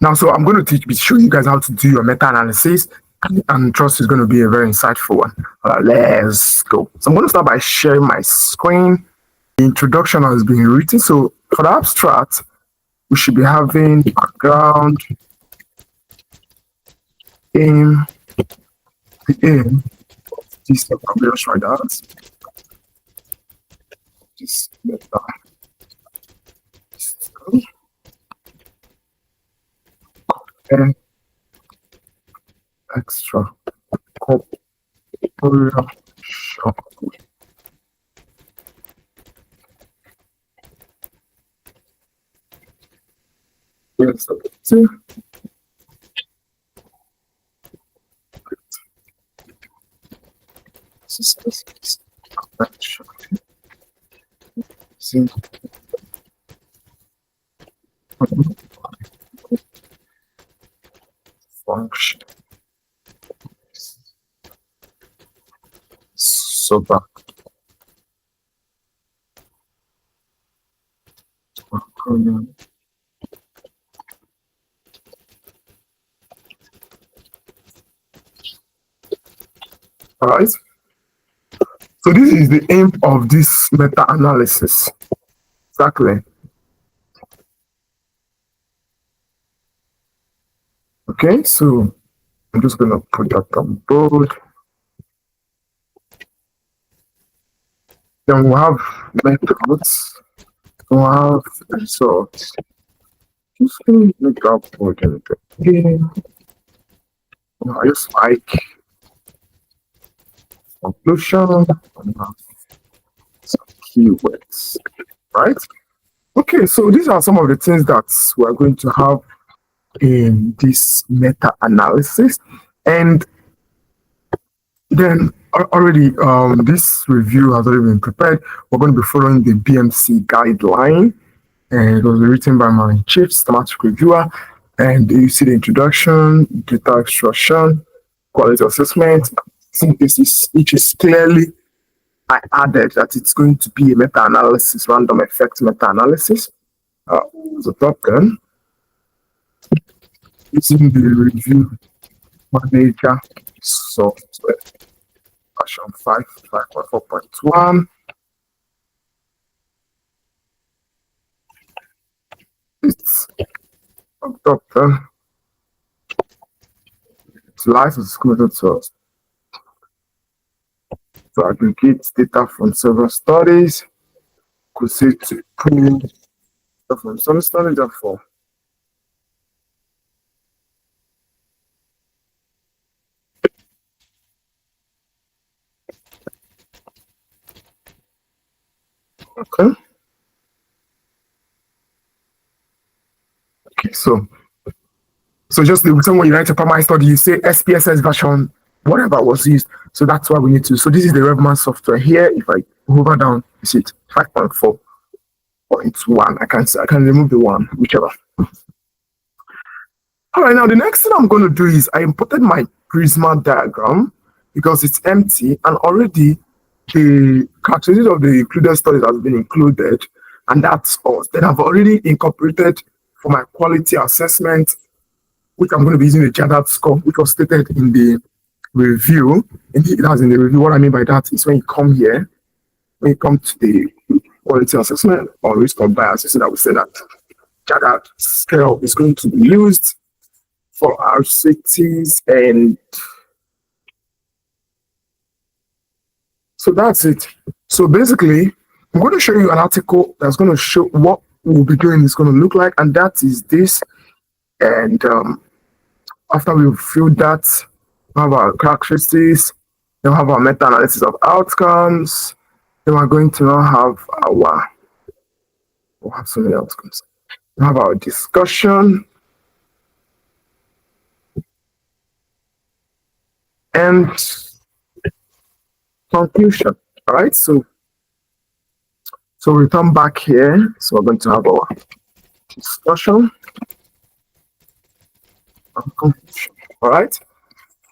Now, so I'm going to be showing you guys how to do your meta-analysis, and trust is going to be a very insightful one. Let's go. So I'm going to start by sharing my screen. The introduction has been written. So for the abstract, we should be having background, aim, the aim of this. I'm going to try that. Just meta. And extra corporeal shock. Yes, see. See. Function. So back. All right. So this is the aim of this meta-analysis. Exactly. Okay, so I'm just going to put that on board. Then we'll have methods. We'll have results. Just going to make up for it again. I just like conclusion and some keywords, right? Okay, so these are some of the things that we're going to have in this meta-analysis, and then already this review has already been prepared. We're going to be following the BMC guideline, and it was written by my chief systematic reviewer. And you see the introduction, data extraction, quality assessment, synthesis, which is clearly I added that it's going to be a meta-analysis, random effect meta-analysis. So top then, using the review manager software, version 5.4.1. It's top then. Its life is excluded to aggregate data from several studies, could say to pull from some studies, therefore. Okay. Okay, so just the reason when you write a primary study, you say SPSS version, whatever was used. So that's why we need to. So this is the RevMan software here. If I hover down, you see it 5.4.1. I can remove the one, whichever. All right, now the next thing I'm going to do is I imported my Prisma diagram because it's empty, and already the characteristics of the included studies has been included, and that's all. Then I've already incorporated for my quality assessment, which I'm going to be using the GADAT score, which was stated in the review. And that's in the review. What I mean by that is when you come here, when you come to the quality assessment or risk of bias, you see that we say that GADAT scale is going to be used for our cities, and so that's it. So basically, I'm going to show you an article that's going to show what we'll be doing is going to look like, and that is this. And after we've filled that, we have our characteristics, then we have our meta-analysis of outcomes, then we're going to now have we'll have so many outcomes. We have our discussion, and conclusion. All right, so we come back here. So we're going to have our discussion and conclusion. All right.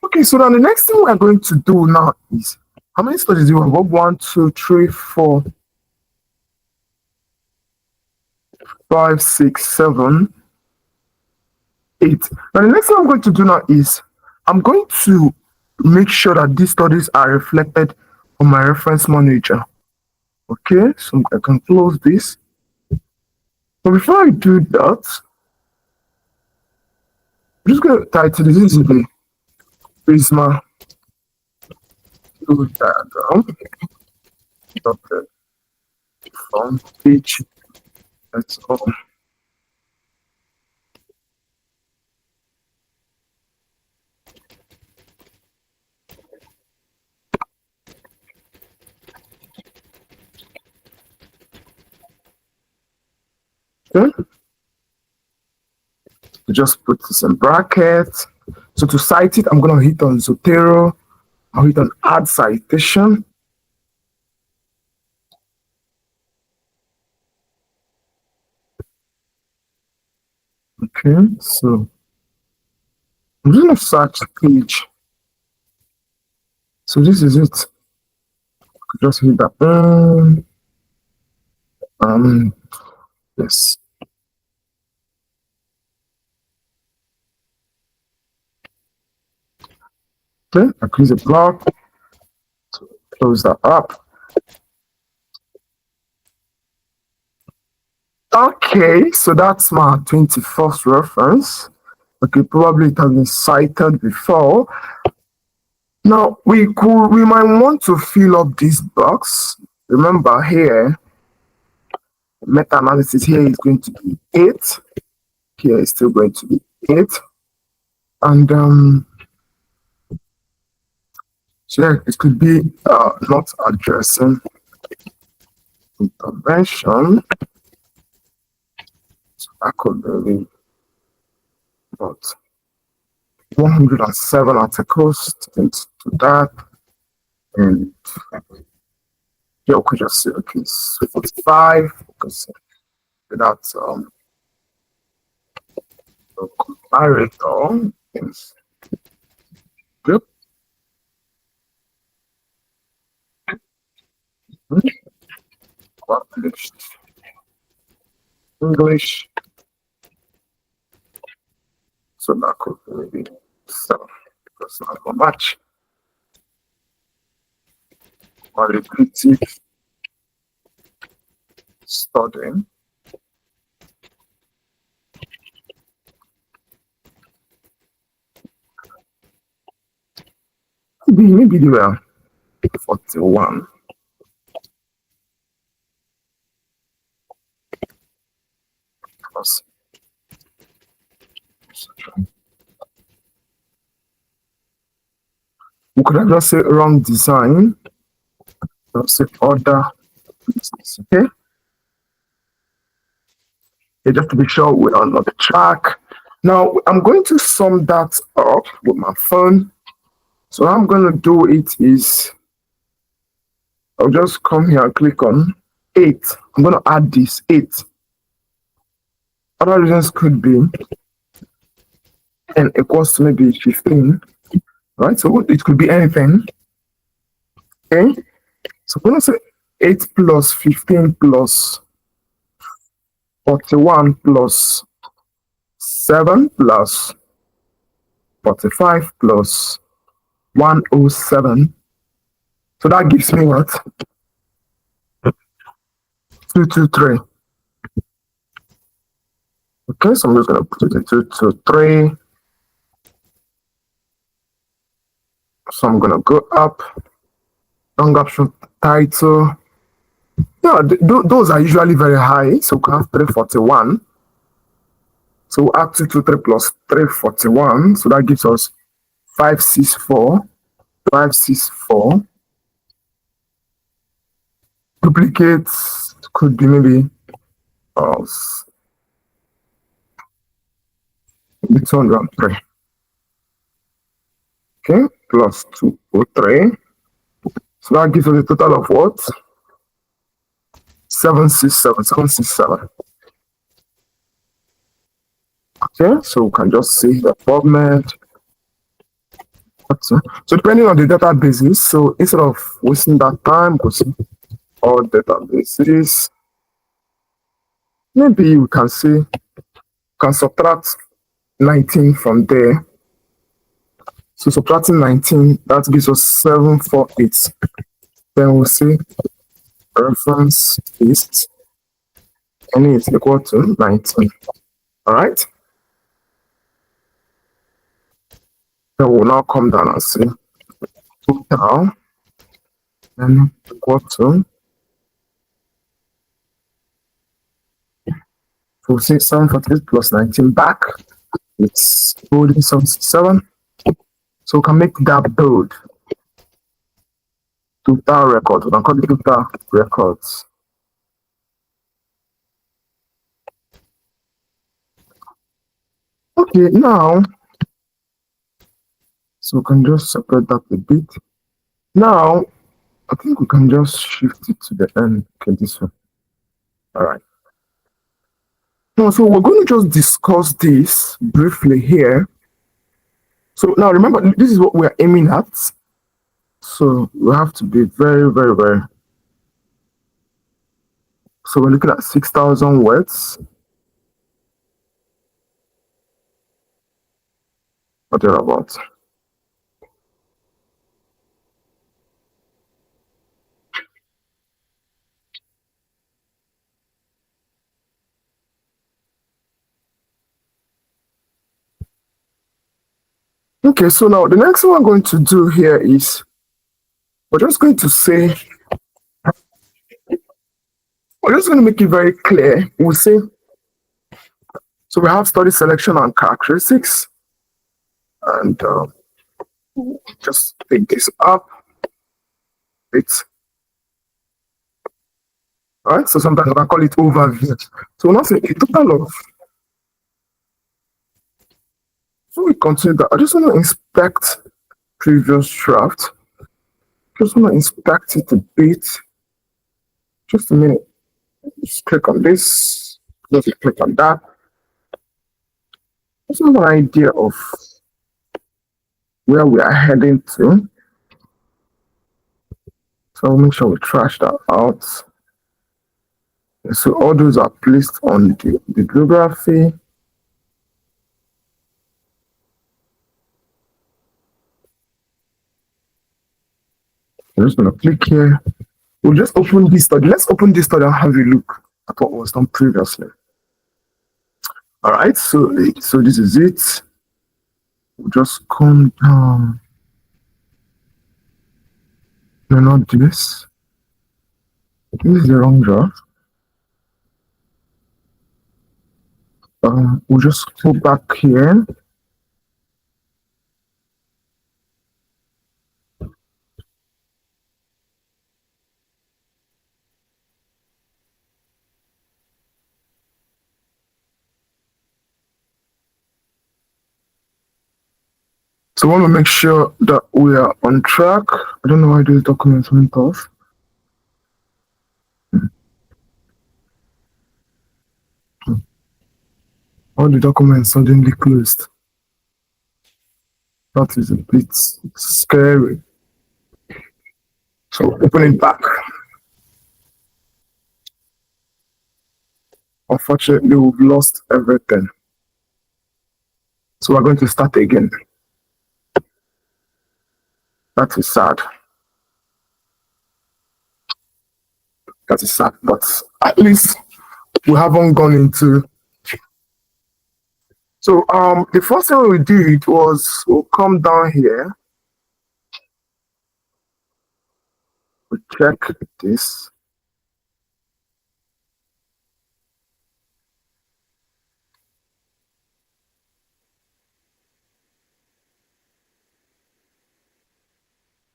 Okay, so now the next thing we're going to do now is how many studies do we have? 1, 2, 3, 4, 5, 6, 7, 8. Now the next thing I'm going to do now is I'm going to make sure that these studies are reflected on my reference manager. Okay, so I can close this. But before I do that, I'm just going to title this is the Prisma diagram. Okay, from page. That's all. Okay. Just put this in brackets. So to cite it, I'm going to hit on Zotero. I'll hit on add citation. Okay, so I'm just going to search page. So this is it. Just hit that. Yes. Okay, I close the block. Close that up. Okay, so that's my 21st reference. Okay, probably it has been cited before. Now we might want to fill up this box. Remember here, meta-analysis here is going to be 8. Here is still going to be 8. And so yeah, it could be not addressing intervention. So that could be about 107 articles into that. And yeah, we could just say, okay, so 45, because that's the comparator is good. Published English. So that could be maybe 7, because not so much. Qualitative studying. Maybe they were 41. We could have just say wrong design. Let's say order business, okay? Yeah, just to be sure we're on the track. Now I'm going to sum that up with my phone. So what I'm going to do it is I'll just come here and click on 8. I'm going to add this 8. Other reasons could be n equals to maybe 15, right? So it could be anything. Okay. So I'm going to say 8 plus 15 plus 41 plus 7 plus 45 plus 107. So that gives me what? 223. Okay, so I'm just going to put it in 223. So I'm going to go up. Long option title. Yeah, those are usually very high. So we can have 341. So we'll add 223 plus 341. So that gives us 564. 564. Duplicates could be maybe 203. Okay, plus 203. So that gives us a total of what? 767. 767. Okay, so we can just see the format. So depending on the databases, so instead of wasting that time, go see all databases. Maybe we can say, can subtract 19 from there. So subtracting 19, that gives us 748. Then we'll say reference is n is equal to 19. All right. Then we'll now come down and say total n equal to, we'll say 748 plus 19 back. It's holding 77. So we can make that build total record. We can call it total records. Okay, now, so we can just separate that a bit. Now, I think we can just shift it to the end. Okay, this one. All right. Now, so we're going to just discuss this briefly here. So now remember, this is what we're aiming at. So we have to be very, very, very. So we're looking at 6,000 words. Or thereabouts. Okay, so now the next thing we're going to do here is we're just going to say, we're just going to make it very clear. We'll say, so we have study selection and characteristics, and just pick this up. It's all right. So sometimes I can call it overview. So we'll now say a total of. So we continue that. I just want to inspect previous draft. Just want to inspect it a bit. Just a minute. Just click on this. Just click on that. Just have an idea of where we are heading to. So I'll make sure we trash that out. So all those are placed on the bibliography. I'm just going to click here. We'll just open this study. Let's open this study and have a look at what was done previously. All right, so this is it. We'll just come down. No, not this. This is the wrong draft. We'll just go back here. So I want to make sure that we are on track. I don't know why these documents went off. All the documents suddenly closed. That is a bit scary. So open it back. Unfortunately, we've lost everything. So we're going to start again. That is sad. That is sad, but at least we haven't gone into. So the first thing we did was we'll come down here. We check this.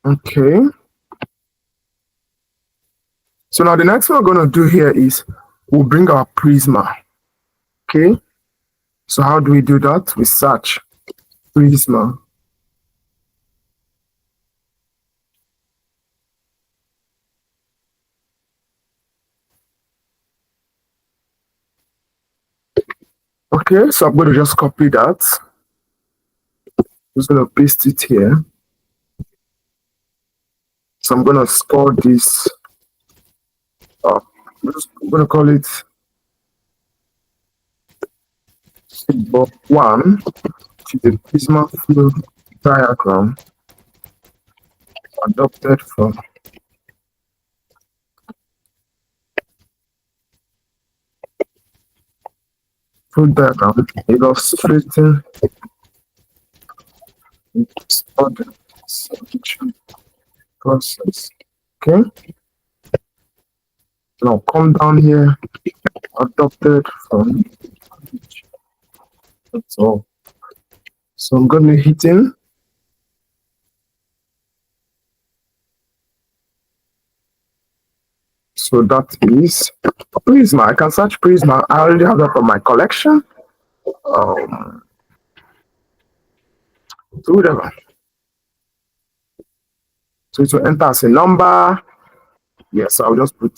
Okay. So now the next thing we're going to do here is we'll bring our Prisma. Okay. So how do we do that? We search Prisma. Okay, so I'm going to just copy that. Just going to paste it here. So I'm going to store this. I'm going to call it Figure 1, which is a Prisma flow diagram adopted from flow diagram illustrating study selection process. Okay, now come down here, adopted from. That's all. So I'm going to hit in. So that is Prisma. I can search Prisma. I already have that on my collection. So whatever. So it will enter as a number. Yes, I'll just put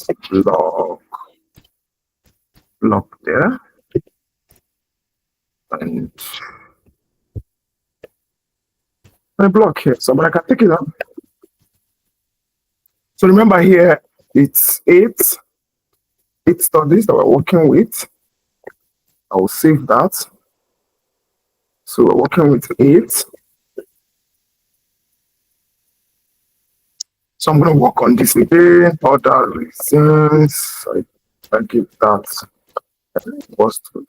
block there. And a block here. So but I can take it up. So remember here, it's eight studies that we're working with. I will save that. So we're working with 8. So I'm going to work on this again. Other reasons. I give that was to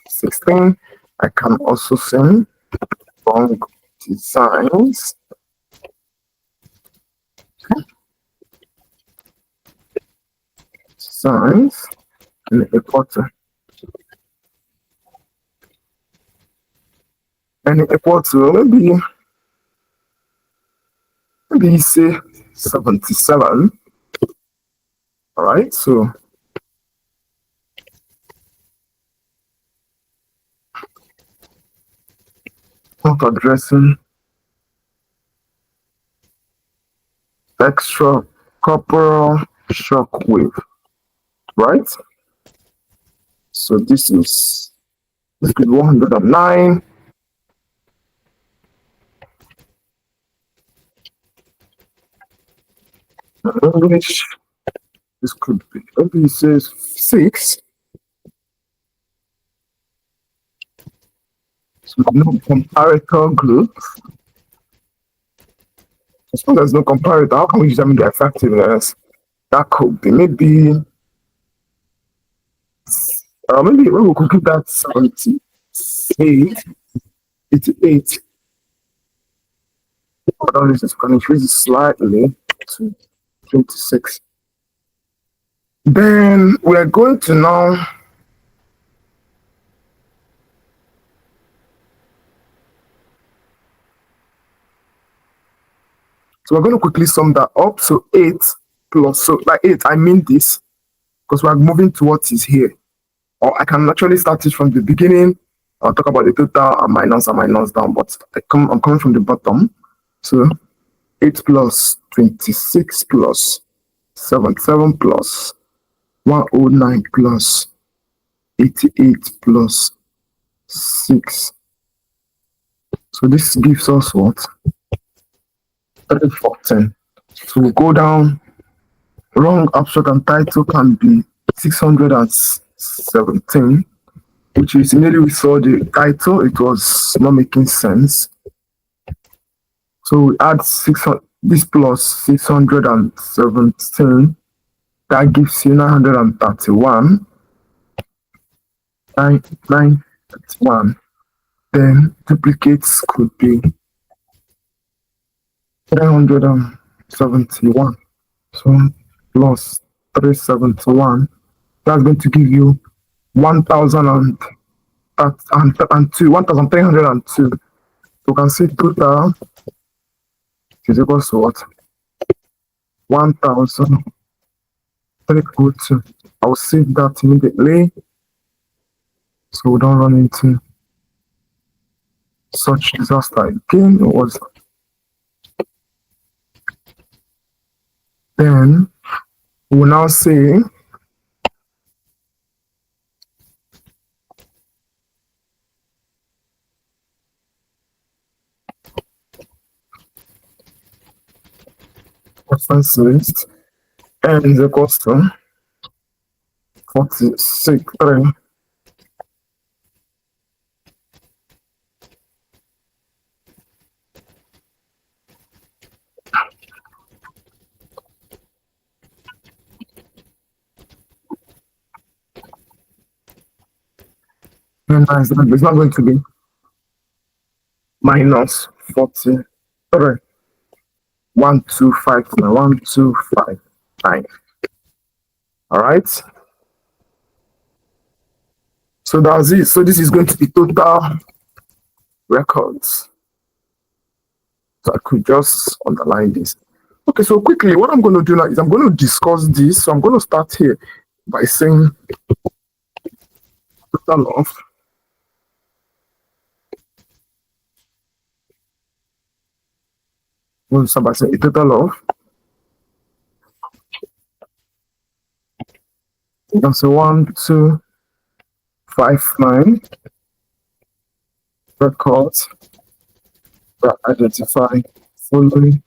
16. I can also send wrong designs. Designs and a quarter. And a quarter, maybe say 77. All right, so not addressing extra corporal shock wave, right? So this is 109. English, this could be, maybe it says 6. So no comparator group. As long as there's no comparator, how can we determine the effectiveness? That could be maybe we could give that 78, 88. Although this is going to increase slightly to 26. Then we're going to now so we're going to quickly sum that up. So 8 plus, so by 8 I mean this because we're moving to what is here. Or I can actually start it from the beginning. I'll talk about the total and minus down, but I'm coming from the bottom. So 8 plus 26 plus 77 plus 109 plus 88 plus 6. So this gives us what? 14. So we go down. Wrong abstract and title can be 617, which is immediately we saw the title, it was not making sense. So we add 600, this plus 617, that gives you 931. 931. Then duplicates could be 371. So plus 371. That's going to give you 1,302. You can see total is equal to what? 1,302. I'll save that immediately so we don't run into such disaster again. Then we'll now say reference list n is equals to 46, 3. And it's not going to be minus 40. Sorry, 1259. 1259. All right. So that's it. So this is going to be total records. So I could just underline this. Okay, so quickly, what I'm going to do now is I'm going to discuss this. So I'm going to start here by saying total of we'll start by saying a total of that's 1259 records that identify following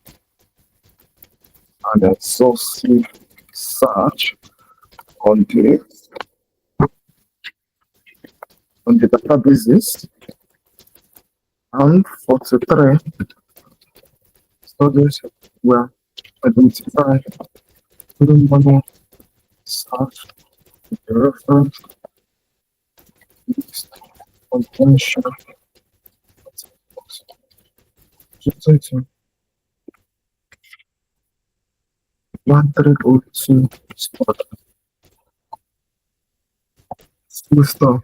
an exhaustive search on the databases and 43 studies were identified following manual search the reference list contention 1302 stuff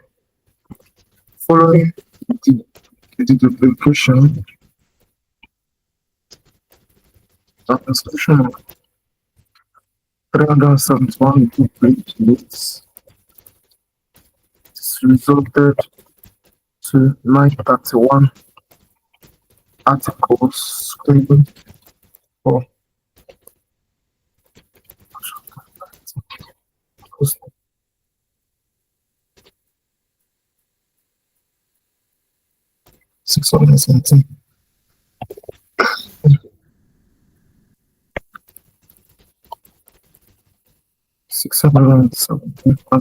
following the duplication and exclusion of 371 duplicate lists. This resulted to 931 articles screened for 617 617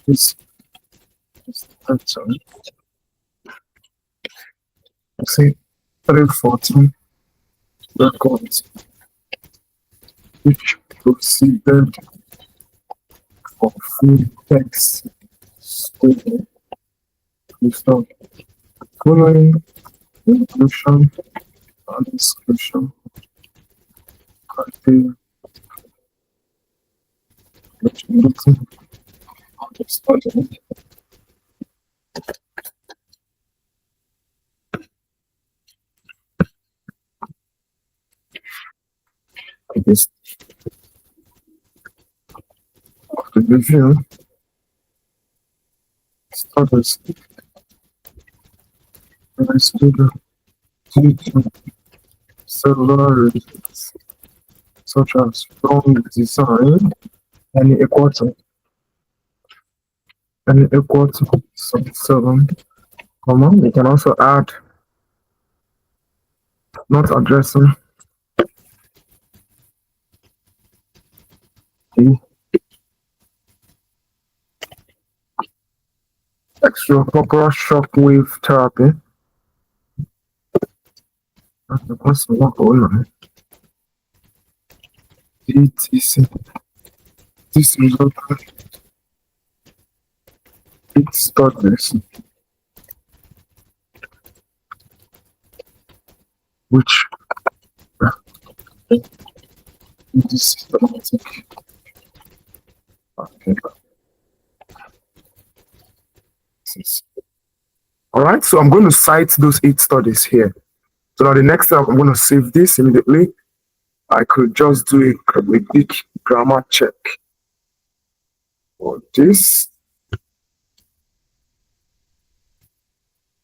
this sorry, say 314 records which proceeded for full text statement without following inclusion and exclusion criteria eligibility of the study. This of the review studies study due to several reasons such as wrong design and equal to some 7, comma. We can also add not addressing the extracorporeal shockwave therapy. That's the person walk over. DTC. This resulted in studies which this systematic. Okay. All right, so I'm going to cite those 8 studies here. So now the next time I'm going to save this immediately. I could just do a quick grammar check for this.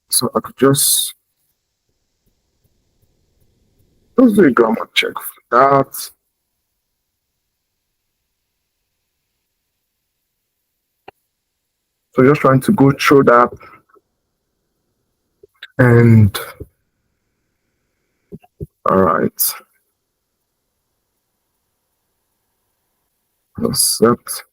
So I could just do a grammar check for that. So just trying to go through that and all right. Accept.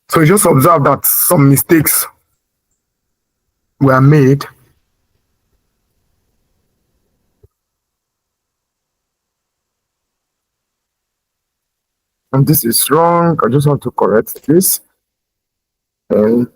So you just observe that some mistakes were made. And this is wrong. I just want to correct this. And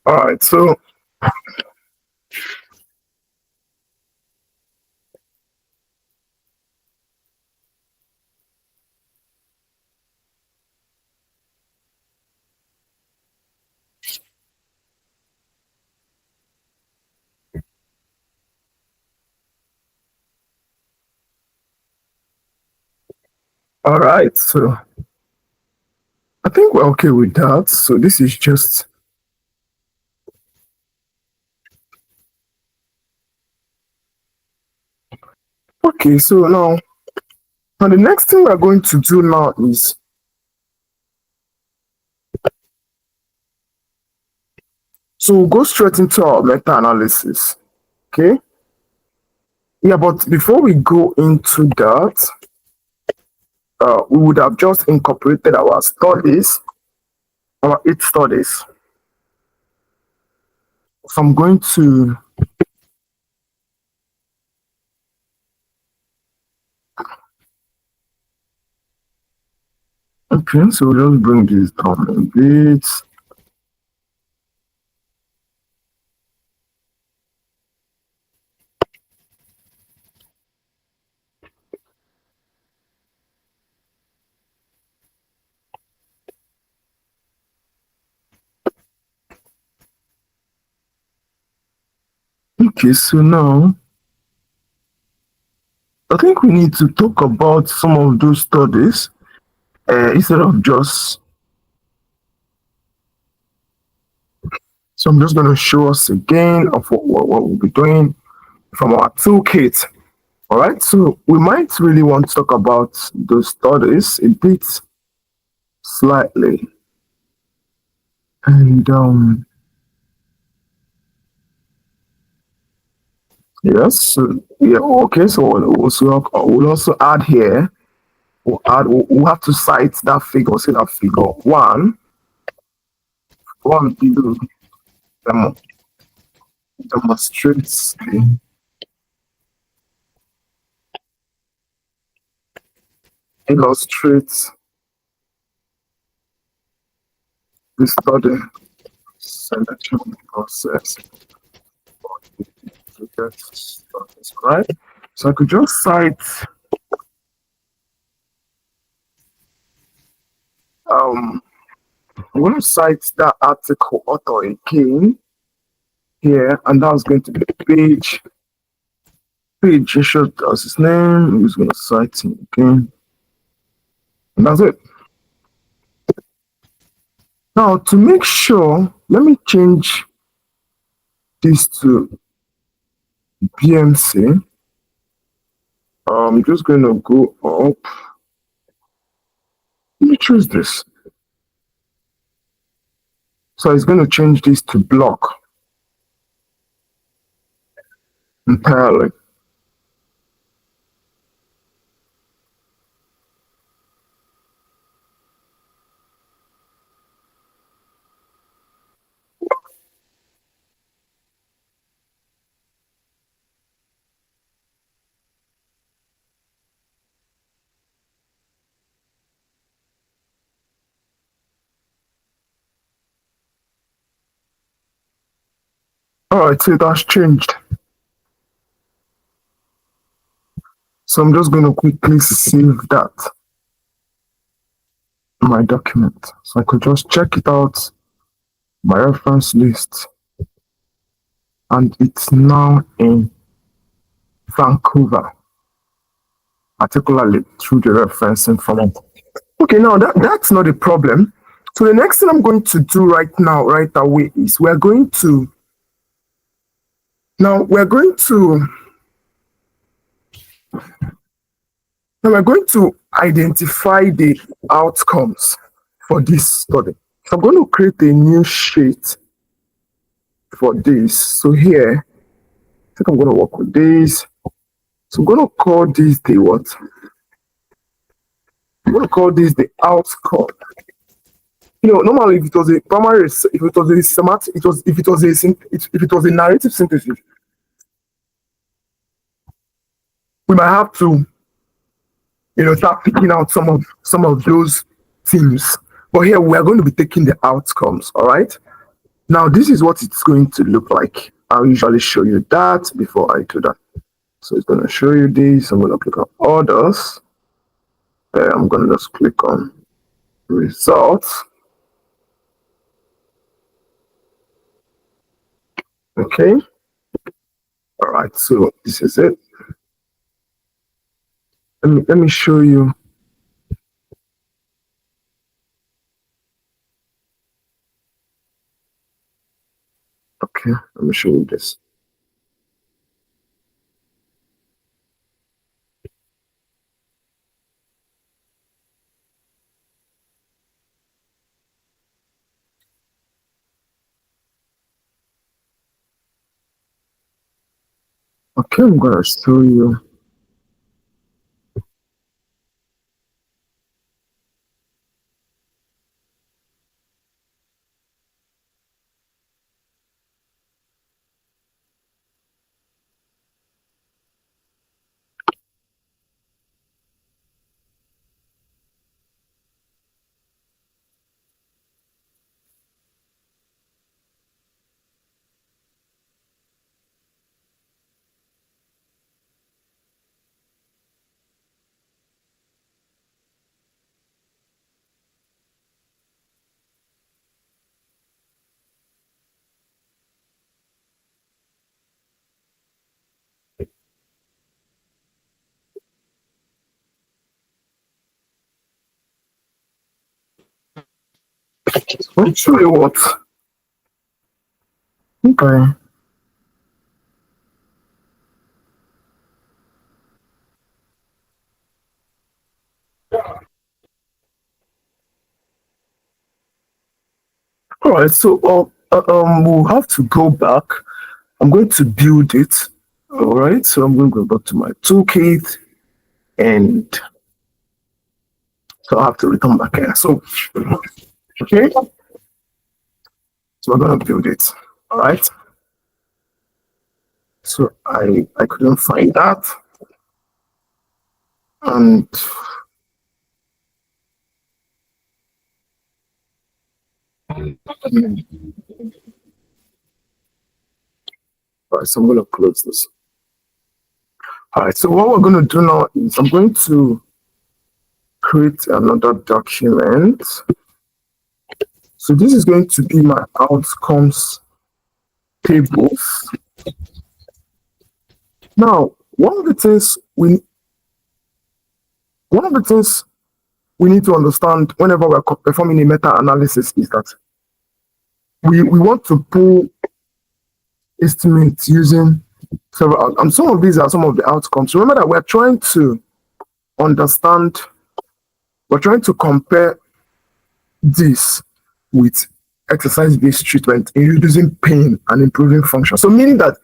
all right, so all right, so I think we're okay with that. So this is just okay. So now the next thing we're going to do now is so we'll go straight into our meta-analysis. Okay. Yeah, but before we go into that, we would have just incorporated our studies, our 8 studies. So I'm going to okay, so we'll just bring this down a bit. Okay, so now I think we need to talk about some of those studies instead of just. So I'm just going to show us again of what we'll be doing from our toolkit. All right, so we might really want to talk about those studies a bit slightly. And yes, so, yeah, okay, so we'll also add here, we'll have to cite that figure, say that figure one below demonstrates illustrates the study selection process to get studies, right? So I could just cite I'm going to cite that article author again here, and that's going to be page Joshua does his name. I'm just going to cite him again, and that's it. Now, to make sure, let me change this to BMC. I'm just going to go up. Let me choose this. So it's going to change this to block entirely. All right, so that's changed. So I'm just going to quickly save that in my document. So I could just check it out, my reference list, and it's now in Vancouver, particularly through the referencing format. Okay, now that's not a problem. So the next thing I'm going to do right now, right away, is we're going to Now we're going to identify the outcomes for this study. So I'm going to create a new sheet for this. So here, I think I'm going to work with this. So I'm going to call this the what? I'm going to call this the outcome. Normally, if it was a primary, if it was a systematic, if it was a narrative synthesis, we might have to, start picking out some of those themes. But here we are going to be taking the outcomes. All right. Now this is what it's going to look like. I'll usually show you that before I do that. So it's going to show you this. I'm going to click on orders. I'm going to just click on results. Okay. All right. So this is it. Let me show you. Okay. Let me show you this. Okay, I'm gonna show you. Let me show you what. Okay. All right. So we'll have to go back. I'm going to build it. All right. So I'm going to go back to my toolkit, and so I have to return back here. So okay. So I'm going to build it. All right. So I couldn't find that, and all right. So I'm going to close this. All right. So what we're going to do now is I'm going to create another document. So this is going to be my outcomes tables. Now, one of the things we need to understand whenever we're performing a meta-analysis is that we want to pull estimates using several, and some of these are some of the outcomes. Remember that we're trying to compare this with exercise-based treatment in reducing pain and improving function. So meaning that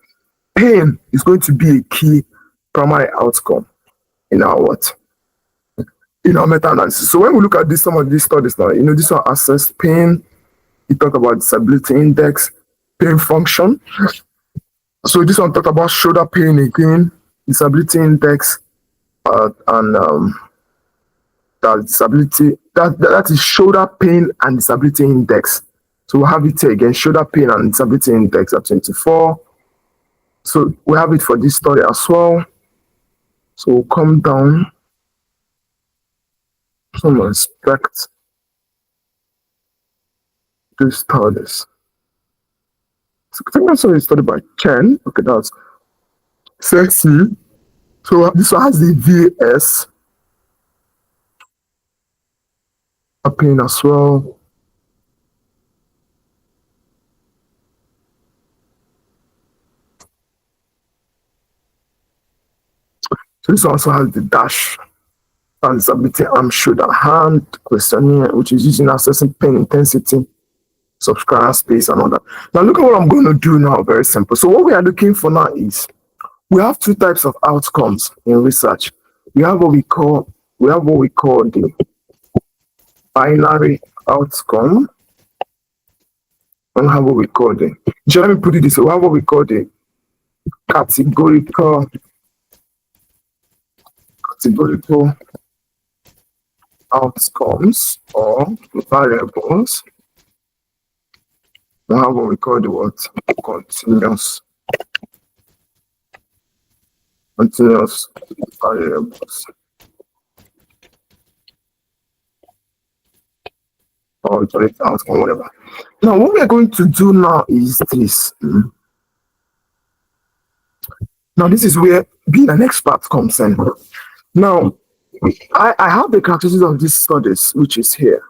pain is going to be a key primary outcome in our what? In our meta-analysis. So when we look at this, some of these studies now, this one assessed pain, we talk about disability index, pain function. So this one talked about shoulder pain again, disability index, and that disability, that is shoulder pain and disability index. So we'll have it here again, shoulder pain and disability index at 24. So we have it for this study as well. So we'll come down. Some respect these studies. So I think that's a study by Chen. Okay, that's sexy. So this one has the VS pain as well. So this also has the dash and submitting arm, shoulder, hand questionnaire, which is using assessing pain intensity, subscriber space, and all that. Now look at what I'm going to do now. Very simple. So what we are looking for now is we have two types of outcomes in research. We have what we call the binary outcome, and have what we call the. Let me put it this way: we have what we call the categorical outcomes or variables. We have what we call the what? Continuous variables. Or outcome, whatever. Now, what we are going to do now is this. Now, this is where being an expert comes in. Now, I have the characteristics of these studies, which is here.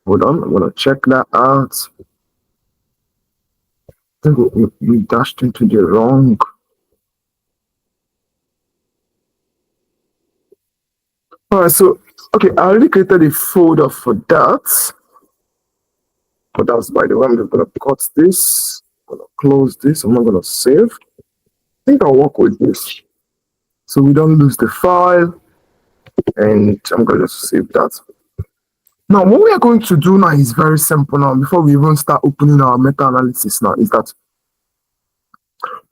Hold on, I'm going to check that out. I think we dashed into the wrong. All right, so, okay, I already created a folder for that. But that's by the way, I'm just going to cut this. I'm going to close this. I'm not going to save. I think I'll work with this. So we don't lose the file. And I'm going to just save that. Now, what we are going to do now is very simple now. Before we even start opening our meta-analysis now, is that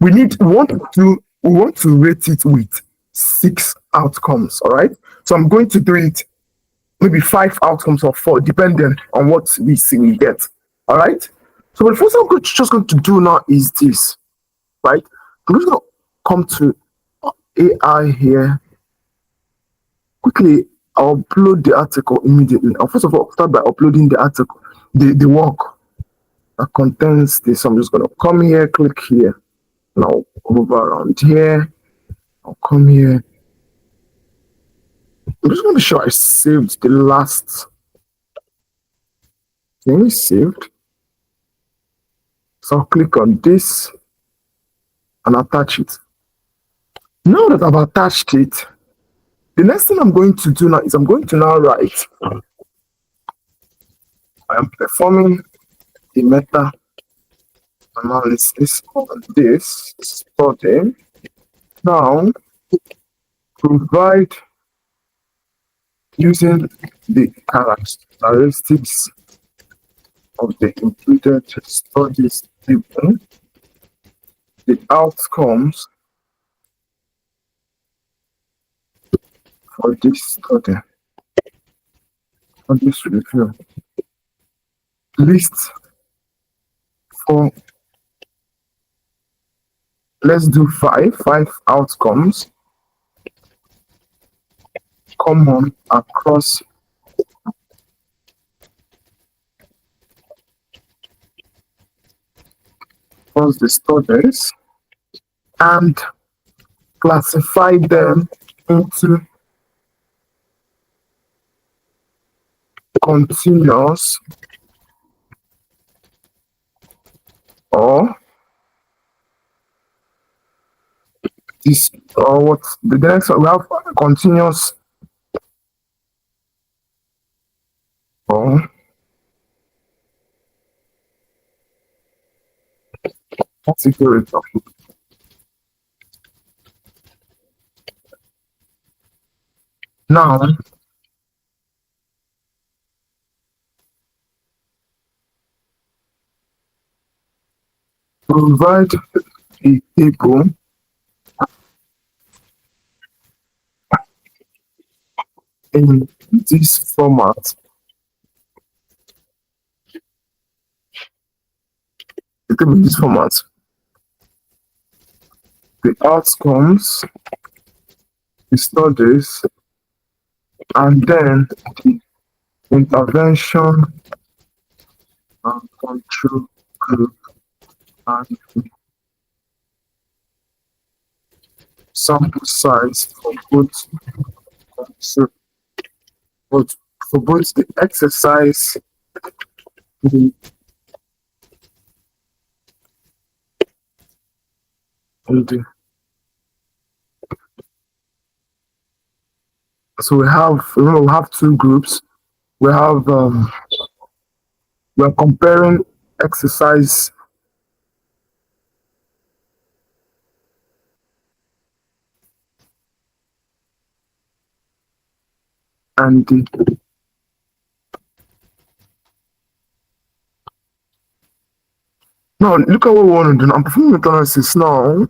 we want to rate it with 6 outcomes, all right? So I'm going to do it maybe 5 outcomes or 4, depending on what we see we get, all right? So the first thing I'm just going to do now is this, right? I'm just going to come to AI here. Quickly, I'll upload the article immediately. I'll first of all start by uploading the article, the work that contains this. I'm just going to come here, click here. Now over around here. I'll come here. I'm just going to be sure I saved the last thing saved. So I'll click on this and attach it. Now that I've attached it, the next thing I'm going to do now is I'm going to now write. I am performing the meta analysis on this study. Now, provide using the characteristics of the included studies table, the outcomes for this study, for this review. List for, let's do 5 outcomes common across the studies and classify them into continuous or this, or what the next one we have continuous or categorical. Now provide a table in this format. The table in this format. The outcomes, the studies, and then the intervention and control group and sample size for both the exercise, the So we have two groups. We're comparing exercise and the no, look at what we want to do. I'm performing meta-analysis now.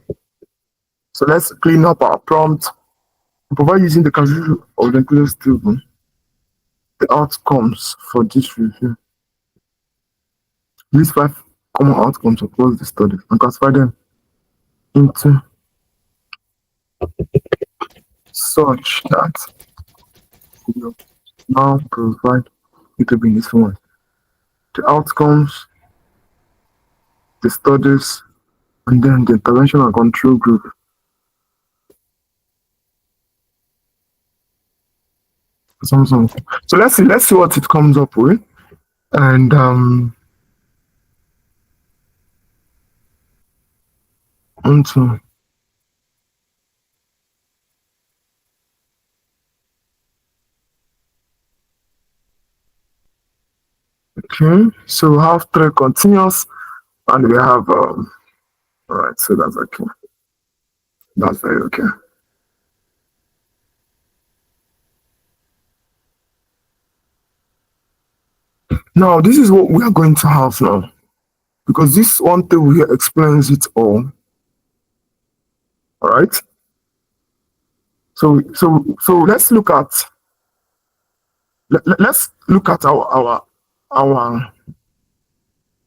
So let's clean up our prompt. Provide using the consideration of the included table the outcomes for this review. These 5 common outcomes across the study and classify them into such that you now provide it to be in this one. The outcomes, the studies, and then the intervention and control group. So let's see what it comes up with. And onto okay, so we have 3 continuous and we have all right, so that's okay. That's very okay. Now this is what we are going to have now, because this one table here explains it all. All right. So let's look at our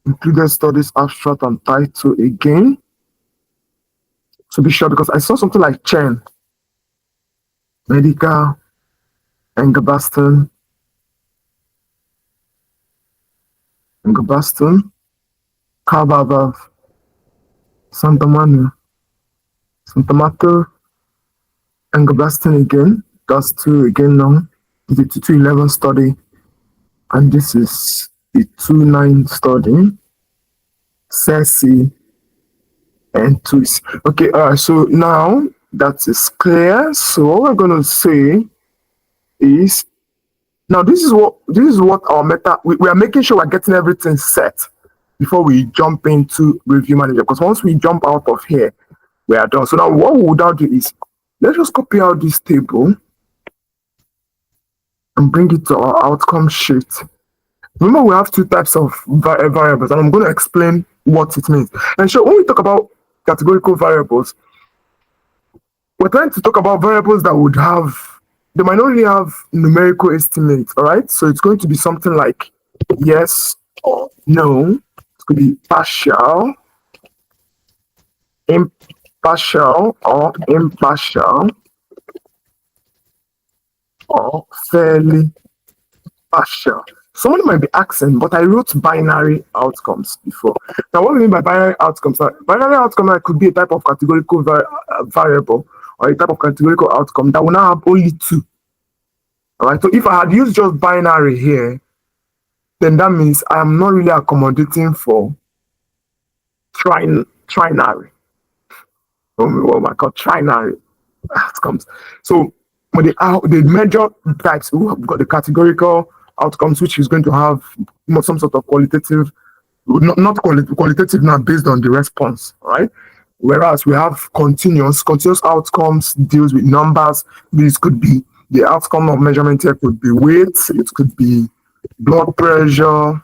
included studies abstract and title again. To be sure, because I saw something like Chen, medical, Engabaston, Kababav, Santa Mato, Engabaston again. That's 2 again now. It's a 211 study, and this is the 29 study. Sassy and twist. Okay, so now that is clear. So what we're gonna say is now this is what our meta we are making sure we're getting everything set before we jump into review manager, because once we jump out of here, we are done. So now what we would now do is let's just copy out this table and bring it to our outcome sheet. Remember, we have 2 types of variables, and I'm going to explain what it means. And so when we talk about categorical variables, we're trying to talk about variables that would have, they might not really have numerical estimates, all right? So it's going to be something like yes or no. It could be partial, impartial, or impartial, or fairly partial. Somebody might be asking, but I wrote binary outcomes before. Now, what do we mean by binary outcomes? Binary outcome could be a type of categorical variable or a type of categorical outcome that will now have only 2. All right. So if I had used just binary here, then that means I am not really accommodating for trinary. Oh my God, trinary outcomes. So when the major types, we've got the categorical outcomes, which is going to have some sort of qualitative, not qualitative now, based on the response, right? Whereas we have continuous outcomes deals with numbers. This could be the outcome of measurement here, could be weight, it could be blood pressure.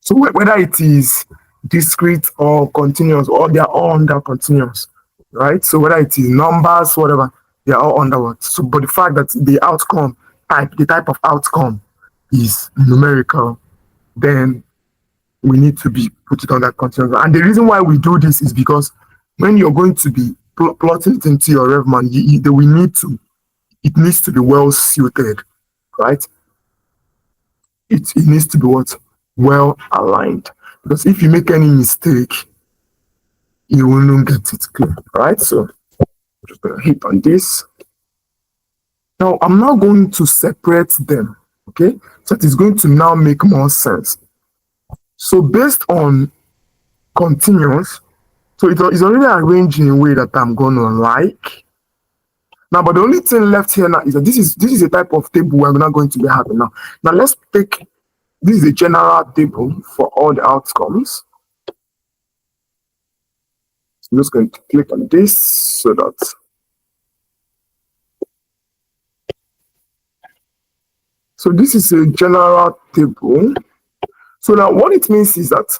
So whether it is discrete or continuous, or they are all under continuous, right? So whether it is numbers, whatever, they are all under what. So, but the fact that the outcome the type of outcome is numerical, then we need to be put it on that continuous. And the reason why we do this is because when you're going to be plotting it into your RevMan, it needs to be well suited, right? It needs to be what? Well aligned. Because if you make any mistake, you will not get it clear, right? So I'm just going to hit on this. Now I'm now going to separate them, okay? So it is going to now make more sense. So based on continuous. So it's already arranged in a way that I'm going to like. Now, but the only thing left here now is that this is a type of table we're not going to be having now. Now let's take, this is a general table for all the outcomes. So I'm just going to click on this so that so this is a general table. So now what it means is that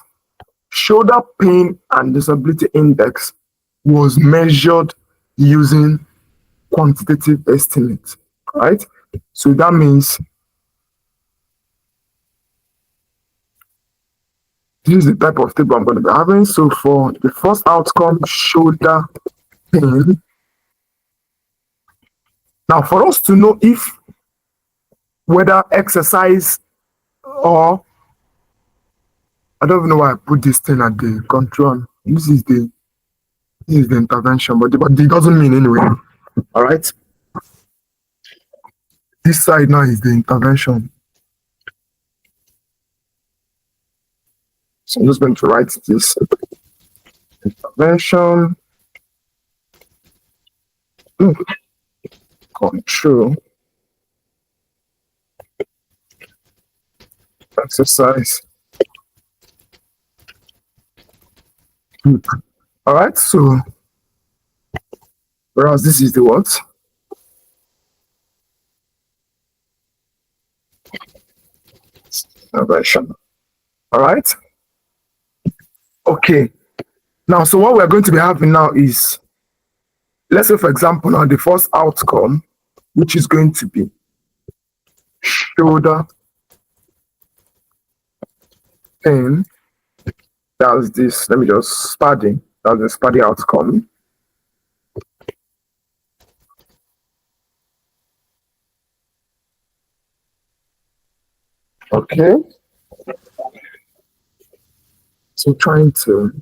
shoulder pain and disability index was measured using quantitative estimate, right? So that means this is the type of table I'm going to be having. So for the first outcome, shoulder pain. Now, for us to know if whether exercise or I don't even know why I put this thing at the control. This is the intervention, but it doesn't mean anyway. All right. This side now is the intervention. So I'm just going to write this intervention. Control. Exercise. All right, so whereas this is the what? Intervention. All right. Okay. Now, so what we're going to be having now is, let's say, for example, now the first outcome, which is going to be shoulder pain. That's this. Let me just study. That's the study outcome. Okay. So trying to.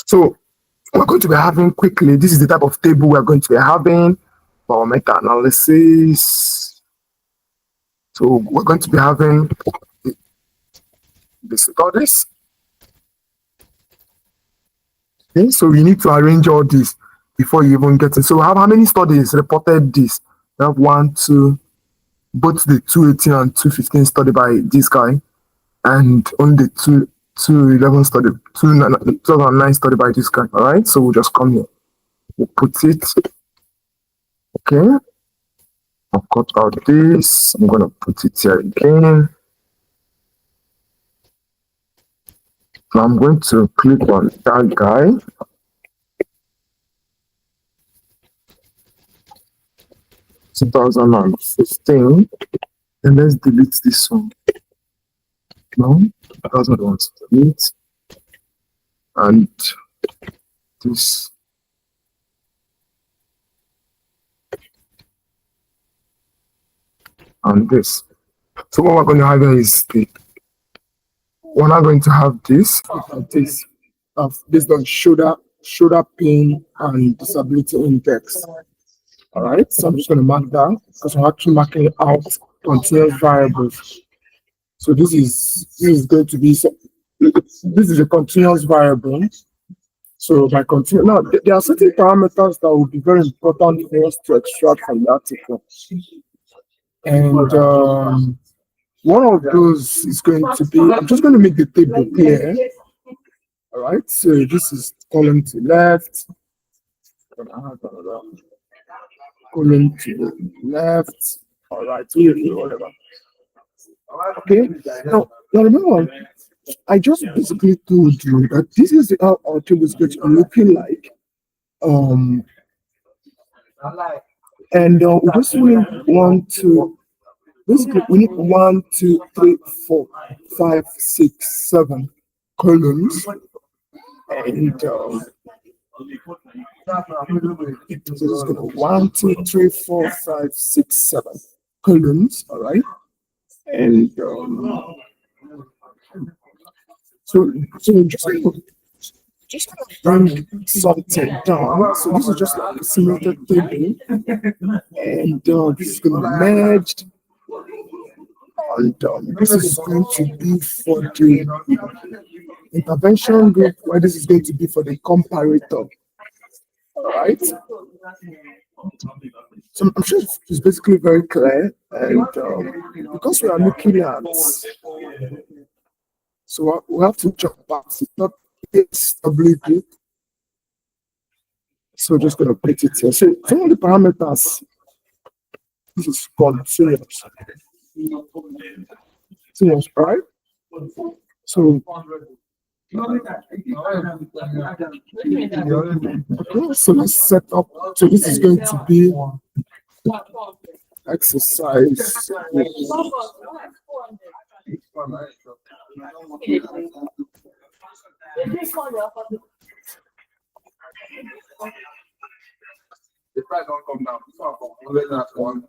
So we're going to be having quickly. This is the type of table we're going to be having for meta-analysis. So we're going to be having the studies. Okay, so you need to arrange all this before you even get it. So how many studies reported this? We have 1, 2, both the 218 and 215 study by this guy, and only the 211 study, 2009 study by this guy. All right, so we'll just come here. We'll put it. Okay. I've cut out this. I'm going to put it here again. Now I'm going to click on that guy. – 2015. And let's delete this one. No, 2001 delete. And this. And this. So what we're going to have here is we're not going to have this. This based on shoulder pain and disability index. All right. So I'm just going to mark that because I'm actually marking out continuous variables. So this is going to be this is a continuous variable. So by continuous, now there are certain parameters that will be very important for us to extract from the article. And one of those is going to be, I'm just going to make the table clear. All right, so this is column to left, column to left. All right, whatever. Okay, now remember, I just basically told you that this is how our table is going to be looking like. And we just need 1, 2. Basically, we need 1, 2, 3, 4, 5, 6, 7 columns, and so it's going to 1, 2, 3, 4, 5, 6, 7 columns. All right, and so just bring something down. So this is just like a simulated table, and this is going to be merged. And this is going to be for the intervention group, where this is going to be for the comparator. All right. So I'm sure it's basically very clear, and because we are looking at, so we have to jump back. It's not SW. So we're just going to put it here. So some of the parameters, this is continuous. Continuous, right? So, okay, so let's set up. So this is going to be exercise. The price don't come down. One.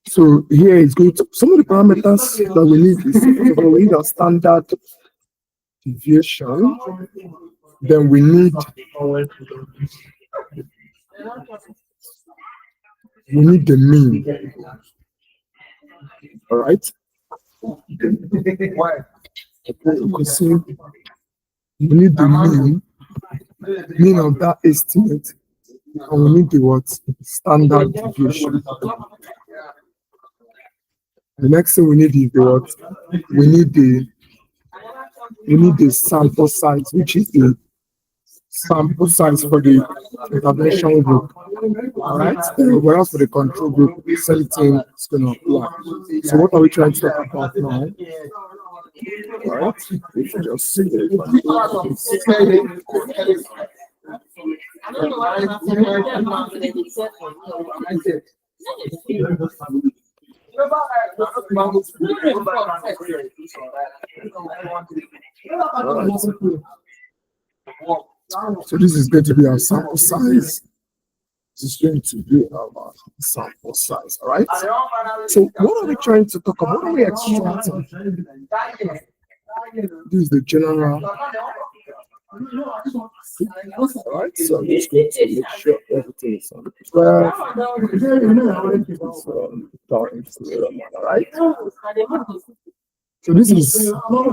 So here is going to some of the parameters that we need is we need a standard deviation. Then we need the mean. All right. Why? Because we need the mean of that estimate, and we need the what standard deviation. The next thing we need is the what? We need the sample size, which is the sample size for the intervention group. All right. Whereas for the control group, same thing is going to apply. So what are we trying to talk about now? All right. We should just see it. So this is going to be our sample size. This is going to be our sample size. All right. So what are we trying to talk about? What are we extracting? This is the general. All right. So I'm just going to make sure everything is on the graph. All right. So this is for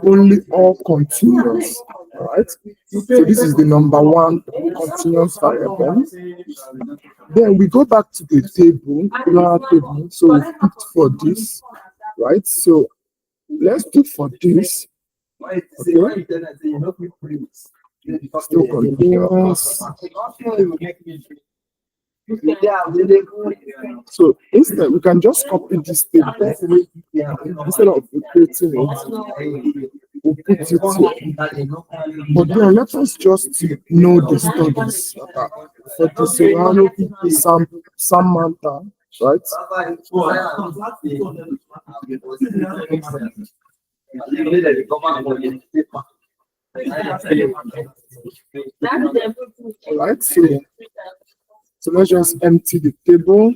only all continuous. All right. So this is the number one continuous variable. Then we go back to the table, table. So we picked for this, right? So let's do for this. Okay. Still continuous. So instead, we can just copy this table. Instead of creating it, we'll put it here. But then let us just know the studies. For the Serrano, Samantha, right? All right, so let's just empty the table.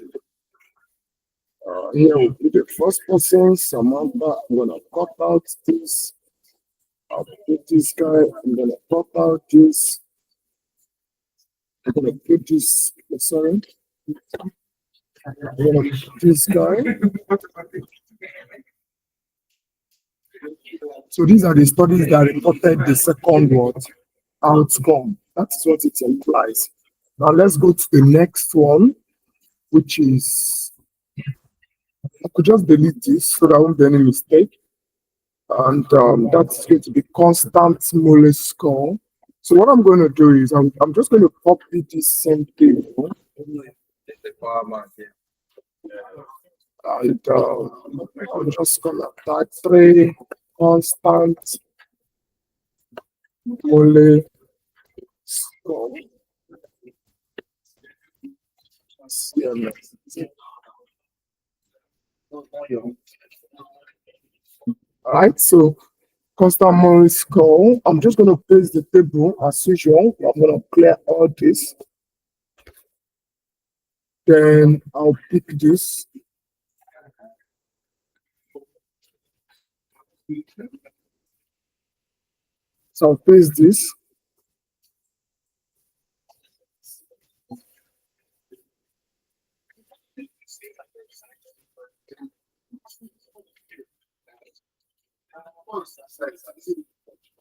Here we'll put the first person, Samantha. I'm gonna cut out this. I'll put this guy. I'm gonna cut out this. I'm gonna put this. Sorry. I'm gonna put this guy. So these are the studies that reported the second word outcome. That's what it implies. Now let's go to the next one, which is, I could just delete this so there won't be any mistake. And that's going to be constant mole score. So what I'm going to do is I'm just going to copy this same table. And I'm just going to type 3 constant mole score. All right, so constant mole score. I'm just going to paste the table as usual. I'm going to clear all this. Then I'll pick this. So I'll paste this.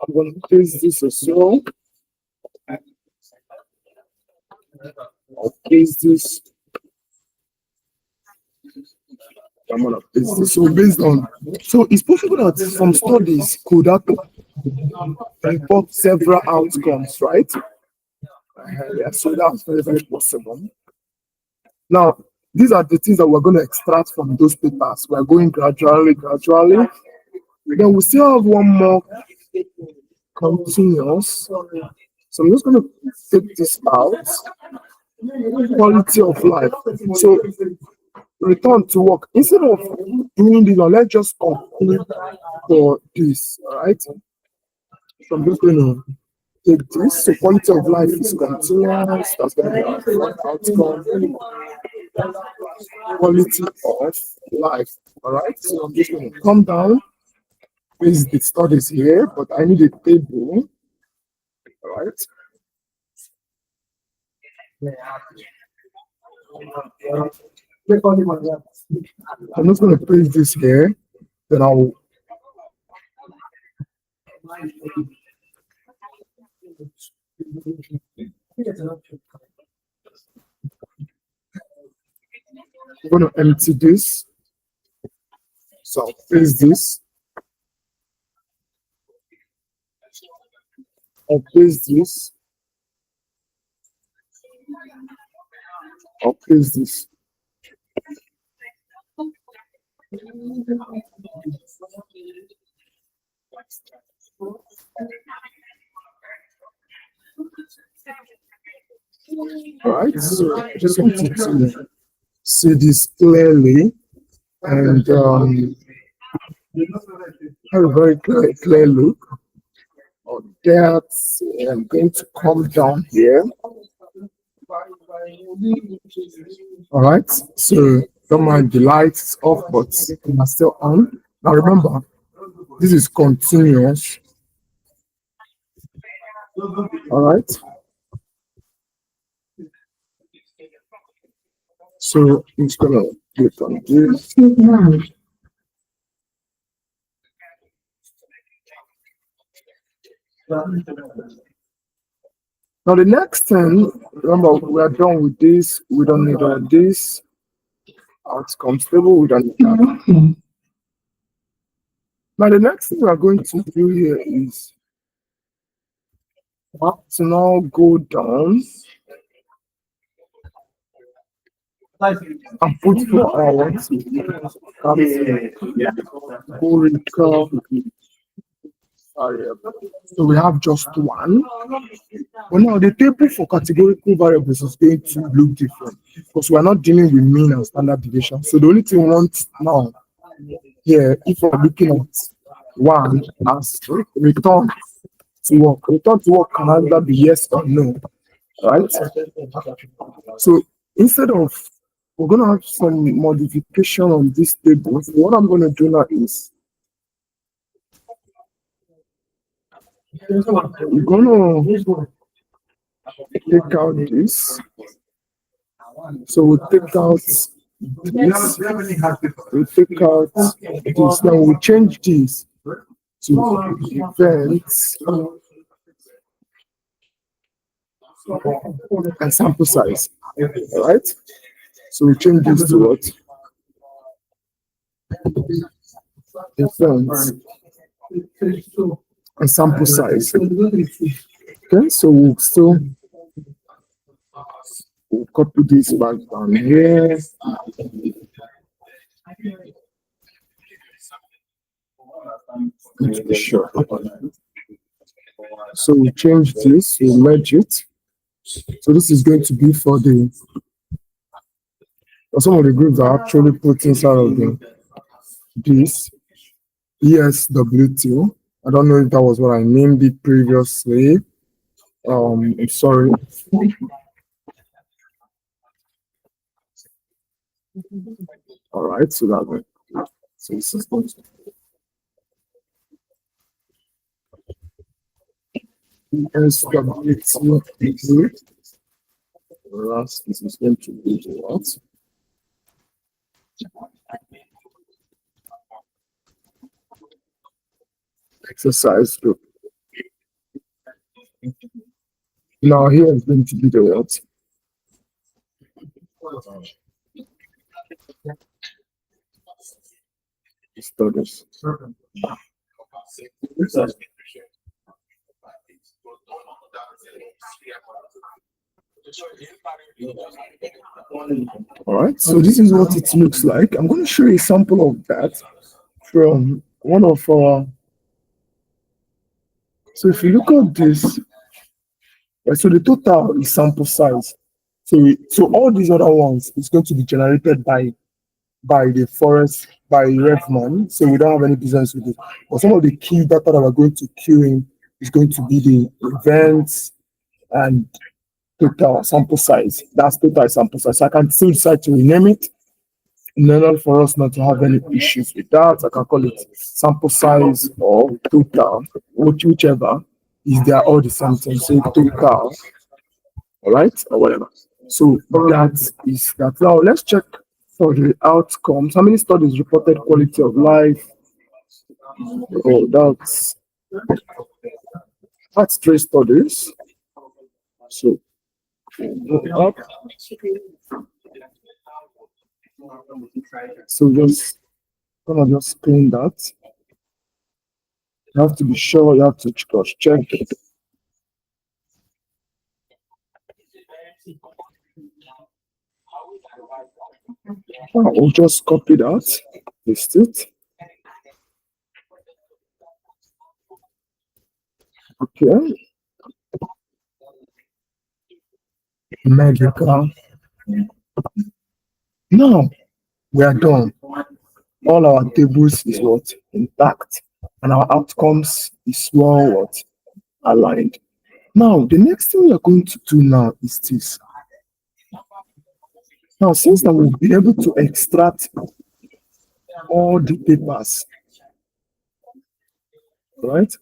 I'm going to paste this as well. I'll paste this. I'm going to paste this. So based on, so it's possible that some studies could have report several outcomes, right? Yeah, so that's very, very possible. Now, these are the things that we're going to extract from those papers. We're going gradually. Then we still have one more continuous. So I'm just going to take this out. Quality of life. So return to work. Instead of doing this, let's just conclude for this. All right. So I'm just going to take this. So quality of life is continuous. That's going to be our first outcome. Quality of life. All right. So I'm just going to come down. Place the studies here, but I need a table. All right. I'm just going to place this here. Then I'll I'm going to empty this. So I'll place this. I'll place this. I'll place this. All right. So I just wanted to see this clearly and have a very clear look on that. I'm going to come down here. All right. So don't mind the lights off, but are still on. Now remember, this is continuous. All right. So it's gonna click on this. Now the next thing, remember we are done with this. We don't need all this. Outcomes table. We don't need that. Now the next thing we are going to do here is to now go down and put 4 hours. So we have just one. But now the table for categorical variables is going to look different because we are not dealing with mean and standard deviation. So the only thing we want now here, if we're looking at one as return to work can either be yes or no, right? So instead of we're going to have some modification on this table. So what I'm going to do now is we're going to take out this. So we'll take out this. We'll take out this. Now we'll change this to events and sample size. All right. So we change this to what? Events and sample size. Okay, so we'll copy this back down here. To be sure. So we change this, we merge it. So this is going to be for some of the groups are actually put inside of this ESW2. I don't know if that was what I named it previously. I'm sorry. All right, so that's it. So this is stability degree. Whereas this is going to be the what? Exercise group. Now here is going to be the what? Studies. All right, so this is what it looks like. I'm going to show you a sample of that from one of our. So if you look at this, right, so the total is sample size. So all these other ones is going to be generated by the forest by RevMan. So we don't have any business with it. But some of the key data that we're going to queue in is going to be the events and total sample size. That's total sample size. So I can still decide to rename it in order for us not to have any issues with that. I can call it sample size or total, whichever is there all the same thing. Say total, all right, or whatever. So that is that. Now let's check for the outcomes. How many studies reported quality of life? Oh, that's three studies. So go up. So just clean that. You have to be sure. You have to cross check it. I'll just copy that, paste it. Okay. Medical. Now we are done. All our tables is what? Intact. And our outcomes is well what? Aligned. Now the next thing we are going to do now is this. Now, since that we'll be able to extract all the papers, right?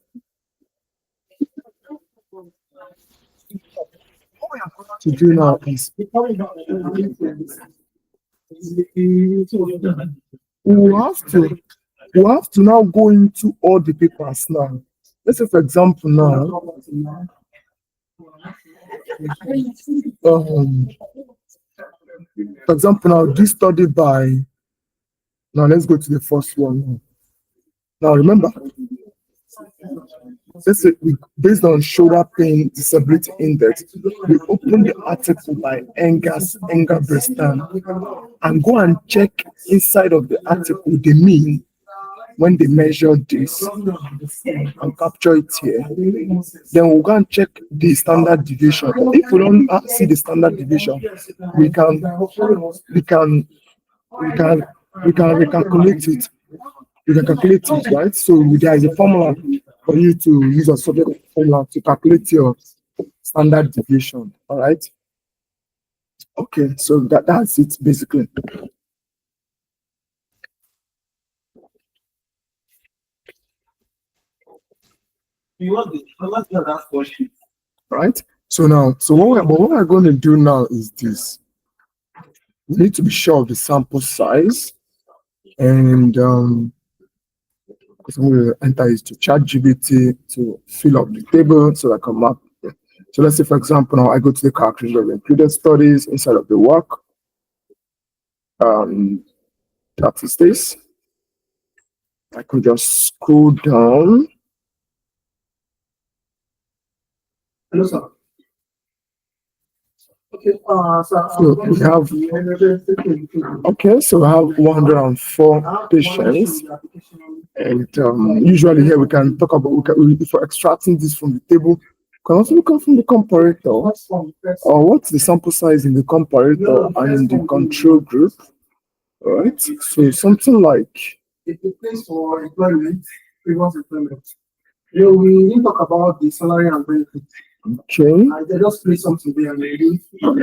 What we are going to do now is we have to now go into all the papers now. Let's say, for example, now, for example, now this study by. Now let's go to the first one. Now remember, let's say based on shoulder pain disability index, we open the article by Enger Brestan and go and check inside of the article the mean when they measure this and capture it here. Then we'll go and check the standard deviation. If we don't see the standard deviation, we can recalculate it. You can calculate it, right? So there is a formula for you to use a subject formula to calculate your standard deviation. All right. Okay, so that's it basically. Right. So now, what we're going to do now is this. We need to be sure of the sample size, and because I'm going to enter is to ChatGPT to fill up the table so I can map. So let's say, for example, now I go to the calculator of included studies inside of the work. That is this. I could just scroll down. Hello, sir. Okay, so we have so we have 104 patients, and usually here we can talk about if we're extracting this from the table, we can also look at from the comparator, or what's the sample size in the comparator and in the control group. All right, so something like it depends for employment, previous employment. We need to talk about the salary and benefits. Okay. I just play something there maybe. I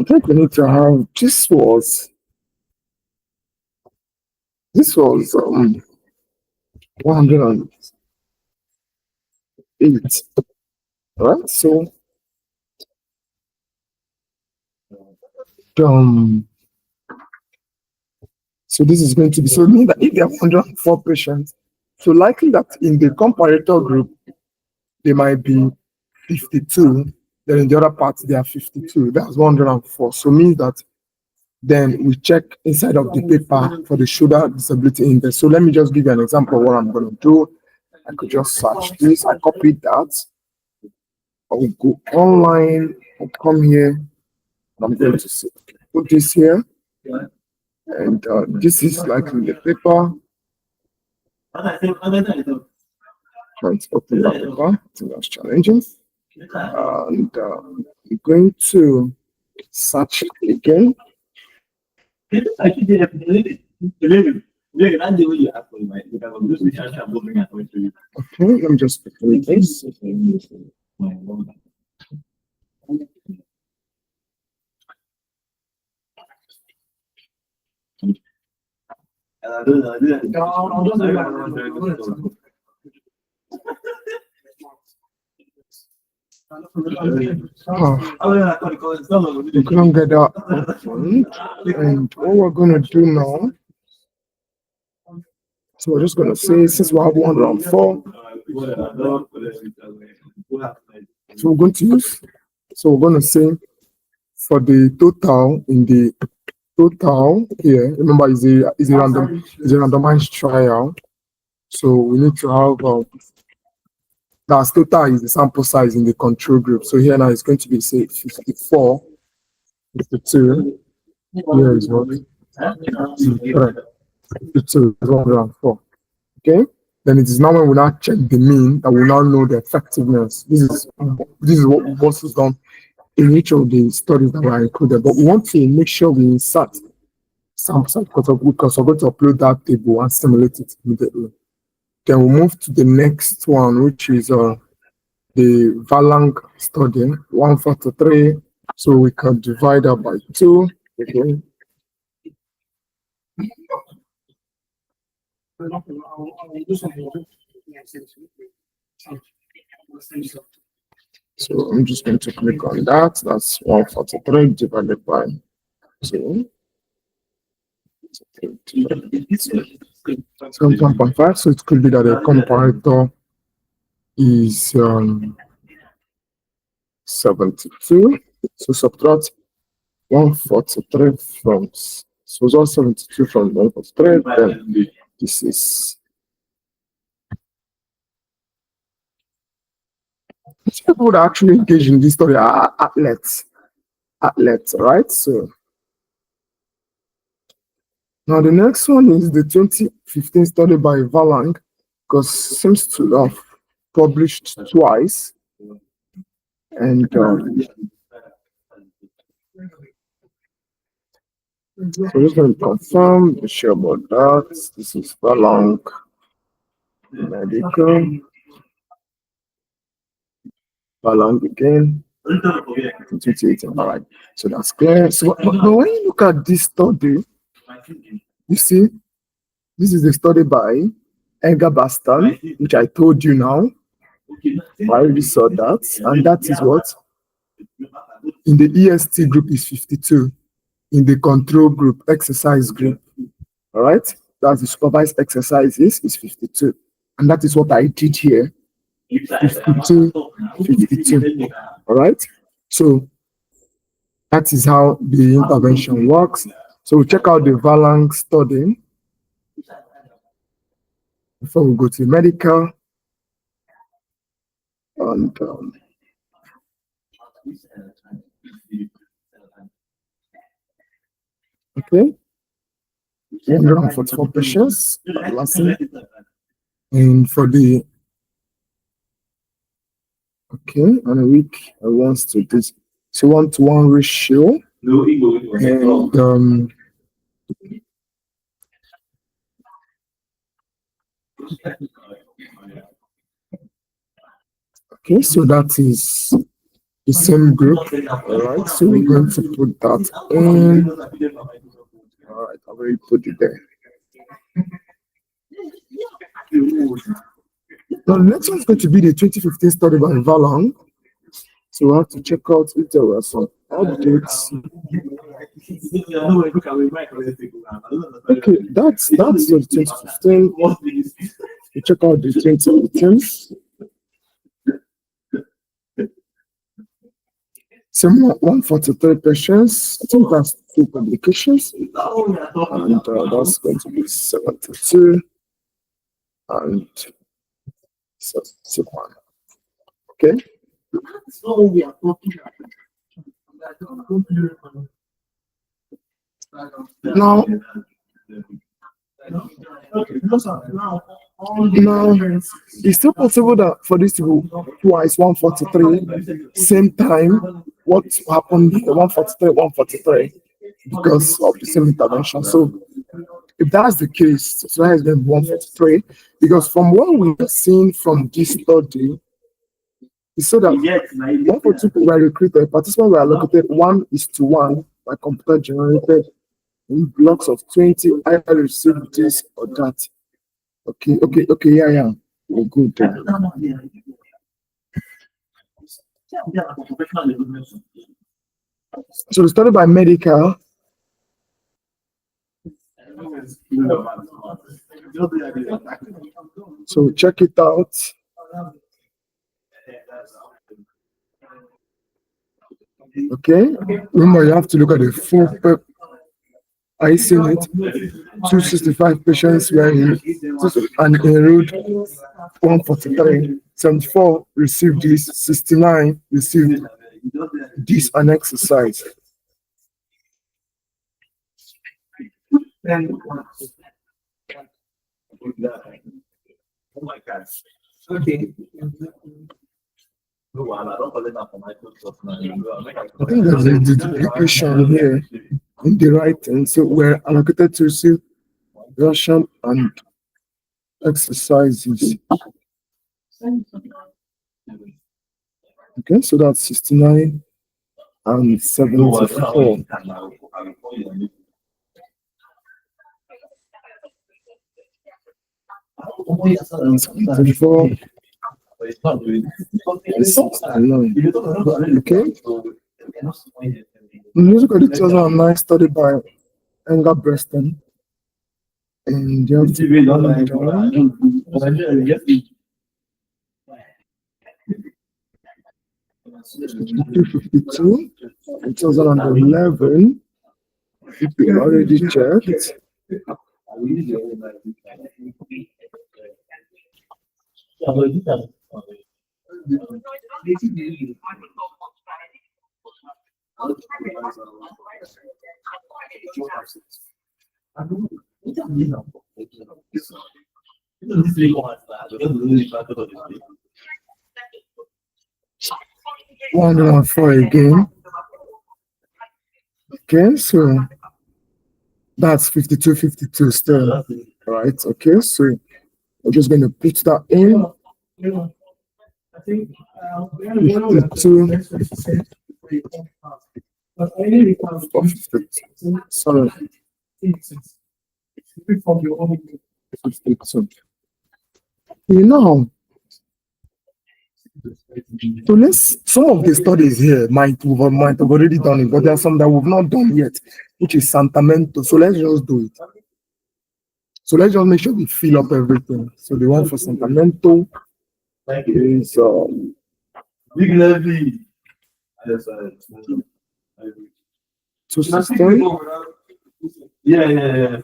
think we need to have this was 108. All right, um, so this is going to be, so mean that if there are 104 patients, so likely that in the comparator group, they might be 52, then in the other part, they are 52. That's 104. So means that then we check inside of the paper for the shoulder disability index. So let me just give you an example of what I'm going to do. I could just search this. I copied that. I will go online. I'll come here. And I'm going to put this here. And this is likely the paper. Trying to open that paper. So that's challenging. And I'm going to search again. Okay, let me just quickly this. We couldn't get that open. And what we're going to do now, so we're just going to say, since we have 104, so we're going to use, so we're going to say for the total in the total here, remember is a randomized trial. So we need to have that's total is the sample size in the control group. So here now it's going to be say 54, 52. Here is what 52 is 104. Okay. Then it is now when we now check the mean that we now know the effectiveness. This is what was done in each of the studies that were included. But we want to make sure we insert sample size because we're going to upload that table and simulate it immediately. Then we move to the next one, which is the Valang study, 143. So we can divide that by 2. Okay. So I'm just going to click on that. That's 143 divided by 2. 1.5. So it could be that the comparator is 72. So subtract 143 from, so it's all 72 from 143. Then this is. People that actually engage in this story are athletes, right? So now the next one is the 2015 study by Valang, because seems to have published twice. And so we're just going to confirm, be sure about that. This is Valang medical. Valang again. All right, so that's clear. So but when you look at this study, you see, this is the study by Edgar Bastan, which I told you now. I already saw that, and that is what in the EST group is 52, in the control group, exercise group. All right, that's the supervised exercises is 52, and that is what I did here. 52. All right, so that is how the intervention works. So we check out the Valang study before we go to medical. And okay, 144 patients, and for the okay, on a week I want to this so 1-to-1 ratio, and okay, so that is the same group. All right, so we're going to put that in. All right, I've already put it there. Now, the next one is going to be the 2015 study by Valang. So we have to check out if there were some updates. Okay, that's the 2015. We check out the 2018. Some 143 patients. I think that's 2 publications. And that's going to be 72 and 71. Okay. Now, it's still possible that for this to be twice 143, same time, what happened here, 143, 143, because of the same intervention. So if that's the case, so that is going to be 143, because from what we have seen from this study, it said that 142 people were recruited, participants were allocated 1:1 by computer generated in blocks of 20. I received this or that. Okay, yeah. We're good. So the study by medical. So check it out. Okay, remember you have to look at the full I see it. 265 patients were in and enrolled 143. 74 received this, 69 received this an exercise. Okay. I think there's a duplication here in the writing. So we're allocated to receive Russian and exercises. Okay, so that's 69 and 74. And 74. Okay. Look at the 2009 study by Enger Breston. And you have to be done. 252, 2011. We already checked. One and four again. Okay, so that's 52 still, right? Okay, so we're just going to put that in. 52. Sorry. 52. You know, so some of the studies here might have already done it, but there are some that we've not done yet, which is Santamento. So let's just do it. So let's just make sure we fill up everything. So the one for Santamento is Big Levy. So system. Yeah.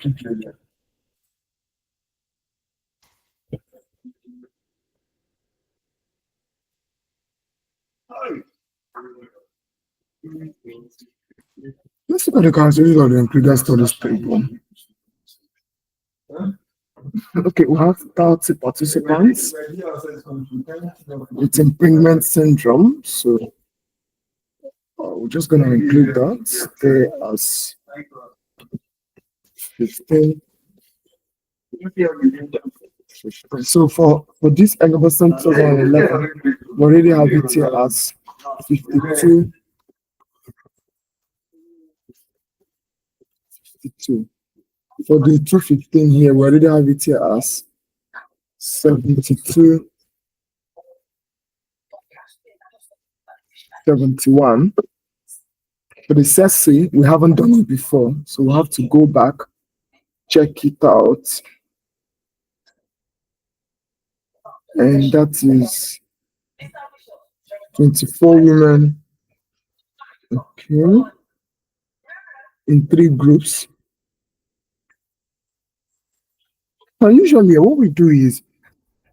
Let's look at the characteristics of the included studies table. Okay, we have 30 participants with impairment syndrome. So we're just going to include that there as 15. So for this Eggleston 2011, we already have it here as 52. 52. For the 215 here, we already have it here as 72. 71. For the CSC, we haven't done it before, so we'll have to go back, check it out. And that is 24 women, okay, in 3 groups. And usually what we do is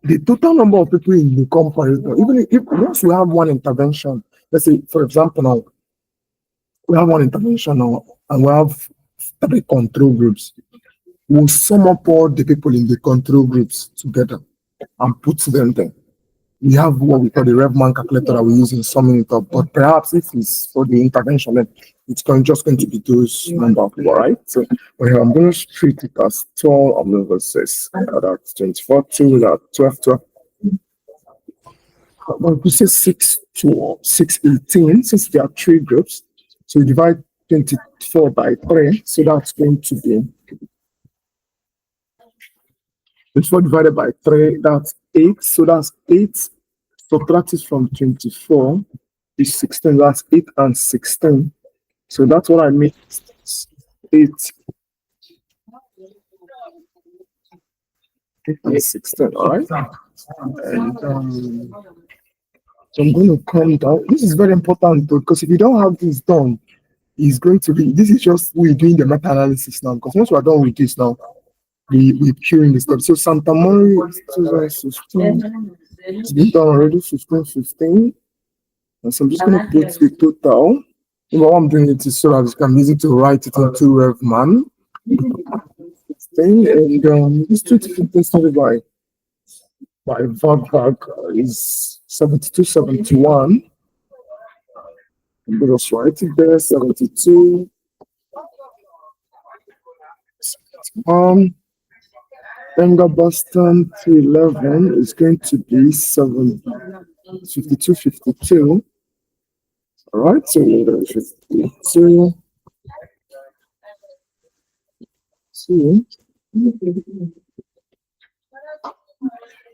the total number of people in the comparator, even if once we have one intervention, let's say, for example, now we have one intervention now, and we have 3 control groups. We'll sum up all the people in the control groups together and put them there. We have what we call the RevMan calculator that we use in summing it up, but perhaps if it's for the intervention, then it's just going to be those number of people, right? So I'm going to treat it as 12 of the verses. That's 24, 2, that 12, 12. But we say 6 to 6, 18, since there are 3 groups. So we divide 24 by 3, so that's going to be 24 divided by 3, that's 8. So that's 8 subtracted from 24 is 16. That's 8 and 16. So that's what I mean. 8 and 16. All right. And so I'm going to come down. This is very important though, because if you don't have this done, it's going to be, this is just we're doing the meta-analysis now, because once we're done with this now, we're queuing the stuff. So Santa Maria 2016, it's been done already, 15. And so I'm just going to put the total. What I'm doing it is so that I'm easy to write it into RevMan. And this 2015 started by VAG is 7271. I'm just write it there, 72. Benga Boston to 11 is going to be 52, 52. All right, so 52.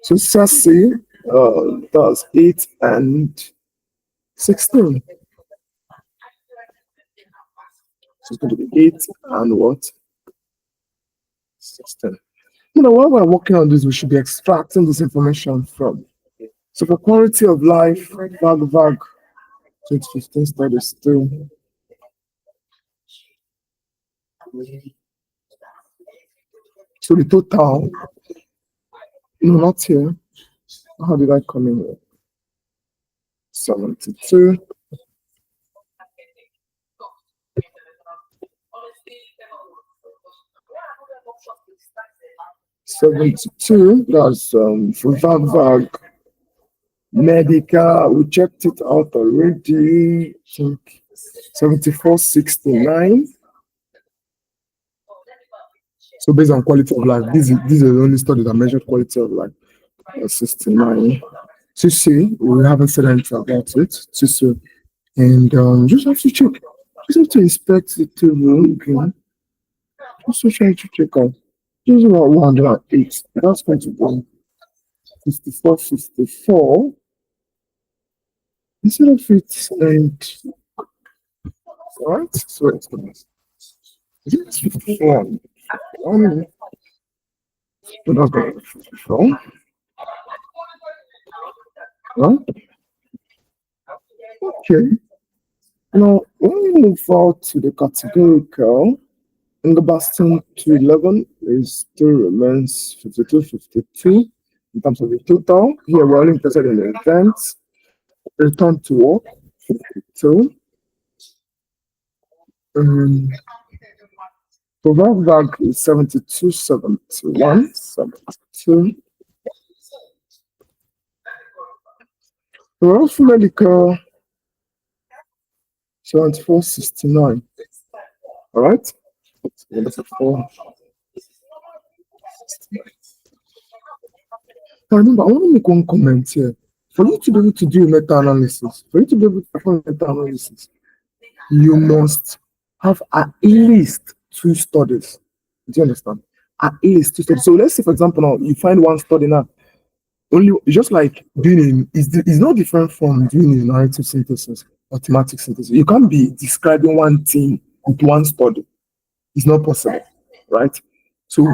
So Sassy does 8 and 16. So it's going to be 8 and what? 16. You know, while we're working on this, we should be extracting this information from. So for quality of life, VAG 2015 studies 2. So the total, no, not here. How did I come in here? 72. That's for VAG medical. We checked it out already. I think 7469. So based on quality of life, this is the only study that measured quality of life. 69. So see, we haven't said anything about it. So, and just have to check. Just have to inspect the table again. Just to try to check out. This is about 108. That's going to be 54, 54. Instead of it, and all right, so it's going to be 54. So that's going to be 54. Huh? Okay. Now, when we move out to the categorical, in the Boston to 11 is still remains 52, 52 in terms of the total. Here we're only interested in the events. Return to work 52. So VAG is 72, 71, 72. Well, for medical 74, 69. All right. I remember, I want to make one comment here. For you to be able to do a meta-analysis, for you to be able to perform meta-analysis, you must have at least 2 studies. Do you understand? At least 2 studies. So let's say, for example, now you find one study now. Only just like doing it's not different from doing a narrative synthesis. automatic synthesis. You can't be describing one thing with one study. It's not possible, right? So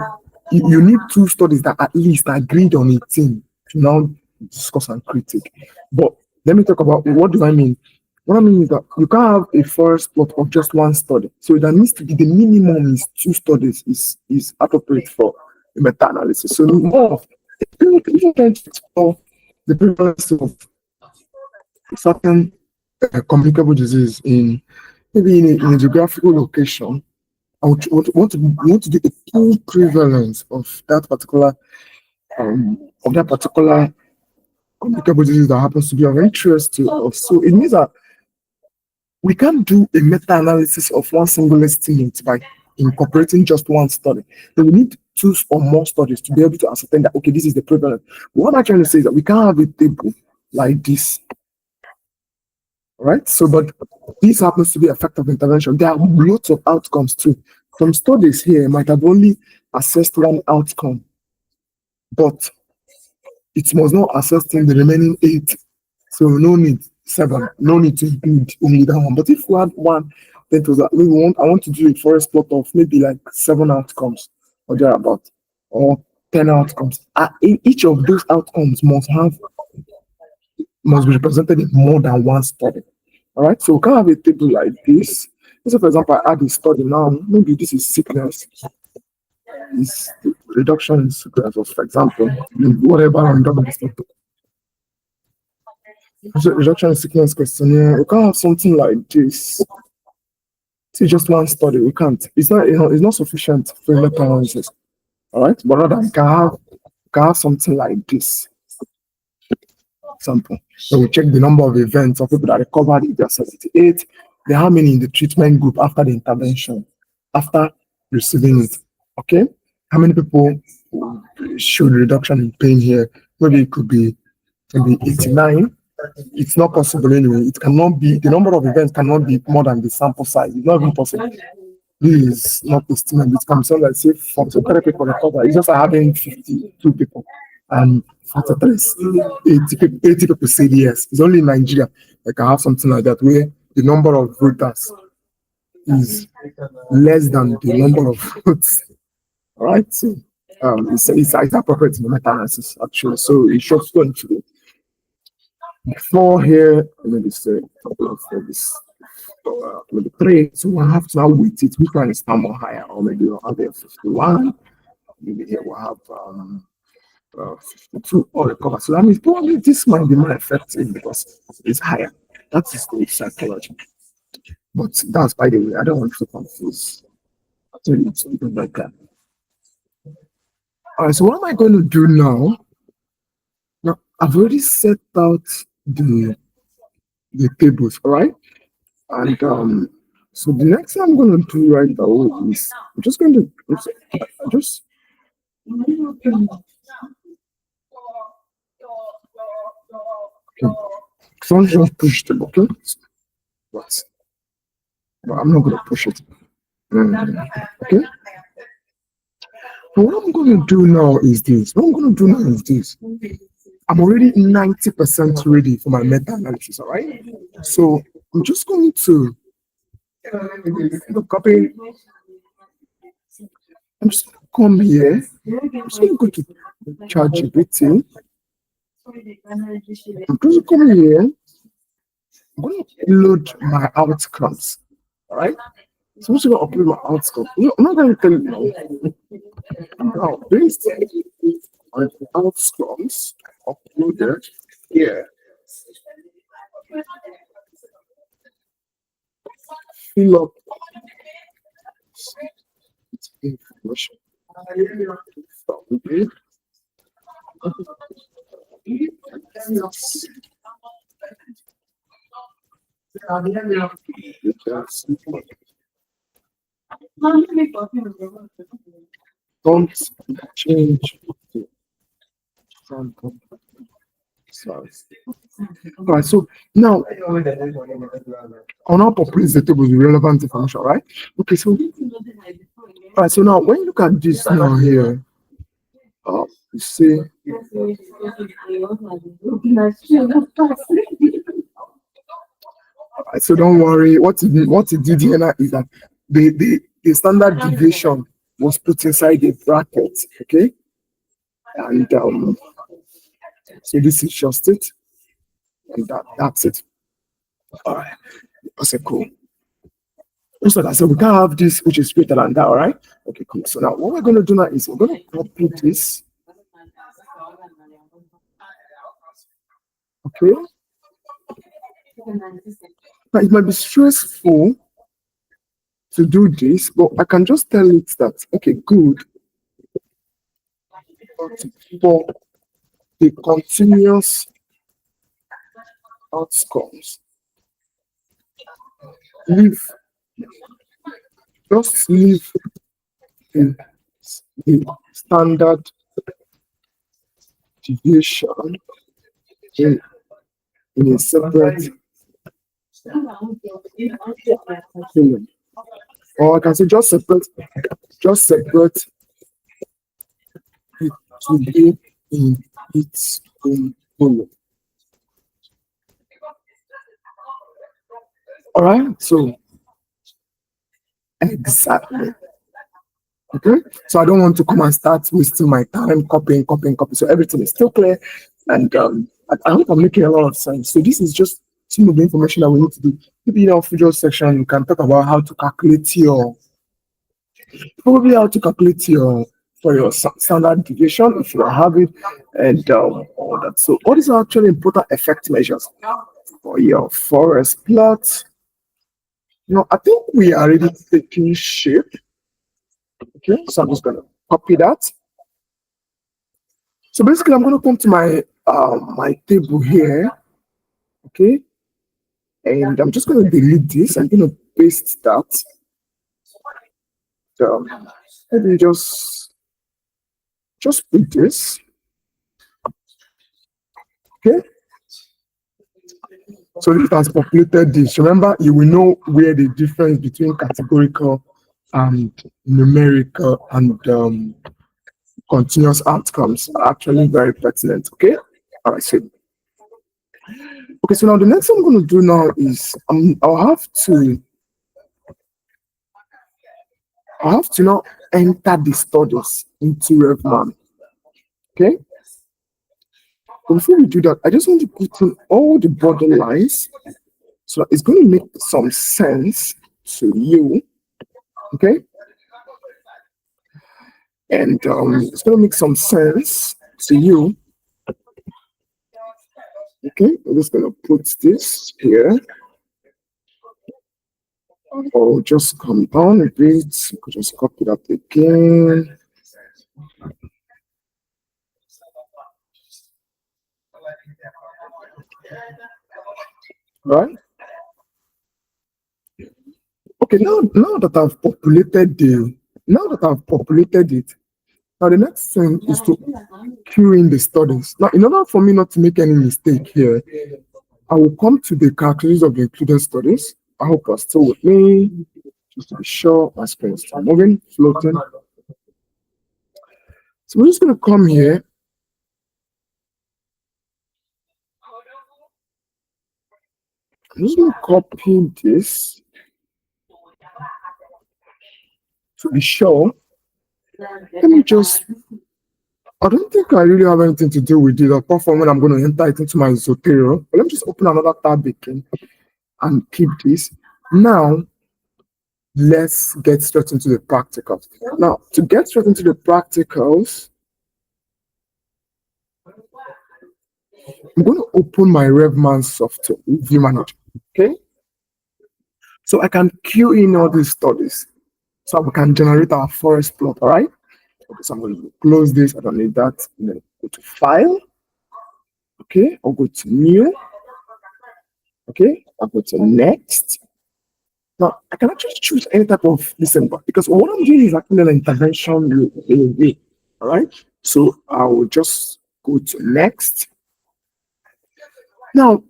you need two studies that at least agreed on a thing to now discuss and critique. But let me talk about what do I mean. What I mean is that you can't have a forest plot of just one study. So there needs to be the minimum is two studies is appropriate for a meta-analysis. So more of if trying to explore the prevalence of certain communicable disease in maybe in a geographical location, I would want to do a full prevalence of that particular communicable disease that happens to be of interest to us. So it means that we can't do a meta-analysis of one single estimate by incorporating just one study. Then we need two or more studies to be able to ascertain that okay, this is the prevalence. What I'm trying to say is that we can't have a table like this. Right? So, but this happens to be effect of intervention. There are lots of outcomes too. Some studies here might have only assessed one outcome, but it was not assessing the remaining 8. So no need 7, no need to include only that one. But if we had one, then it was that I want to do a forest plot of maybe like 7 outcomes or thereabout, or 10 outcomes. Each of those outcomes must be represented in more than one study. All right, so we can have a table like this. So, for example, I add a study now. Maybe this is sickness. Is reduction in sickness, for example, whatever I'm doing. So, reduction in sickness questionnaire. We can't have something like this. It's just one study. We can't. It's not sufficient for meta-analysis. All right, but rather we can have something like this. Example. So we check the number of events of people that recovered. If there are 78, then how many in the treatment group after the intervention, after receiving it. Okay, how many people showed reduction in pain here? Maybe it could be maybe 89. It's not possible anyway. It cannot be, the number of events cannot be more than the sample size. It's not even possible. This is not estimate. It can sound like say 40 people recover. It's just like having 52 people and 43, 80 people said yes. It's only in Nigeria I can have something like that where the number of voters is less than the number of votes. All right, so it's appropriate in the meta-analysis actually. So it shows going to before here. Let me say this. Maybe 3, so we'll have to now weight it. Which one is more higher, or maybe we'll have 51. Maybe here we'll have 52 or recover. So that means probably this might be more effective because it's higher. That is the psychology. But that's, by the way, I don't want to confuse. I'll tell you something like that. All right, so what am I going to do now? Now, I've already set out the tables, all right? And so the next thing I'm going to do right now is I'm just going to just okay. So I'm just push them, okay? But I'm not going to push it. Okay. But what I'm going to do now is this. I'm already 90% ready for my meta-analysis, all right? So I'm just going to copy. I'm just going to come here. I'm just going to go to ChatGPT. I'm just going to come here. I'm going to load my outcomes, all right? So I'm just going to upload my outcomes. I'm not going to tell you now. Based on the outcomes uploaded here, fill up information. Don't change the sample size. All right, so now I'll now populate the table with relevant information, right? Okay, so all right, so now when you look at this now here, you see So don't worry. What it did here now is that the standard deviation was put inside the bracket. Okay, and so this is just it, and that's it. All right. Okay, cool. Also, like I said, we can't have this which is greater than that. All right. Okay, cool. So now what we're going to do now is we're going to copy this. Okay. Now it might be stressful to do this, but I can just tell it that okay, good. For the continuous outcomes, just leave the standard deviation in a separate column. Or I can say just separate it to be in its own column. All right, so exactly. Okay, so I don't want to come and start wasting my time copying. So everything is still clear, and I hope I'm making a lot of sense. So this is just some of the information that we need to do. Maybe in our future section, we can talk about how to calculate your for your standard deviation if you have it, and all that. So what is actually important effect measures for your forest plot? I think we are already taking shape. Okay, so I'm just gonna copy that. So basically, I'm gonna come to my my table here. Okay, and I'm just gonna delete this. I'm gonna paste that. So maybe just put this. Okay. So it has populated this. Remember, you will know where the difference between categorical and numerical and continuous outcomes are actually very pertinent. Okay. All right. So okay. So now the next thing I'm going to do now is I'll have to now enter the studies into RevMan. Okay. Before we do that, I just want to put in all the borderlines so it's going to make some sense to you. Okay. And it's going to make some sense to you. Okay. I'm just going to put this here. Or just come down a bit. You could just copy that again. Right? Okay, now that I've populated it, now the next thing is to queue in the studies. Now, in order for me not to make any mistake here, I will come to the characteristics of the included studies. I hope you're still with me, just to be sure my screen is still moving, floating. So we're just going to come here. I'm just going to copy this to be sure. Let me just, I don't think I really have anything to do with it apart from when I'm going to enter it into my Zotero. But let me just open another tab again and keep this. Now, let's get straight into the practicals. Now, to get straight into the practicals, I'm going to open my RevMan software view manager. Okay, so I can queue in all these studies, so we can generate our forest plot. All right. Okay, so I'm going to close this. I don't need that. And then go to File. Okay, I'll go to New. Okay, I'll go to Next. Now I can actually choose any type of December because what I'm doing is actually an intervention way. All right, so I will just go to Next. Now,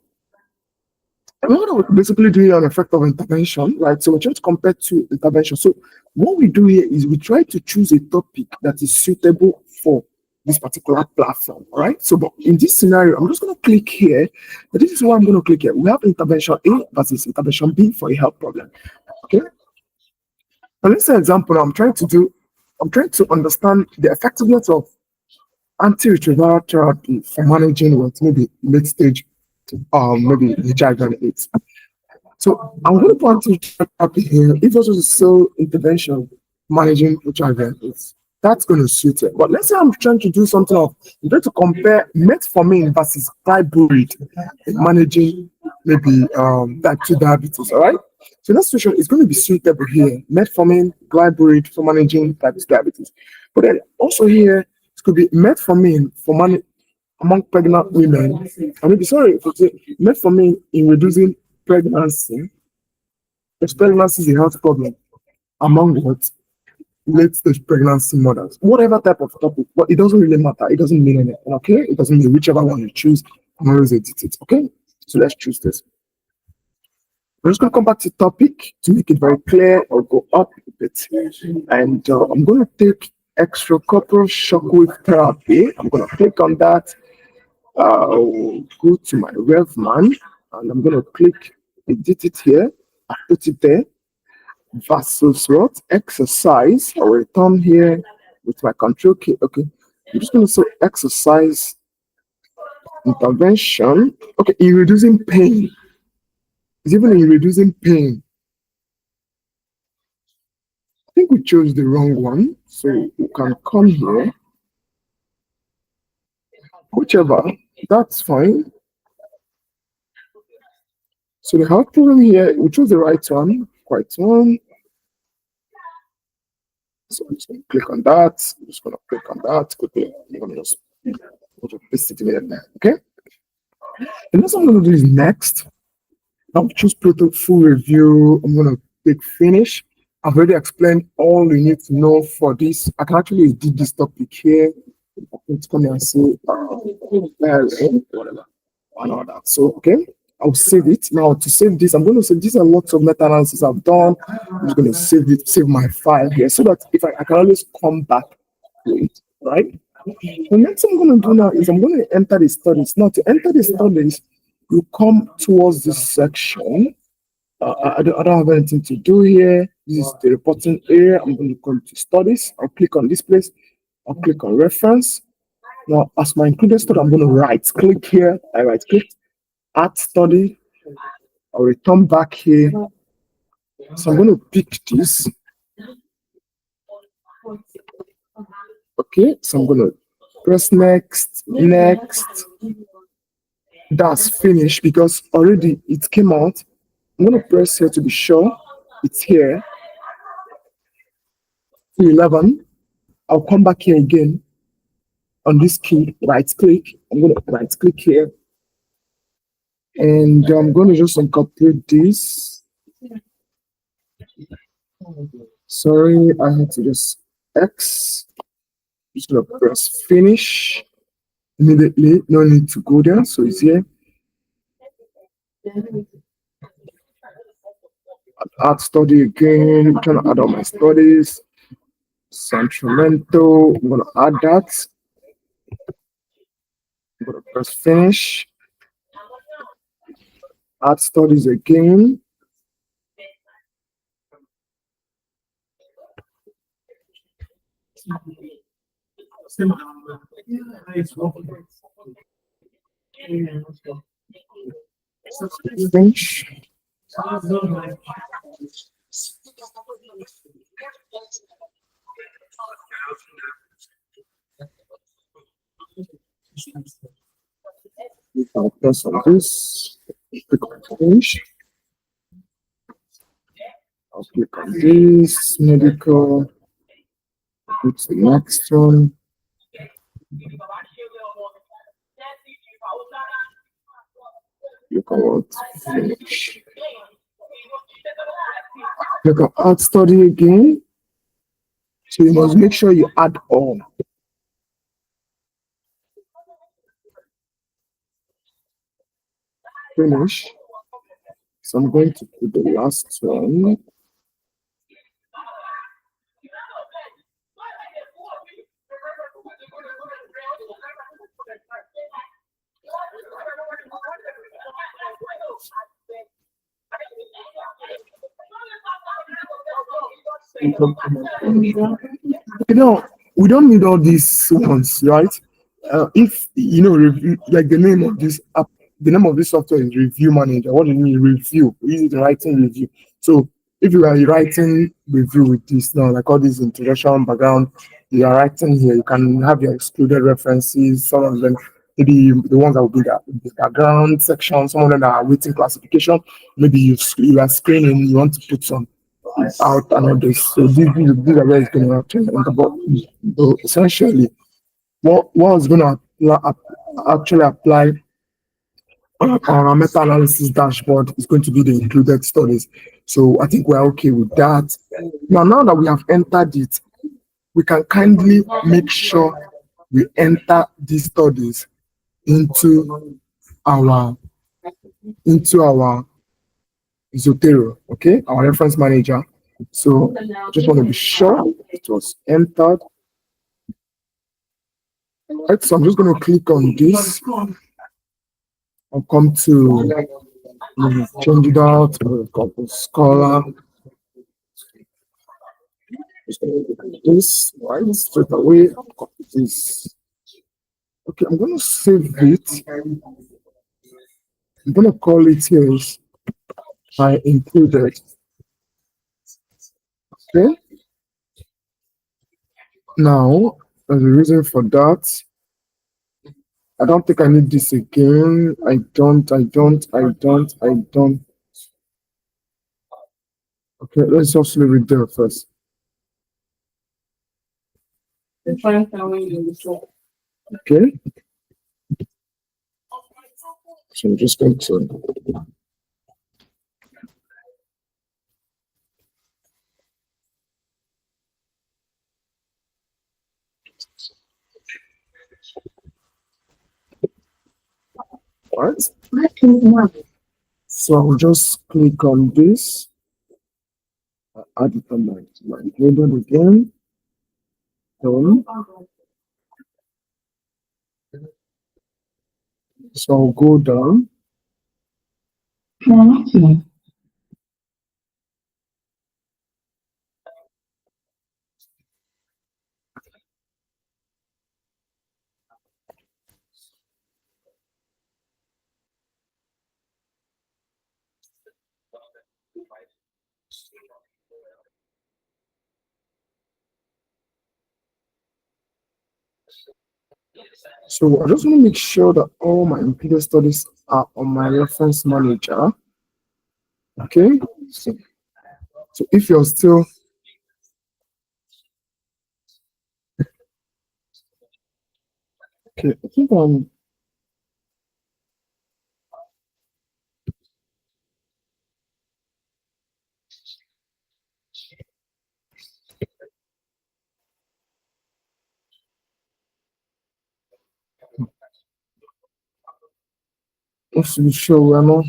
what we're basically doing an effect of intervention, right? So we're trying to compare to intervention. So what we do here is we try to choose a topic that is suitable for this particular platform, all right? So, but in this scenario, I'm just going to click here. But this is what I'm going to click here. We have intervention A versus intervention B for a health problem, okay? And let's say example, I'm trying to understand the effectiveness of antiretroviral therapy for managing what maybe late stage, maybe HIV and AIDS. So I'm going to put antiretroviral therapy here. If also cell intervention managing HIV and AIDS, that's going to suit it. But let's say I'm trying to do something of, I'm trying to compare metformin versus glyburide in managing maybe type 2 diabetes, all right? So that situation is going to be suitable here. Metformin, glyburide for managing type 2 diabetes. But then also here, it could be metformin for among pregnant women. I mean, sorry, metformin in reducing pregnancy. Because pregnancy is a health problem among what? Late stage pregnancy mothers. Whatever type of topic, but it doesn't really matter. It doesn't mean anything, okay? It doesn't mean whichever one you choose, I'm always edit it, okay? So let's choose this. We're just going to come back to topic to make it very clear or go up a bit. And I'm going to take extracorporeal shockwave therapy. I'm going to click on that. Go to my RevMan and I'm going to click edit it here. I put it there. Versus what? Exercise. I'll return here with my control key. Okay. I'm just going to say exercise intervention. Okay, in reducing pain. It's even in reducing pain. I think we chose the wrong one. So you can come here. Whichever, that's fine. So the health problem here, we chose the right one, quite one. So I'm just going to click on that. I'm just going to click on that quickly. I'm going to just paste it in there. Okay. And that's what I'm going to do is next. I'll choose protocol full review. I'm going to click finish. I've already explained all you need to know for this. I can actually edit this topic here. Let's come here and say whatever and all that. So okay, I'll save it. Now to save this, I'm going to say these are lots of meta-analysis I've done. I'm just going to save my file here so that if I can always come back to it, right? The next thing I'm going to do now is I'm going to enter the studies. Now to enter the studies, you come towards this section. I don't have anything to do here. This is the reporting area. I'm going to come to studies. I'll click on this place. I'll click on reference. Now, as my included study, I'm going to right click here. I right click, add study. I'll return back here. So I'm going to pick this. Okay, so I'm going to press next. That's finished because already it came out. I'm going to press here to be sure it's here. 11. I'll come back here again on this key, right click. I'm going to right click here. And I'm going to just incorporate this. Sorry, I had to just X. Just going to press finish immediately. No need to go there. So it's here. Add study again. I'm trying to add all my studies. Sacramento. I'm going to add that. I'm going to press finish. Add studies again. Finish. I'll press on this. Click on finish. I'll click on this medical. Go to the next one. Click on what? Finish. Click on add study again. So you must make sure you add all. Finish. So I'm going to put the last one. You know, we don't need all these ones, right? If you know, review, like the name of this app, the name of this software is Review Manager. What do you mean review? We use it writing review. So if you are writing review with this now, like all this introduction, background, you are writing here, you can have your excluded references, some of them, maybe the ones that will be the background section, some of them that are waiting classification, maybe you are screening, you want to put some out and all this. So these are where it's going to actually enter. But essentially, what is going to actually apply on our meta-analysis dashboard is going to be the included studies. So I think we're okay with that. Now that we have entered it, we can kindly make sure we enter these studies into our Zotero, okay, our reference manager. So I just want to be sure it was entered. Right, so I'm just going to click on this. I'll come to change it out. Couple scholar. Just going to do this right straight away. Copy this. Okay, I'm going to save it. I'm going to call it here I included. Okay. Now, there's a reason for that. I don't think I need this again. I don't. Okay, let's just leave it there first. Okay. So I'm just going to. All right. So I'll just click on this. Add it on my table again. Done. So I'll go down. So I just want to make sure that all my impedance studies are on my reference manager. Okay. So if you're still okay, I think I'm just to be sure we're not.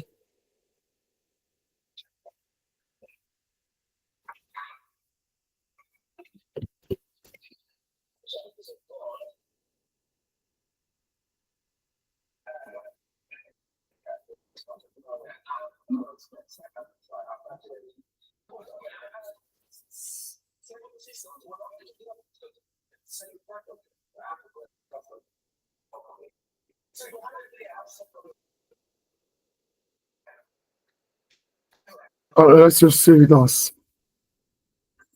Let's just save it as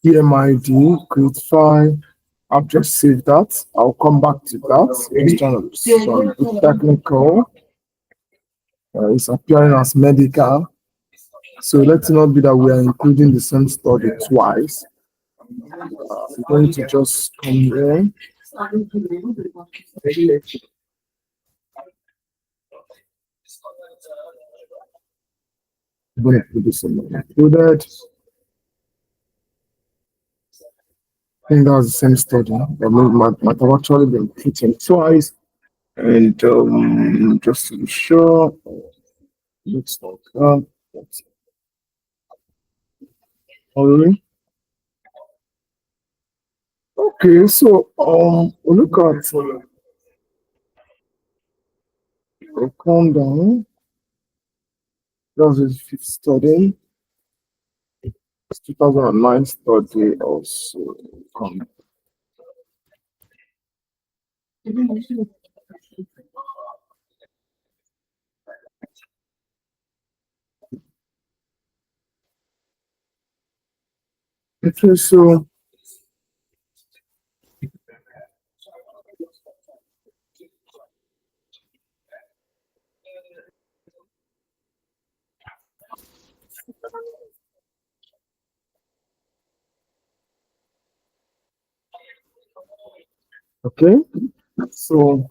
EMID, create file. I've just saved that. I'll come back to that. It's trying to some technical. It's appearing as medical. So let's not be that we are including the same study twice. I'm going to just come here. I'm going to put this in included. I think that's the same study. I mean, might have actually been put in twice. And just to be sure, looks like that. Already. Okay, so we'll look at we'll calm down. was his fifth study. It's 2009 study also. Okay, so okay, so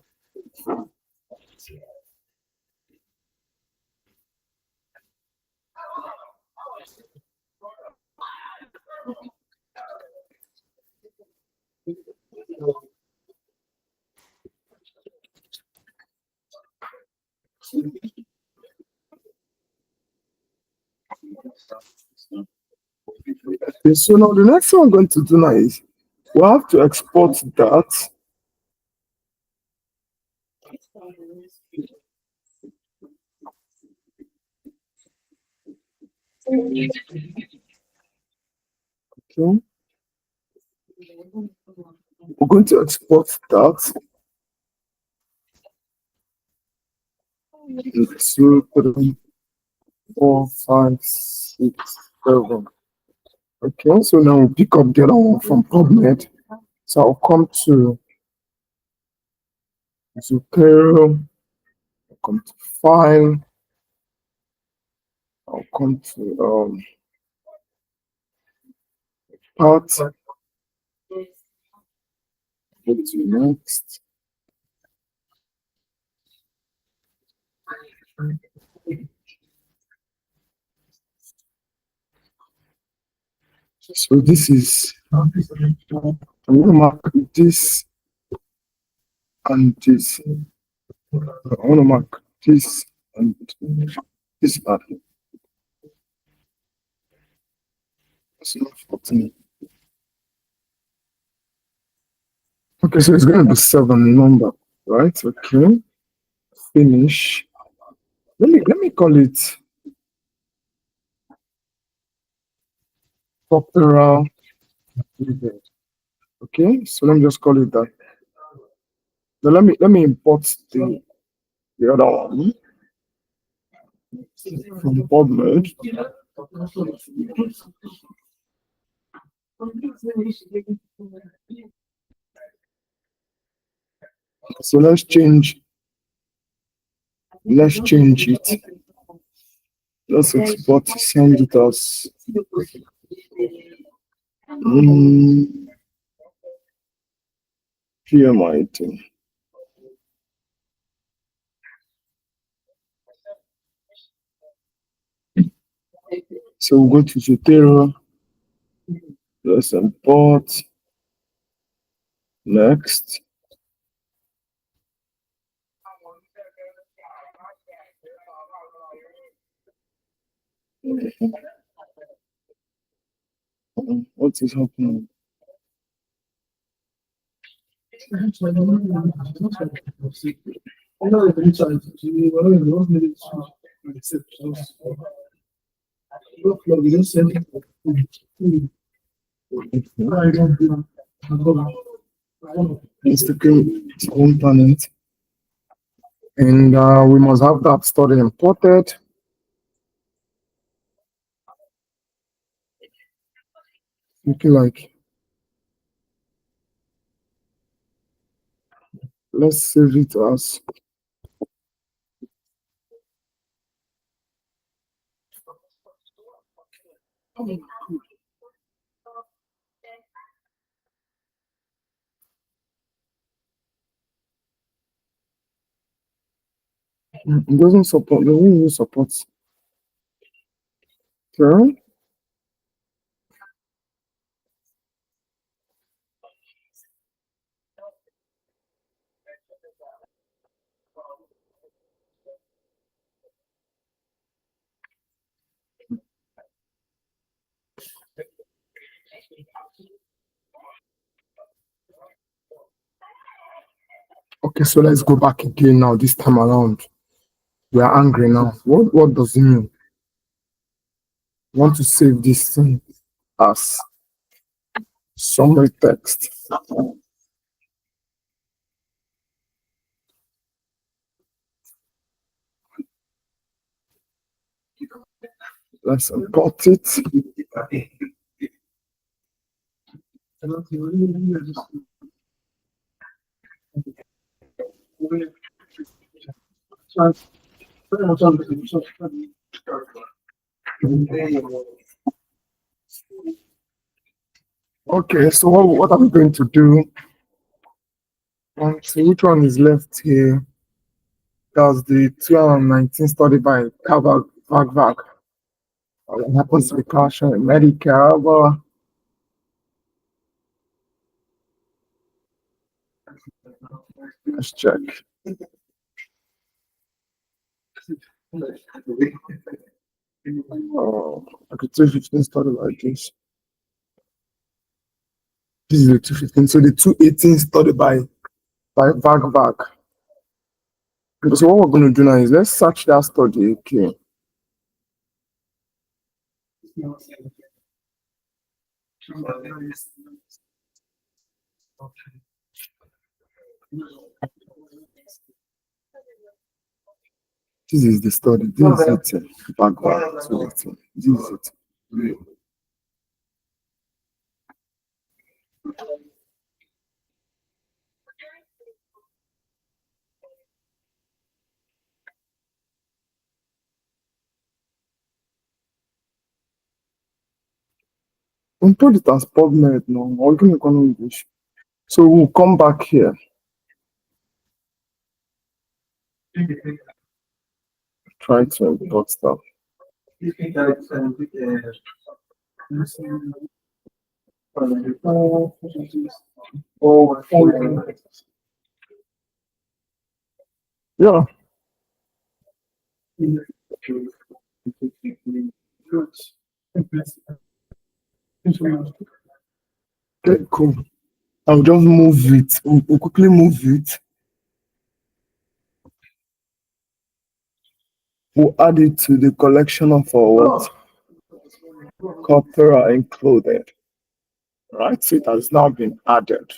okay, so now the next thing I'm going to do now is we have to export that. Okay, we're going to export that into 3, 4, 5, 6, 7. Okay, so now we'll pick up the other one from PubMed. So I'll come to Zotero, I'll come to File, I'll come to Part, go to Next. So this is, I'm going to mark this and this. I want to mark this and this part. It's not 14. Okay, so it's going to be 7 number, right? Okay, finish. Let me call it Opera. Okay, so let me just call it that. Now let me import the other one from PubMed. So let's change it. Let's export, send it as PMIT. So we'll go to Zotero. Let's import. Next. What is happening? It's taking its own planet. And we must have that study imported. Looking like, let's save it as it doesn't support, doesn't even support. Okay. Okay, so let's go back again now. This time around, we are angry now. What does it mean? want to save this thing as summary text. Let's import it. Okay, so what are we going to do? So which one is left here? That's the 2019 study by Kavag. What happens to the caution in Medicare? Let's check. Oh, I could say 15 study like this. This is the 215. So the 218 study by Vag. So what we're going to do now is let's search that study. Okay. This is the study. This is it. Vag. This is it. I'm told it as PubMed now. We're going to go English. So we'll come back here. Try to import stuff. Yeah. Okay, cool. I'll just move it. We'll quickly move it. We'll add it to the collection of our what? Corpora included. Right? So it has now been added.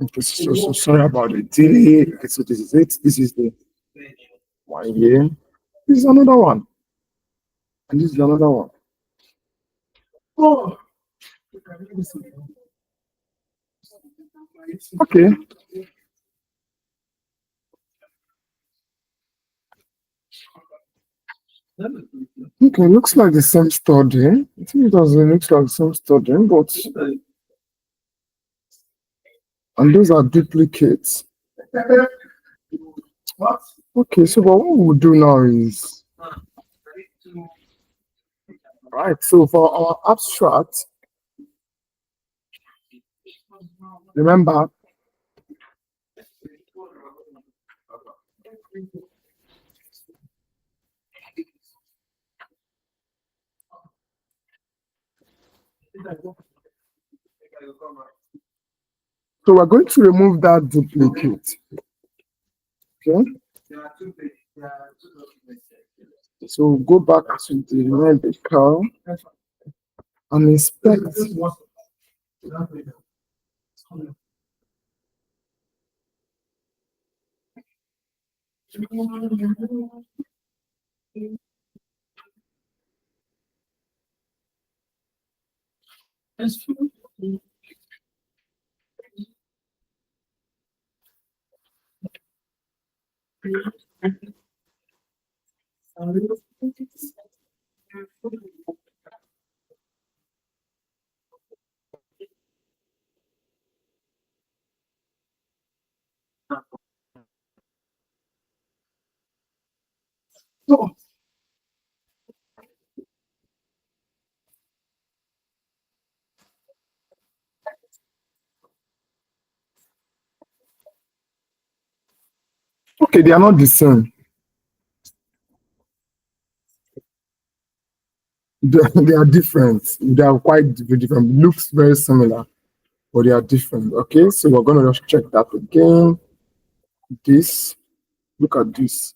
Okay, so sorry about the delay. Okay, so this is it. This is the 1 year. This is another one. And this is another one. Oh. Okay. Okay, looks like the same study. I think it doesn't look like the same study, but and those are duplicates. Okay, so what we'll do now is right. So for our abstract, remember so we're going to remove that duplicate. Okay. So go back to the medical and inspect. Okay, they are not the same. They are different. They are quite different. Looks very similar, but they are different. Okay, so we're gonna just check that again. This Look at this.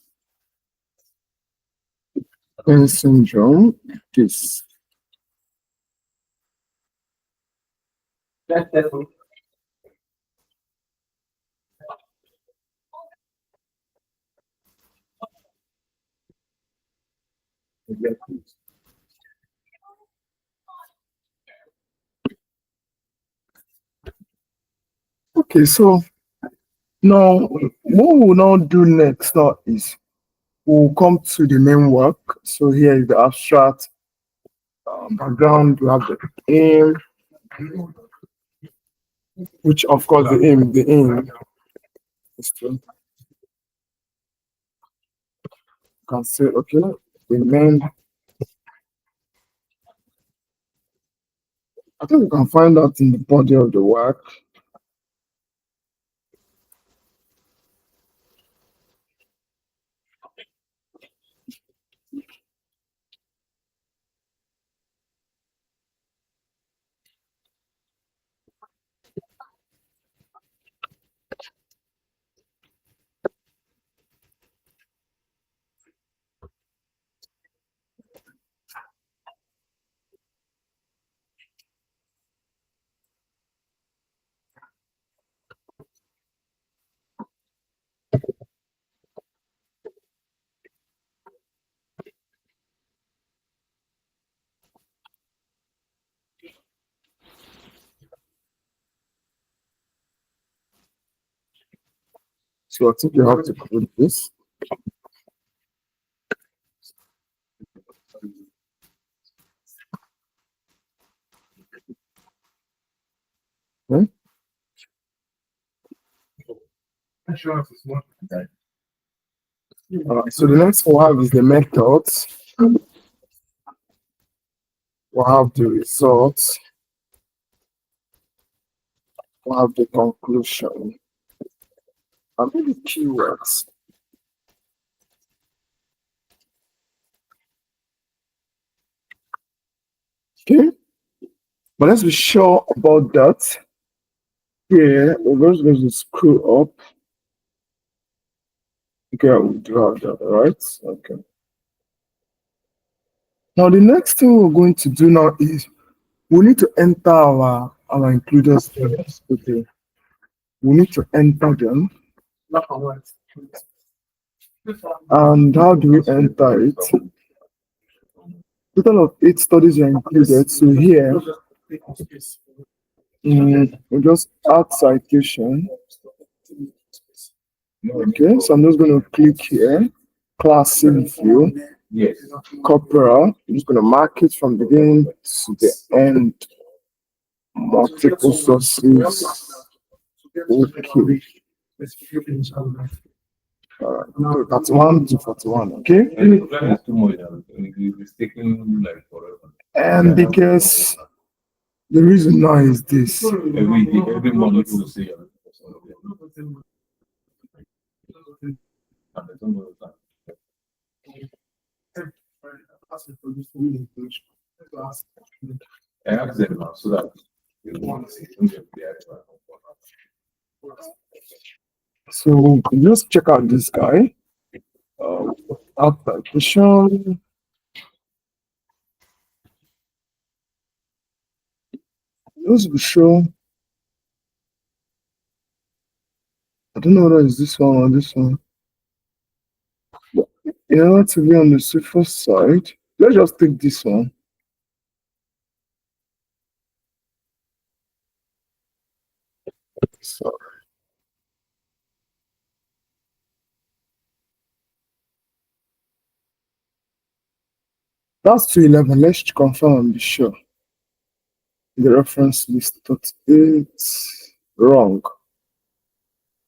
Syndrome. This. Okay, so now what we'll now do next now is we'll come to the main work. So here is the abstract background. We have the aim, which of course the aim is to you can say okay, the main. I think we can find out in the body of the work. So I think you have to put this. Okay? So the next one we have is the methods. We'll have the results. We'll have the conclusion. And maybe keywords. Okay? But let's be sure about that. Here, we're just going to screw up. Okay, we do have that, right? Okay. Now, the next thing we're going to do now is we need to enter our included students. Okay. We need to enter them. And how do we enter it? Total of 8 studies are included. So here, we just add citation. Okay, so I'm just going to click here. Class view. Yes. Corporal. I'm just going to mark it from the beginning to the end. Multiple sources. Okay. Alright, that's 1 to 41, okay? And because the reason now is this. Every month you will see. I asked them now so that you want to see. So just check out this guy. Application. Just be sure. I don't know whether it's this one or this one. But in order to be on the safer side, let's just take this one. So that's 211. Let's confirm and be sure. The reference list 38. Wrong.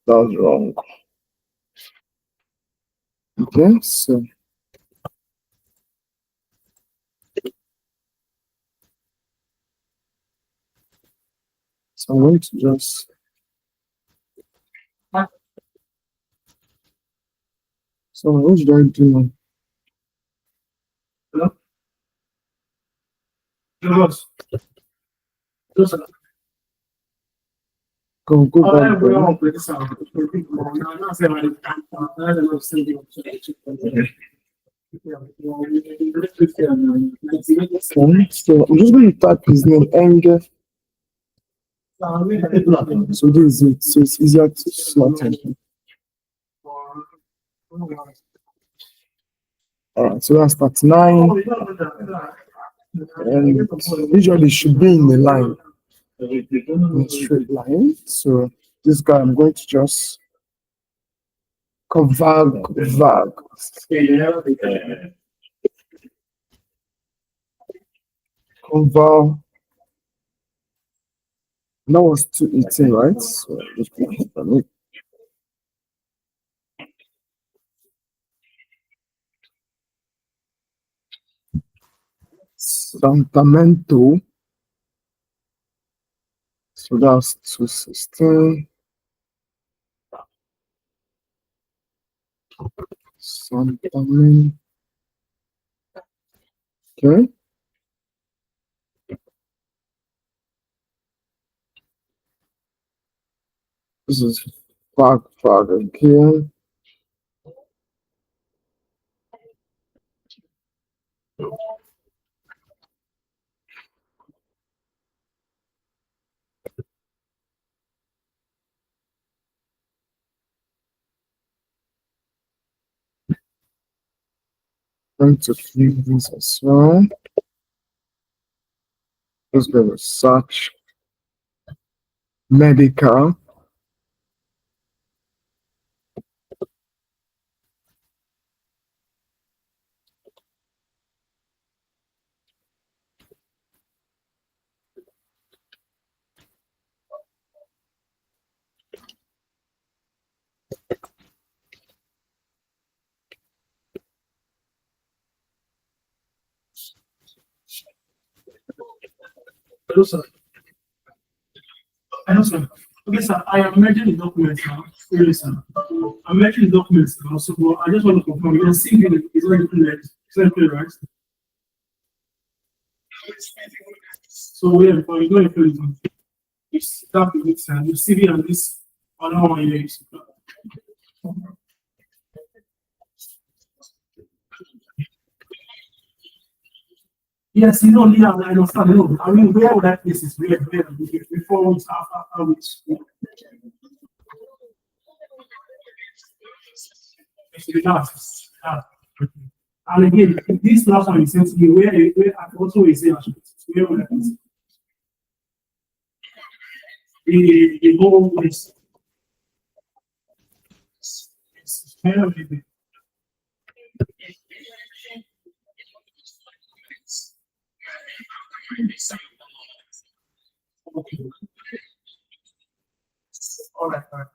That's wrong. Okay, so I'm going to just what should I do now? Go back there. Okay, so I'm just going to type his name, Enge. So this is it. So it's easier to slot in. Alright, so that's 39. And usually it should be in the line, in a straight line. So this guy, I'm going to just convert. Convert. That was 218, right? So just put it on it. Santamento. So that's 216. Santamento. Okay. This is fag again. Going to keep this as well. Let's go with search medical. Hello, sir. Hello, sir. Okay, sir. I am merging the documents now. Really, sir. I'm merging the documents now. So I just want to confirm. Your CV is not included. It's not included, right? So where are you going to fill it on? It's that makes sense. Your CV and this other one here is. Yes, Leah, I understand. No, I mean, where that place is, where, before which, after which. It's the last. And again, this last one is sent to me where I also is here. Where would I the whole is kind of the okay. All right, all right.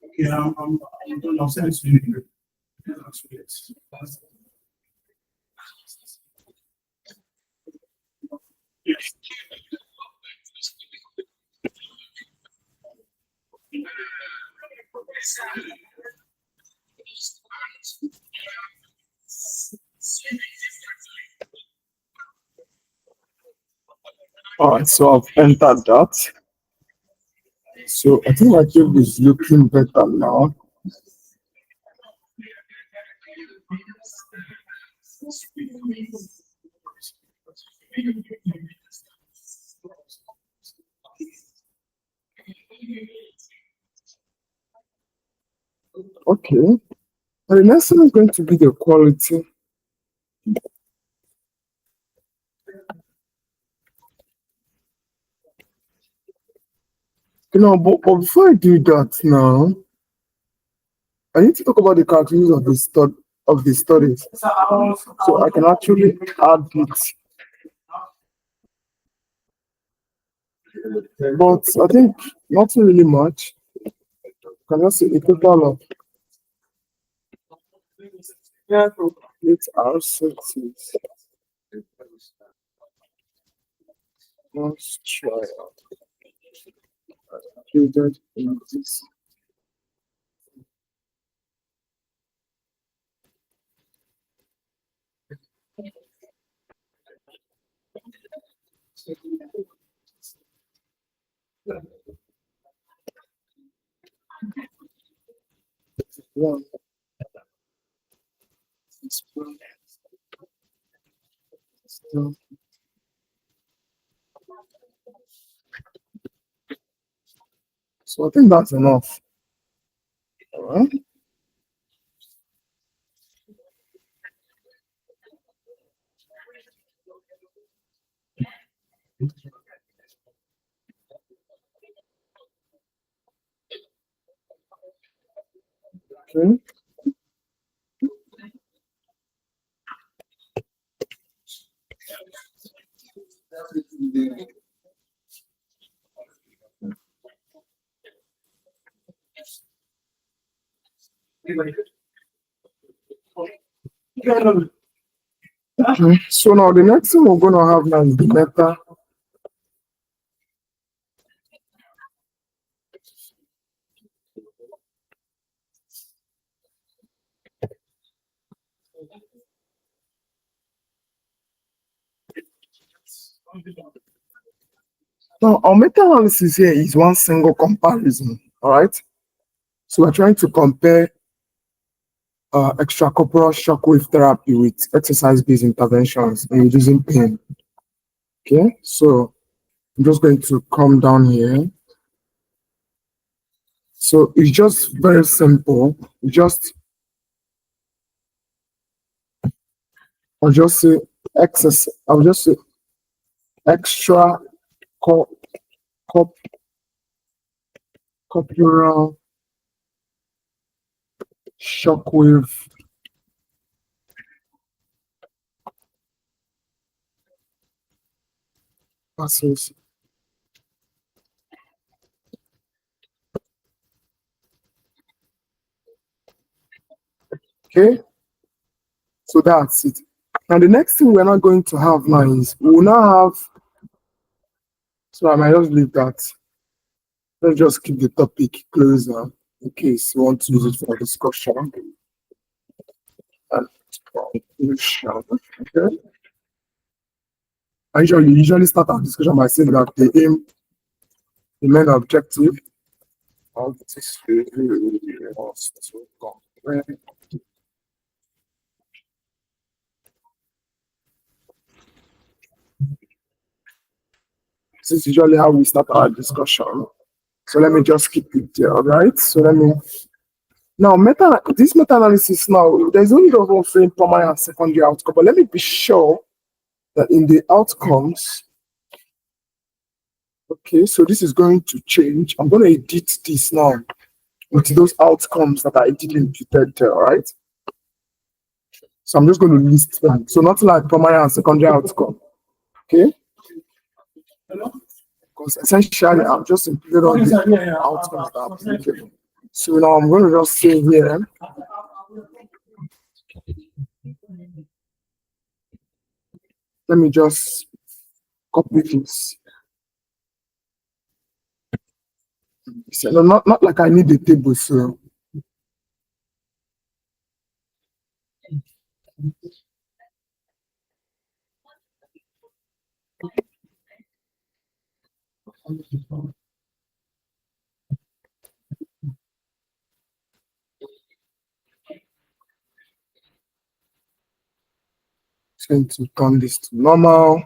Okay, I'm done. I'll send it to you. Yes. All right, so I've entered that. So I think my cube is looking better now. Okay. And the next thing is going to be the quality. But before I do that now, I need to talk about the characteristics of the studies. So I can actually add it. But I think not really much. Can I say a total of 8 hours cities? Let's try out. Included in this. One. So I think that's enough. All right. Okay. Okay. So now the next thing we're gonna have now is the meta. Now our meta analysis here is one single comparison. All right. So we're trying to compare extracorporeal shockwave therapy with exercise-based interventions in reducing pain. Okay, so I'm just going to come down here. So it's just very simple. I'll just say I'll just say extra corporeal shockwave passes. Okay, so that's it. Now the next thing we're not going to have now is we will now have. So I might just leave that. Let's just keep the topic closer in case you want to use it for discussion and conclusion. Okay. I usually start our discussion by saying that the main objective of this review was to compare. This is usually how we start our discussion. So let me just keep it there, all right? So now this meta-analysis now, there's only the one frame primary and secondary outcome, but let me be sure that in the outcomes, okay, so this is going to change. I'm going to edit this now with those outcomes that I did imputed there, all right? So I'm just going to list them. So not like primary and secondary outcome, okay? Because essentially I've just imputed all the outcomes that I've been given. So now I'm going to just say here, let me just copy this. So not like I need the table, so it's going to turn this to normal.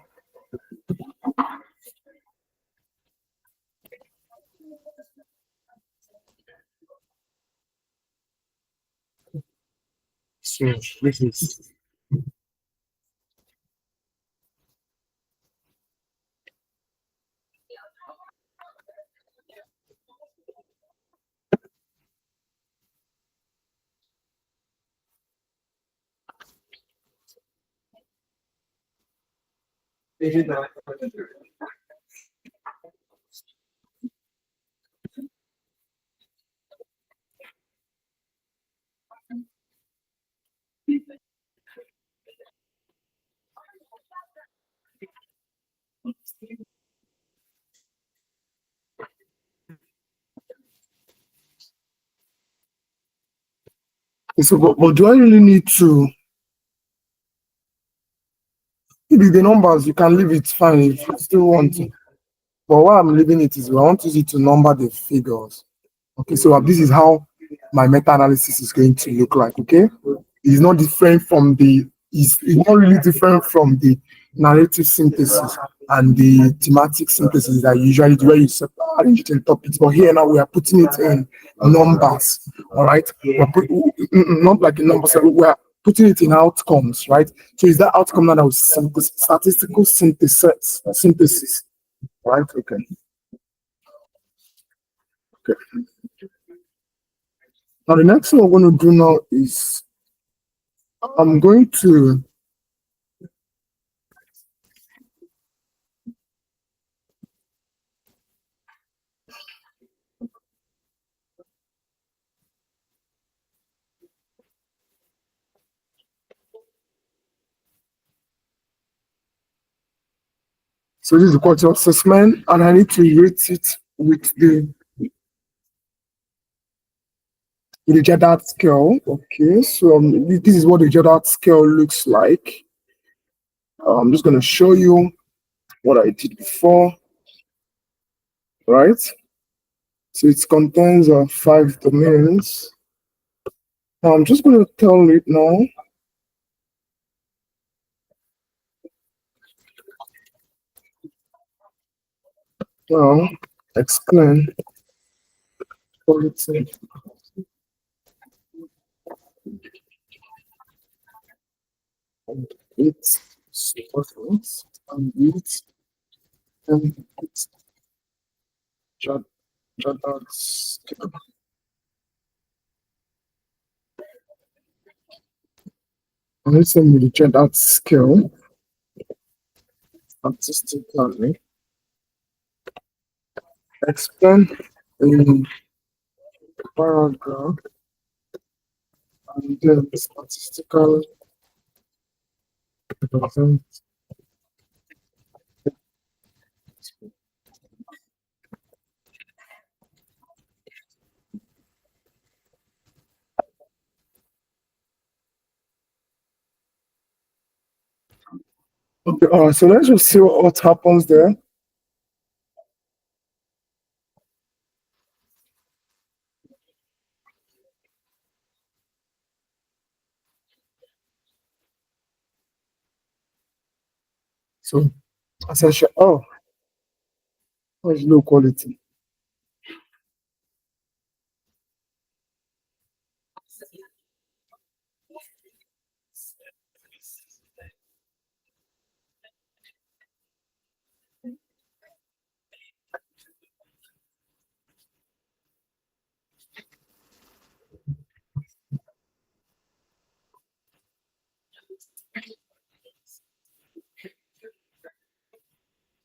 So this is so, but do I really need to? Maybe the numbers you can leave it fine if you still want to. But what I'm leaving it is I want to use it to number the figures. Okay, so this is how my meta-analysis is going to look like. Okay, it's not different from it's not really different from the narrative synthesis and the thematic synthesis that you usually do where you arrange it in topics. But here now we are putting it in numbers. All right, not like in numbers. We are putting it in outcomes, right? So is that outcome now that was statistical synthesis, right? Okay. Okay. Now the next thing I'm going to do now is I'm going to so this is the quality assessment, and I need to rate it with the Jadad scale. Okay, so this is what the Jadad scale looks like. I'm just going to show you what I did before, right? So it contains 5 domains. Now I'm just going to tell it now. Now explain quality and its sources and its Jadad scale. And let's say we check that scale statistically. Explain in paragraph and then statistical represent. Okay, so let's just see what happens there. So, essentially, that's low quality.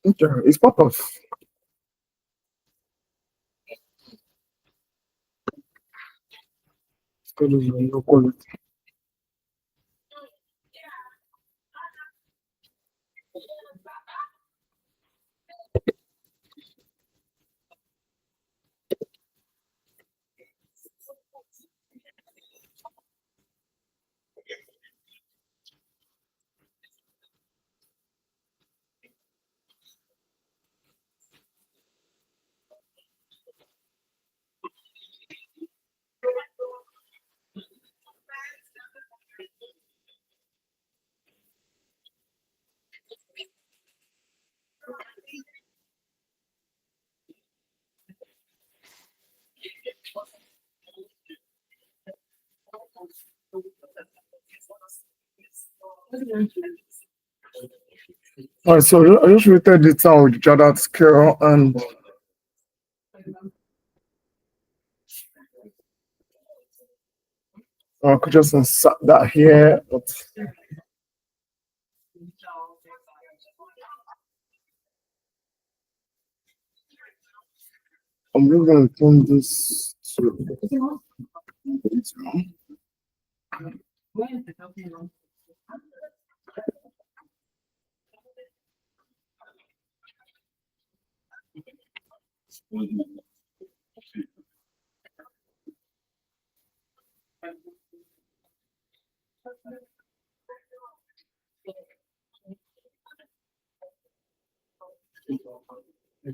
Okay, it's part of low quality. All right, so I just rated it down with Jadad scale and I could just insert that here, but I'm just going to turn this to I'm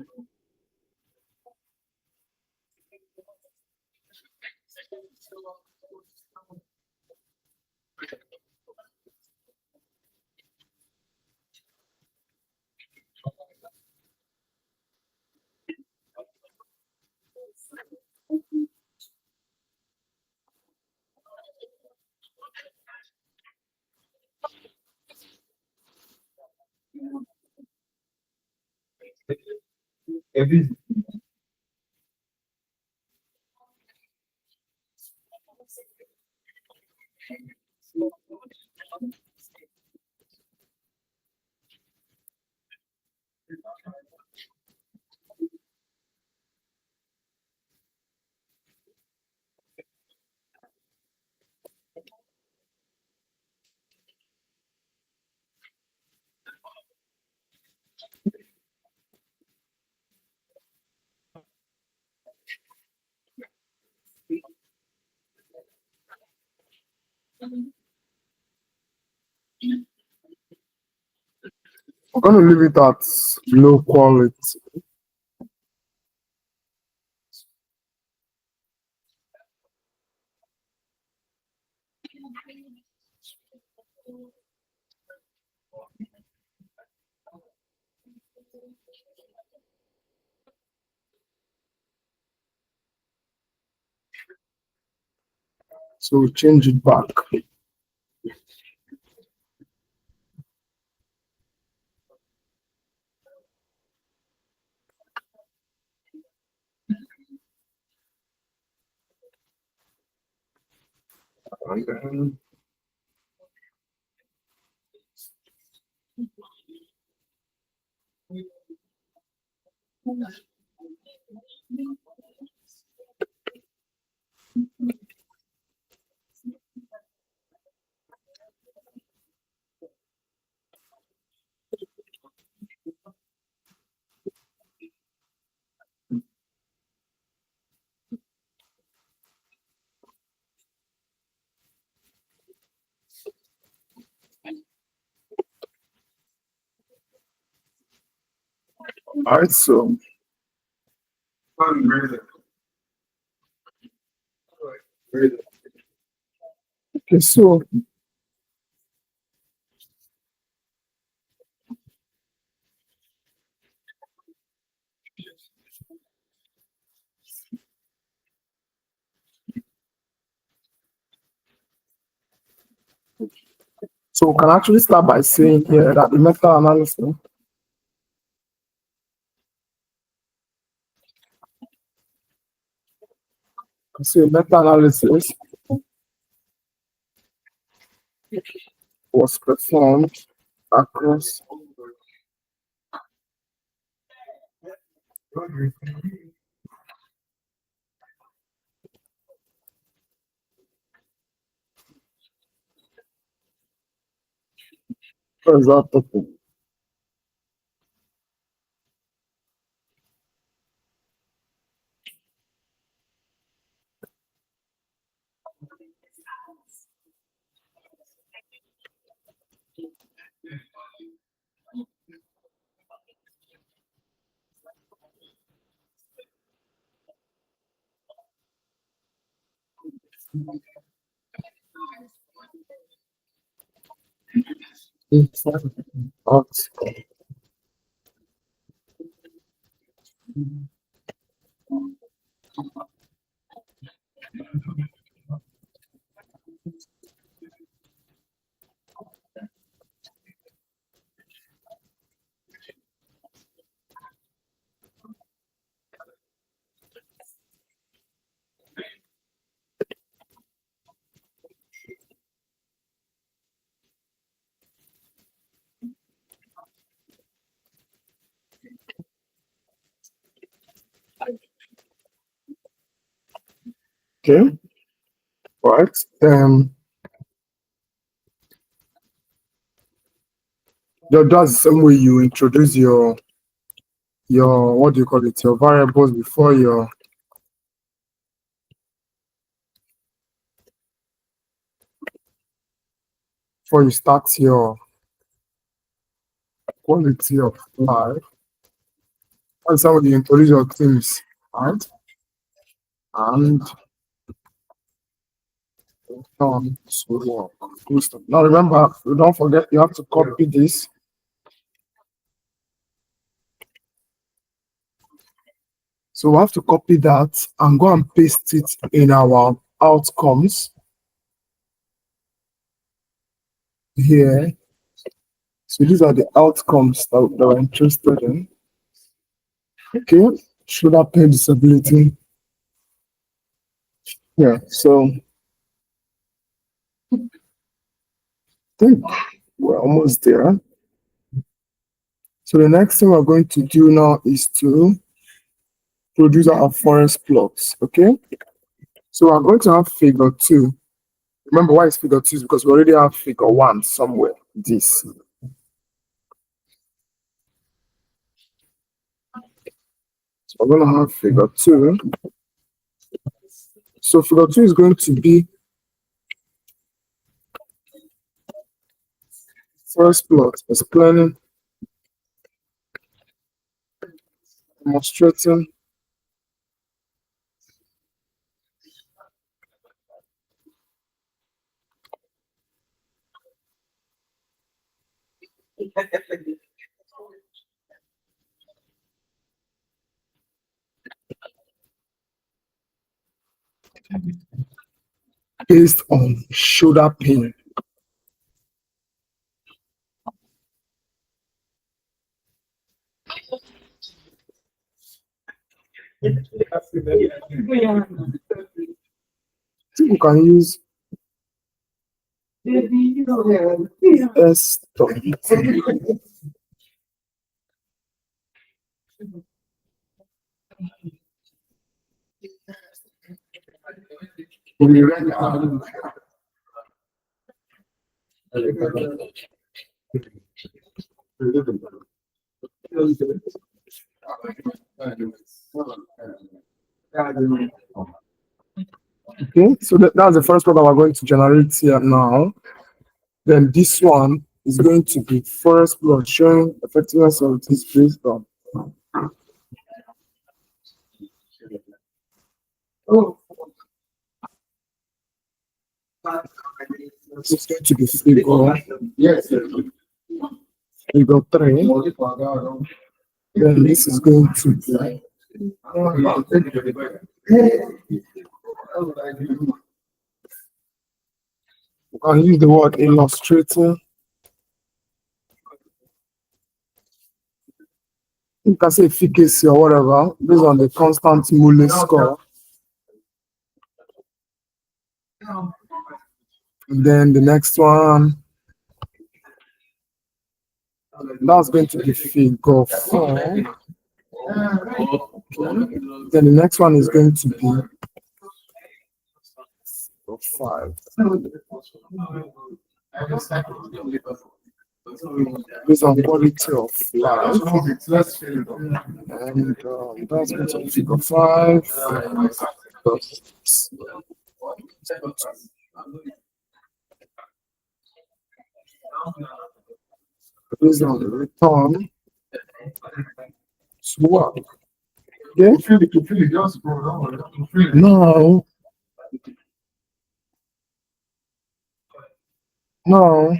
going to leave it at low quality. So we change it back. And then all right, so okay, so we can actually start by saying here that the meta-analysis. So meta-analysis was performed across okay. Okay, right. That's the same way you introduce your what do you call it, your variables before you start your quality of life. And some of the introduce your teams, right? And so good stuff. Now remember, don't forget you have to copy this. So we have to copy that and go and paste it in our outcomes here. So these are the outcomes that we're interested in. Okay, shoulder pain disability. Yeah, so I think we're almost there. So the next thing we're going to do now is to produce our forest plots. Okay, so we're going to have figure 2. Remember why it's figure 2 is because we already have figure 1 somewhere. This. So we're going to have figure 2. So figure 2 is going to be first plot explaining, demonstrating based on shoulder pain. I think we can use S. Okay, so that's the first program we're going to generate here now. Then this one is going to be forest plot showing effectiveness of this based on. It's going to be figure 3. Then this is going to be we can use the word illustrating. You can say efficacy or whatever based on the constant Mule score. And then the next one, that's going to be figure 4. Okay. Then the next one is going to be figure 5. Based on quality of life. And that's going to be figure 5. Based on the return to work. Okay? No. No.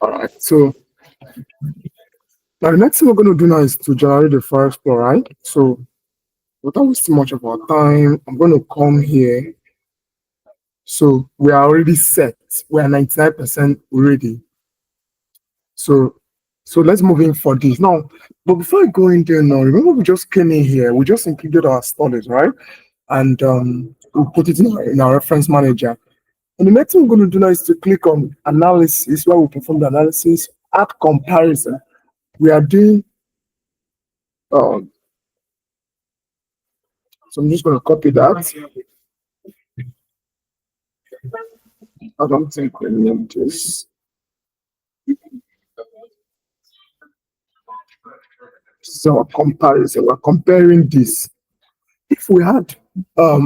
All right, so now the next thing we're going to do now is to generate the first plot, right? So without wasting much of our time, I'm going to come here. So we are already set. We are 99% ready. So let's move in for this. Now, but before I go in there now, remember we just came in here, we just included our studies, right? And we put it in our reference manager. And the next thing we're going to do now is to click on analysis, where we perform the analysis, add comparison. we are doing, so I'm just going to copy that. I don't think we need this. So comparison, we're comparing this. If we had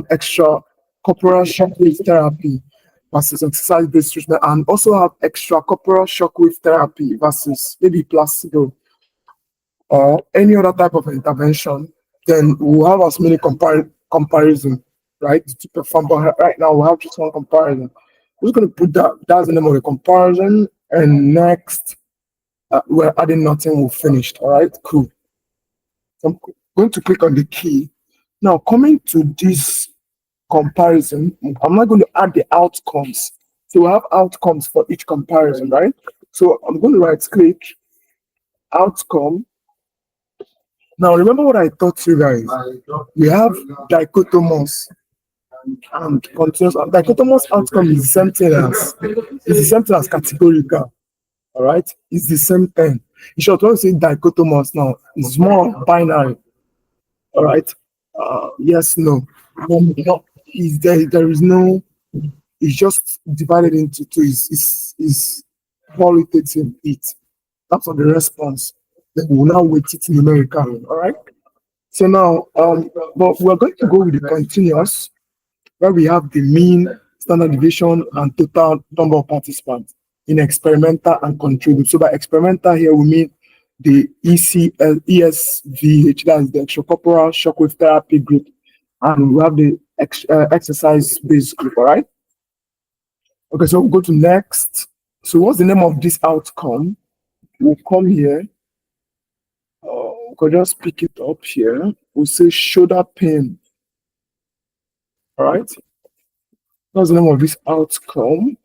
extra corporal shockwave therapy versus exercise-based treatment, and also have extra corporal shockwave therapy versus maybe placebo or any other type of intervention, then we'll have as many comparison, right, to perform. But right now we have just one comparison. We're just going to put that, that's the name of the comparison, and next we're adding nothing, we're finished. All right, cool. So I'm going to click on the key. Now, coming to this comparison, I'm not going to add the outcomes. So we have outcomes for each comparison, right? So I'm going to right click, outcome. Now, remember what I taught you guys. We have dichotomous and continuous. Dichotomous outcome is the same thing as categorical. All right, it's the same thing. You should also say dichotomous now. It's more binary. All right. Yes, no. No, there is no, it's just divided into two. Is qualitative it. That's on the response. Then we'll now weight it numerically. All right. So now, but we're going to go with the continuous, where we have the mean, standard deviation, and total number of participants in experimental and control group. So by experimental here, we mean the ESVH, that is the extracorporeal shockwave therapy group, and we have the exercise-based group, all right? Okay, so we'll go to next. So what's the name of this outcome? We'll come here. We could just pick it up here. We'll say shoulder pain, all right? That's the name of this outcome.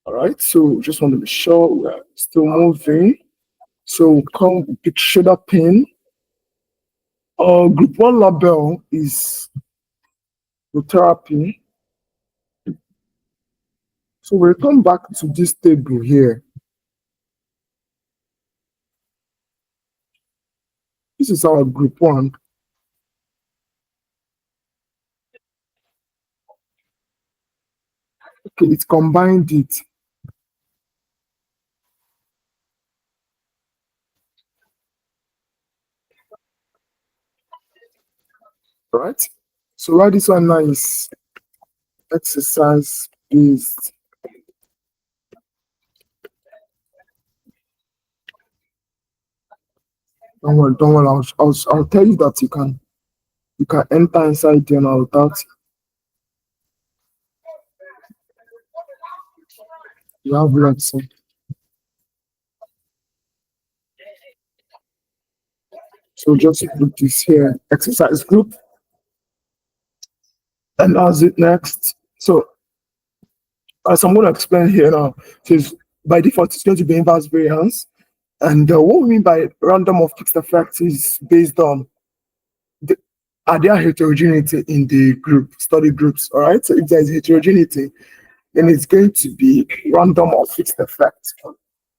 All right, so just want to be sure we're still moving. So come pick shoulder pain. Group 1 label is the therapy. So we'll come back to this table here. This is our group 1. Okay, it's combined it. Right? So why this one now is exercise based. Don't worry. I'll tell you that you can enter inside there now without you have lots. So just put this here, exercise group. And as it next. So as I'm going to explain here now, says by default it's going to be inverse variance. And what we mean by random or fixed effect is based on are there heterogeneity in the group, study groups, all right? So if there's heterogeneity, then it's going to be random or fixed effect.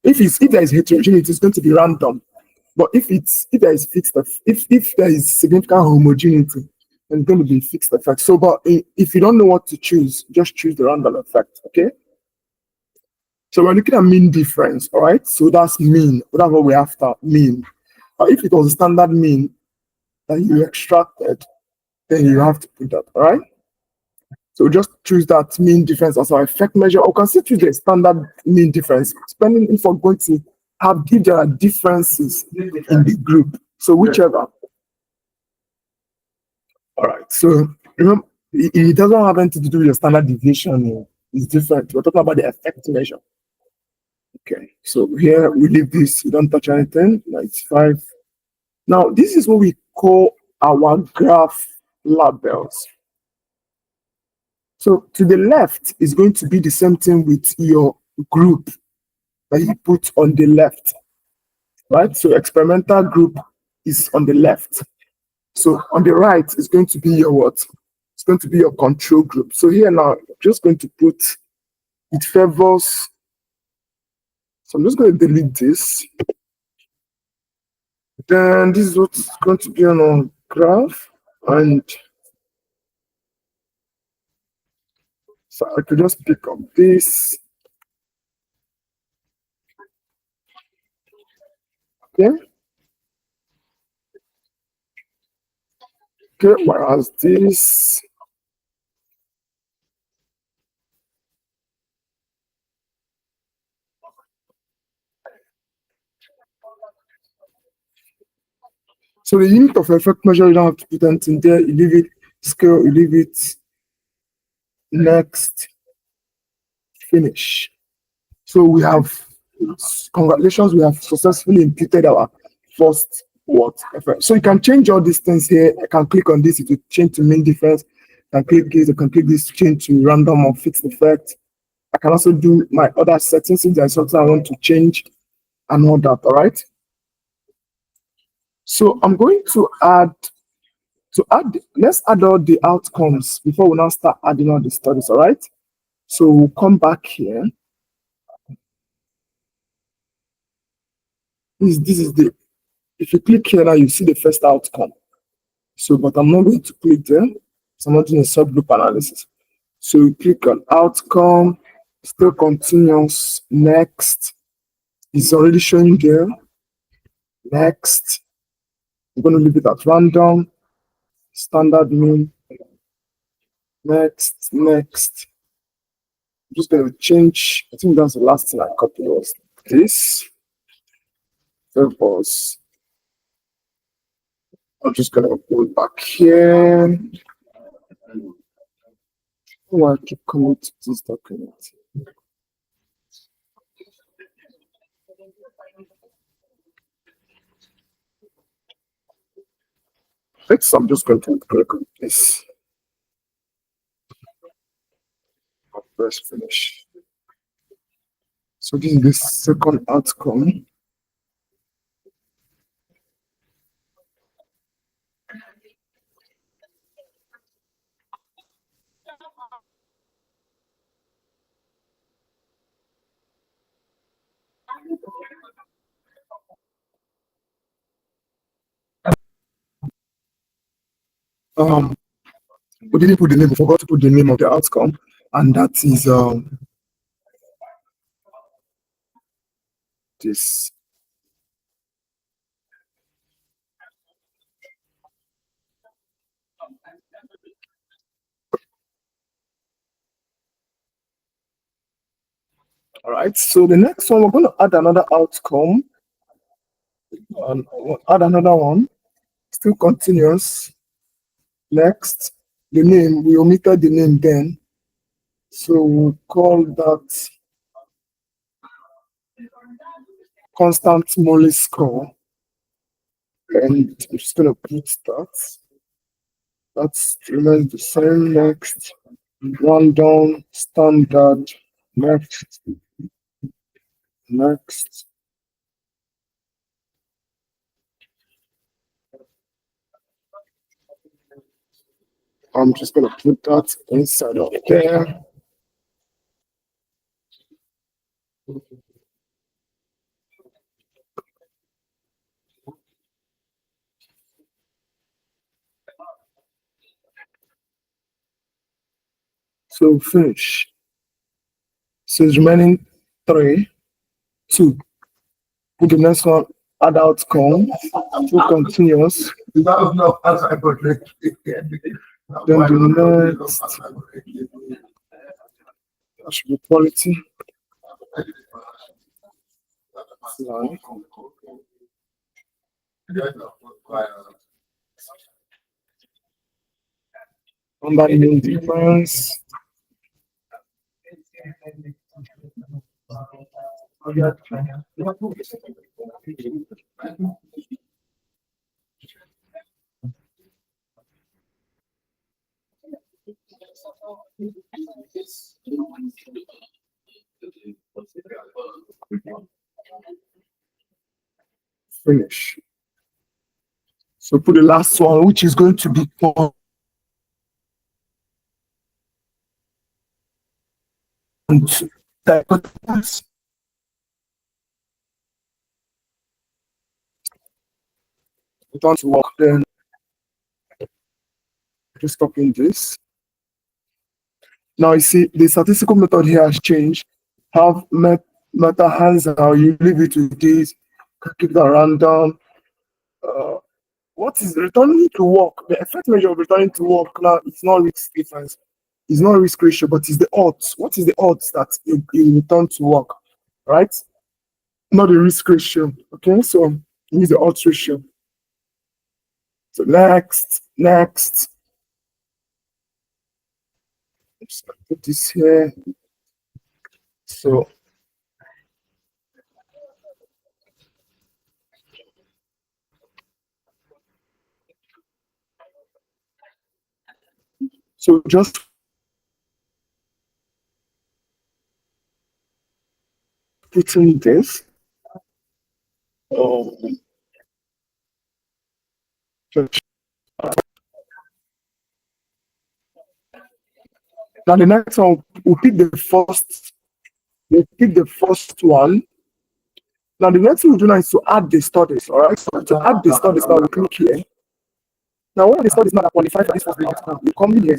If there is heterogeneity, it's going to be random. But if there is fixed, if there is significant homogeneity, then it's going to be fixed effect. So, but if you don't know what to choose, just choose the random effect, okay? So we're looking at mean difference, all right? So that's mean, that's what we're after, mean. If it was a standard mean that you extracted, then you have to put that, all right? So just choose that mean difference as our effect measure, or can still choose the standard mean difference, depending if we're going to if there are differences in the group. So whichever. All right. So remember, it doesn't have anything to do with your standard deviation. It's different. We're talking about the effect measure. Okay. So here we leave this. We don't touch anything. 95. Now this is what we call our graph labels. So to the left is going to be the same thing with your group that you put on the left, right? So experimental group is on the left. So on the right is going to be your what? It's going to be your control group. So here now, I'm just going to put it favors So I'm just going to delete this. Then this is what's going to be on our graph, and so I could just pick up this. Okay. Okay, whereas this, so the unit of effect measure, you don't have to put anything there. You leave it scale, you leave it next, finish. So we have, congratulations, we have successfully imputed our first what effect. So you can change all these things here. I can click on this, it will change to mean difference. I can click this, I can click this, change to random or fixed effect. I can also do my other settings if there's something I want to change and all that, all right? So I'm going to add, let's add all the outcomes before we now start adding all the studies, all right? So we'll come back here. This is the, if you click here now, you see the first outcome. So, but I'm not going to click there. So I'm not doing a subgroup analysis. So you click on outcome, still continuous, next. It's already showing there. Next. I'm going to leave it at random. Standard mean. Next, next. I'm just going to change. I think that's the last thing I copied was this. Purpose. I'm just going to go back here. Oh, I keep coming to this document. Next, I'm just going to click on this. Press finish. So this is the second outcome. We didn't put the name, we forgot to put the name of the outcome, and that is this. All right, so the next one, we're going to add another outcome, and we'll add another one, still continuous. Next, the name, we omitted the name then, so we'll call that constant Molly score, and I'm just going to put that. That's remains the same. Next, random, standard, next, next. I'm just going to put that inside of there. So finish. So it's remaining 3, 2. Put the next one, add outcome, 2 continuous. Then the next, that should be quality. Number mean difference. Finish. So put the last one, which is going to be return to work. Then just copying this. Now you see the statistical method here has changed. Have meta hands now, you leave it with this, keep that random. What is returning to work? The effect measure of returning to work now, it's not risk difference, it's not risk ratio, but it's the odds. What is the odds that you return to work, right? Not the risk ratio. Okay, so use the odds ratio. So next. Just put this here. So just putting this. Now the next one, we'll pick the first one. Now the next thing we do now is to add the studies, all right? So to add the studies, now we click here. Now one of the studies now that qualify for this first outcome, we come here.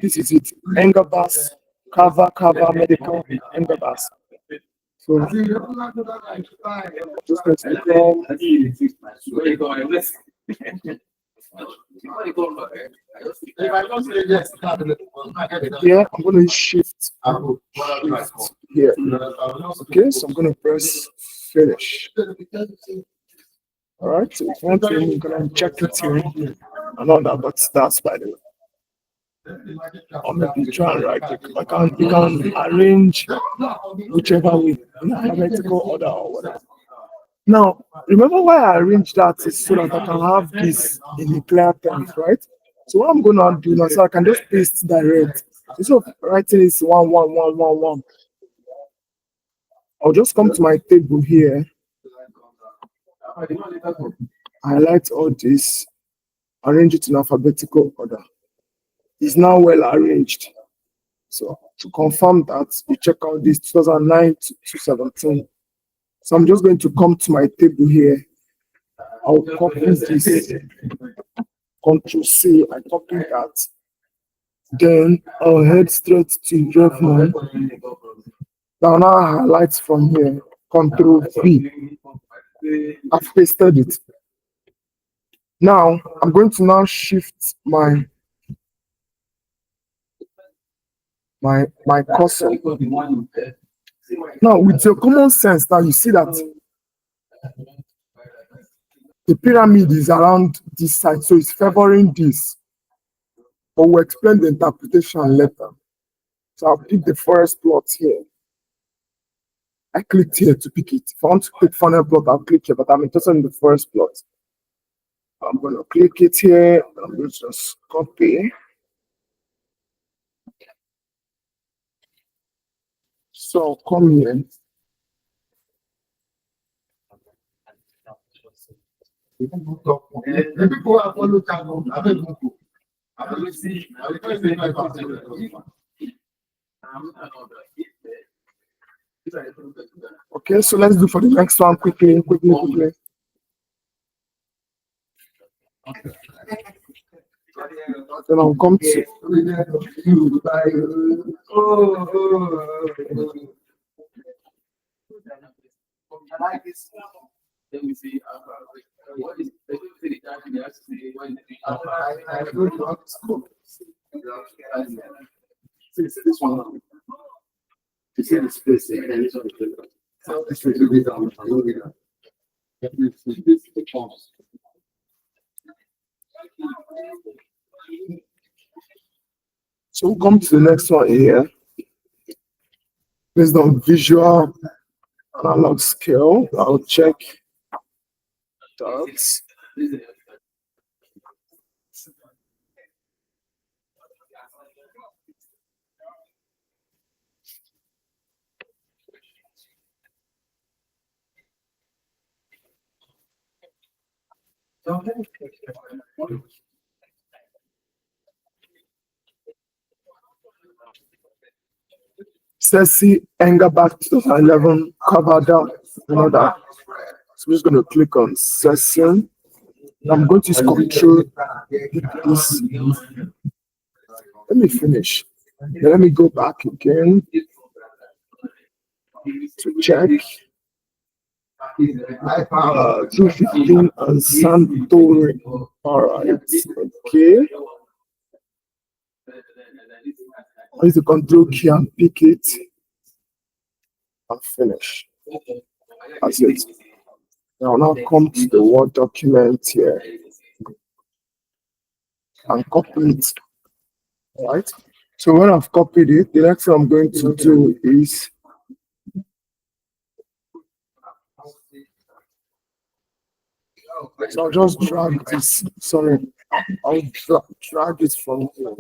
This is it. Engabas, Kava, Medical, Engabas. So just let's become. Yeah, I'm going to shift here. Okay, so I'm going to press finish. All right, so if you want to, you can check it here and all that, but that's by the way. Or maybe try and right click. You can arrange whichever way in alphabetical order or whatever. Now, remember why I arranged that is so that I can have this in the clear terms, right? So what I'm going to do now, so I can just paste direct. Instead of writing this 1, 1, 1, 1, 1, I'll just come to my table here. Highlight all this, arrange it in alphabetical order. It's now well arranged. So to confirm that, you check out this 2009 to 2017. So I'm just going to come to my table here. I'll copy this, Control C, I copy that. Then I'll head straight to RevMan. Now I highlight from here, Control V. I've pasted it. Now I'm going to now shift my cursor. Now with your common sense, now you see that the pyramid is around this side, so it's favoring this. But we'll explain the interpretation later. So I'll pick the forest plot here. I clicked here to pick it. If I want to click funnel plot, I'll click here, but I'm interested in the forest plot. I'm going to click it here. I'm going to just copy. So come here. Okay, so let's do for the next one quickly. Then I'll come to let me see. What is this one? To see the space and it's on the so we'll come to the next one here. Based on visual analog scale, I'll check that. Ceci Anger back 2011 cover down. You know that. So I'm just going to click on session. I'm going to control this. Let me finish. Then let me go back again to check. 215 and Santorin. All right. Okay. I use the control key and pick it and finish. That's it. Now come to the Word document here and copy it. All right. So when I've copied it, the next thing I'm going to do is so I'll just drag this. Sorry, I'll drag it from here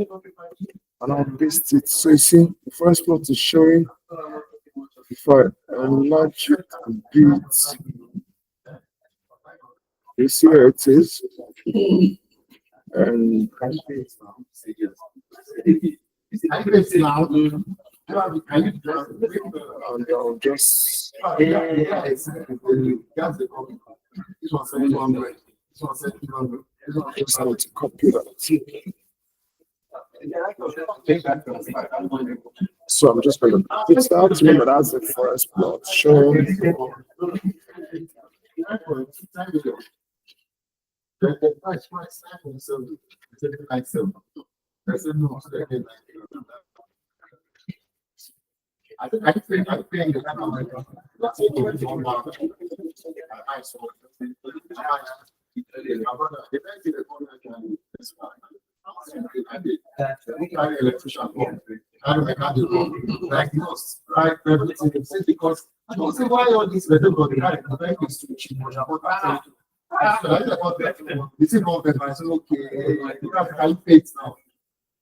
and I'll paste it. So you see, the first plot is showing. If I enlarge it a bit, you see where it is. And I'll just need to copy that. So I'm just going to fix that. Remember, that's the first plot showing. Because I don't see why all this better for the guy is too cheap. This is more better. I said, okay, you have high faith now.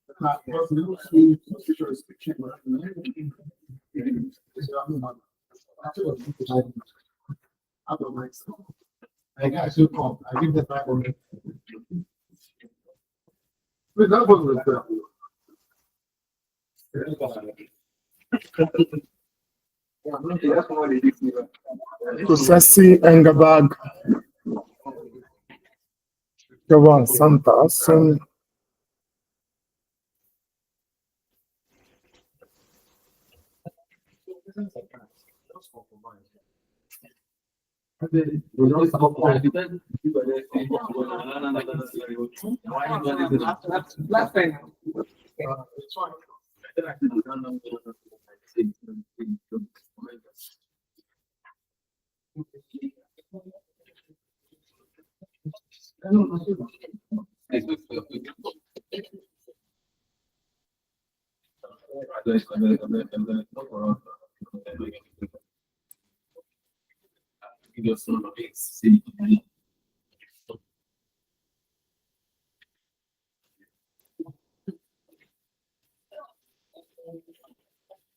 Because we don't see the future is cheap. I got to come. I give the back on it. Wait, that was Processing Engabag. Jawan Santa.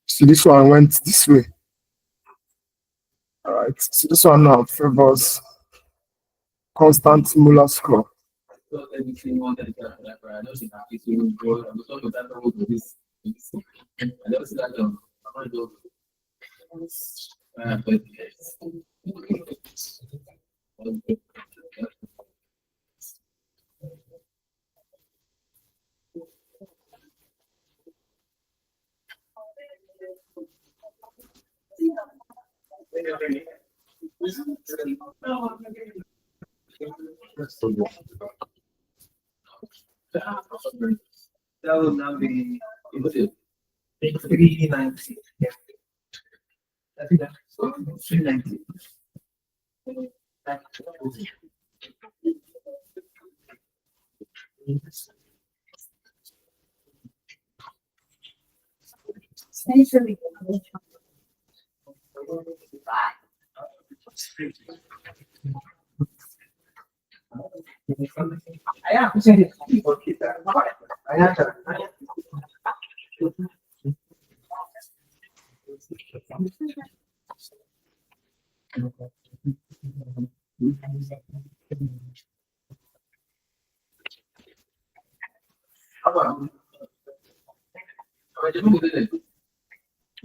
So this one went this way. All right. So this one now favors constant Muller score. That will now be 390. Yeah. I think that's 390.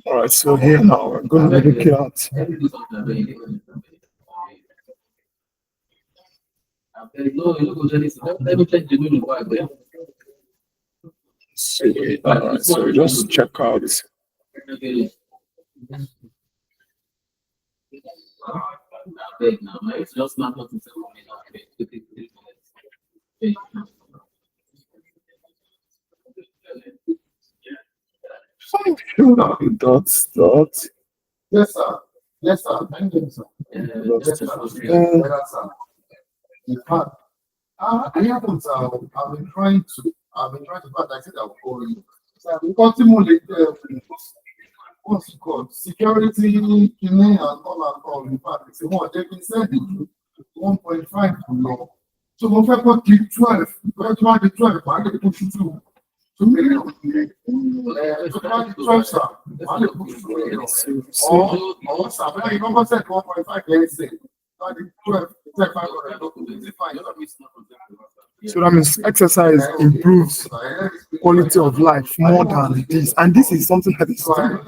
All right, so here now we're going to look at So just check out. Dots. Yes, sir. Yes, sir. Thank you, sir. Yes, sir. Yes, sir. In fact, I haven't. I've been trying to, but I said I'll call you. So I've been continuing what's it called? Security, and all. In fact, it's what they've been sending 1.5 to law. So we'll have got 12. We're trying to 12, but I get push it to 2 million. So 12, sir. I get push it to 2 million. Or, sir, but you remember said 1.5, let's say. 12, 500. So that means exercise improves quality of life more than this. And this is something that is true.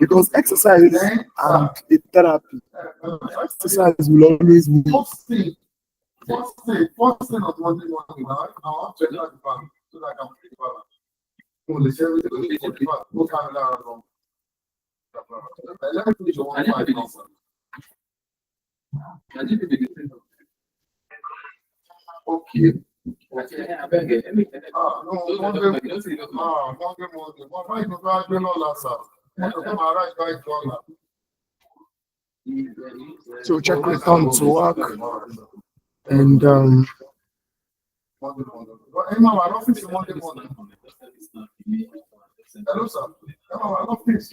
Because exercise and a therapy, exercise will always move. First thing on Monday morning, I'll check out the bank so that I can pay the balance. Only 70 no camera around. Let me finish your 1.5 now. Okay. Monday. Why you not doing all that, sir? So check return to work and Monday morning. Emma, our office is Monday morning. Hello, sir. Emma, our office.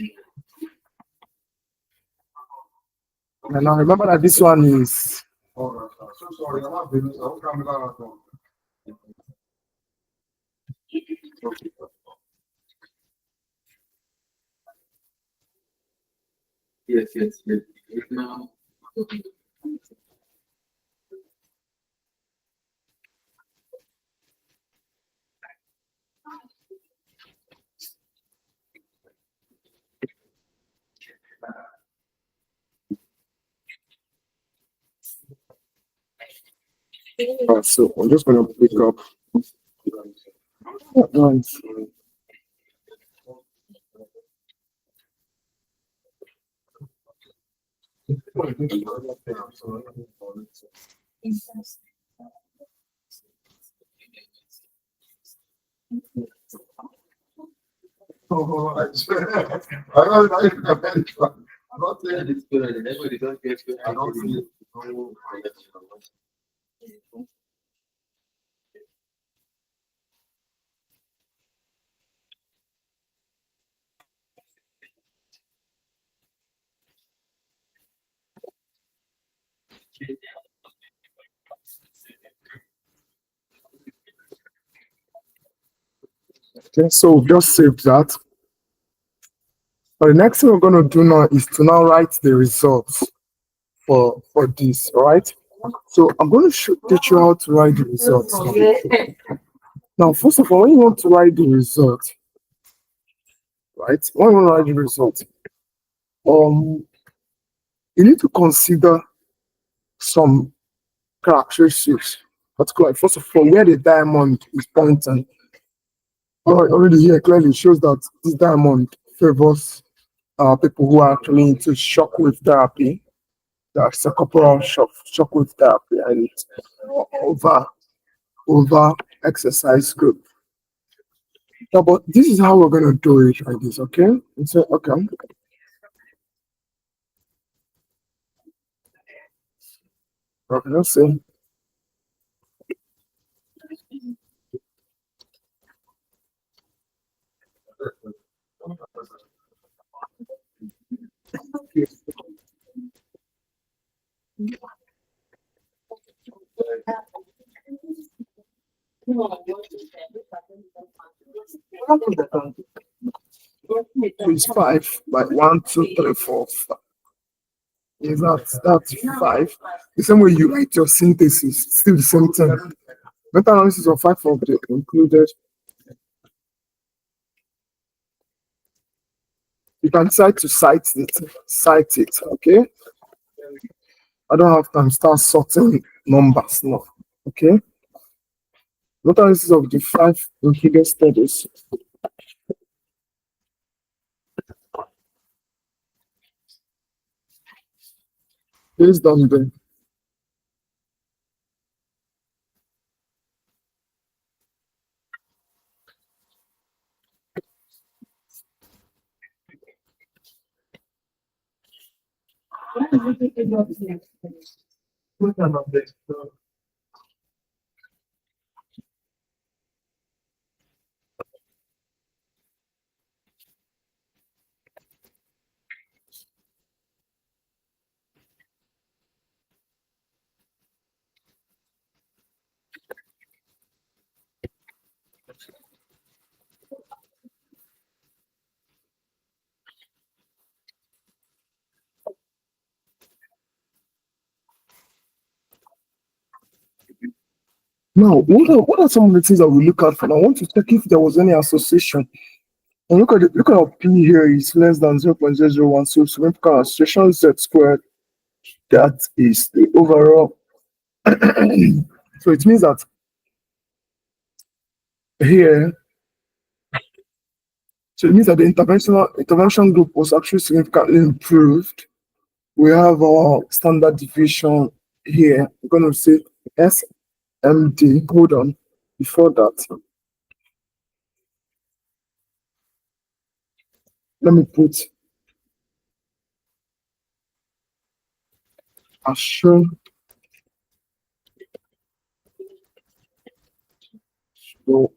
and now remember that this one is All right, sir. So sorry, I'm not business. I'll come around. Yes. Now, so I'm just gonna pick up that one. Oh, I swear. I don't know if I'm not saying it's good. Everybody don't get good. I don't see it. Okay, so we've just saved that. But the next thing we're going to do now is to now write the results for this, all right? So I'm going to teach you how to write the results. Now, first of all, when you want to write the result, right? When you want to write the result, you need to consider some characteristics, particularly first of all, where the diamond is pointing. Already here clearly shows that this diamond favors people who are actually into shockwave therapy. That's a corporal shockwave therapy and over exercise group. Now, but this is how we're gonna do it like this, okay? And so okay. Okay, let's see. So it's 5 by 1, 2, 3, 4, 5. Is that's 5. The same way you write your synthesis, still the same thing. Meta analysis of 5 objects included. You can decide to cite it, okay? I don't have time to start sorting numbers now. Okay. Meta-analysis of the 5 included studies. Based on the now, what are some of the things that we look at for now? I want to check if there was any association. And look at our P here is less than 0.001. So significant association Z squared, that is the overall. So it means that here, so it means that the intervention group was actually significantly improved. We have our standard deviation here. I'm going to say SMD. Hold on. Before that, let me put as shown. So,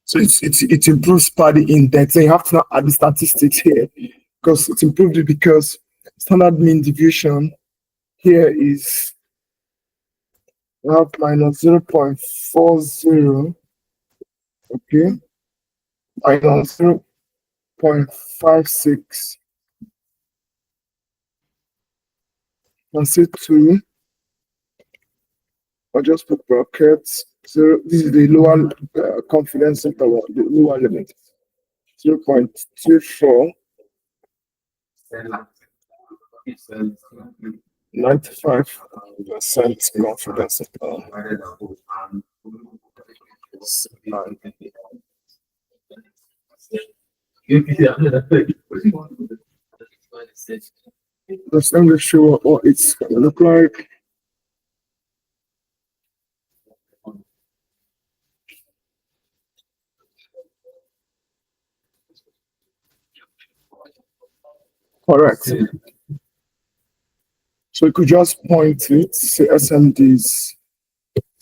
So it improves per the index. And you have to now add the statistics here because it's improved it because standard mean deviation here is we have minus 0.40, okay, minus 0.56, and say 2. I'll just put brackets. So this is the lower confidence interval, the lower limit. 0.24, 95% confidence interval. Let's only show what it's gonna look like. Correct. So you could just point to it, say SMDs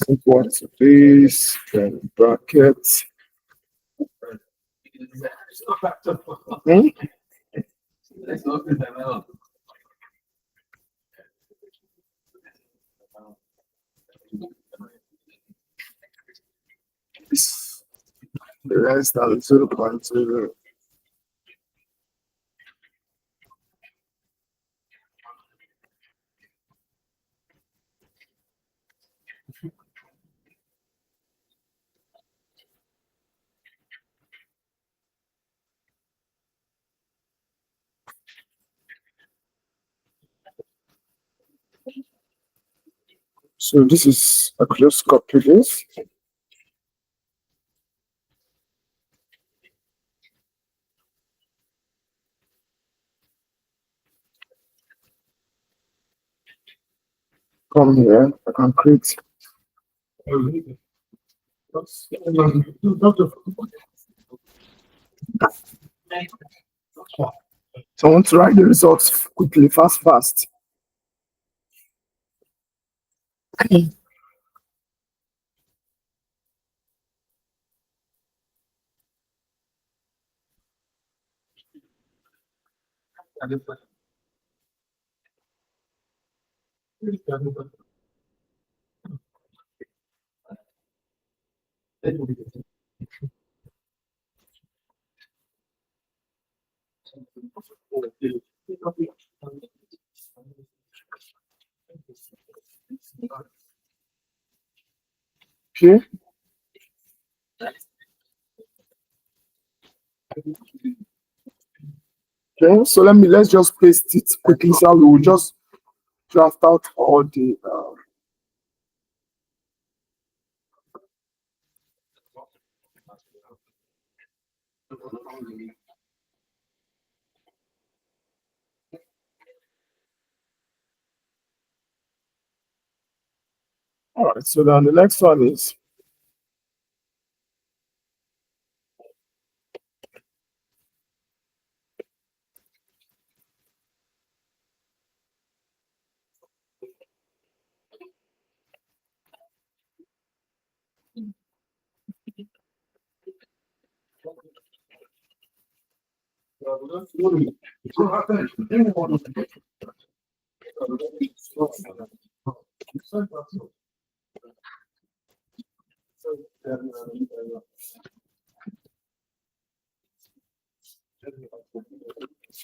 equal to this, then bracket. Hmm? This less than 0.0. So this is a close copy this. Come here, I can create. So I want to write the results quickly, fast. Okay. Okay, so let's just paste it quickly so we will just draft out all the all right, so then the next one is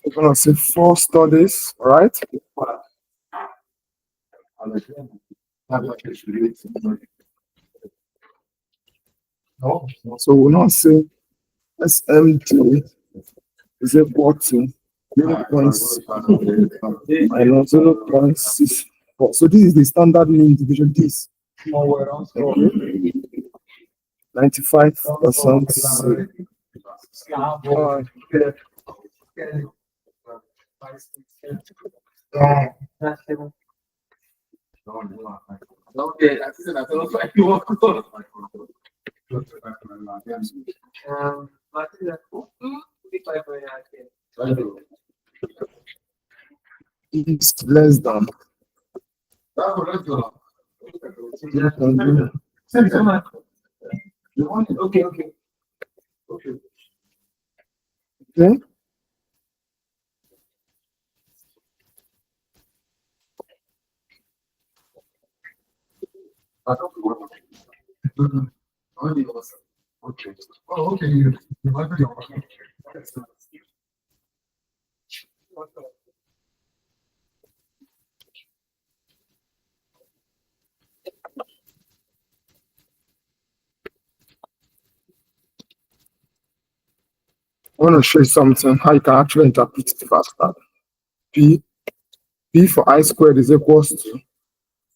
we're gonna say 4 studies, right? So we'll not say SMT is equal to 0.6 minus 0.64. So this is the standard mean division. This 95%. Okay, I said I don't know if you want to. Is less than 0.0. Okay. Okay. Okay. Oh, okay. You might be I want to show you something how you can actually interpret it faster. P for I squared is equals to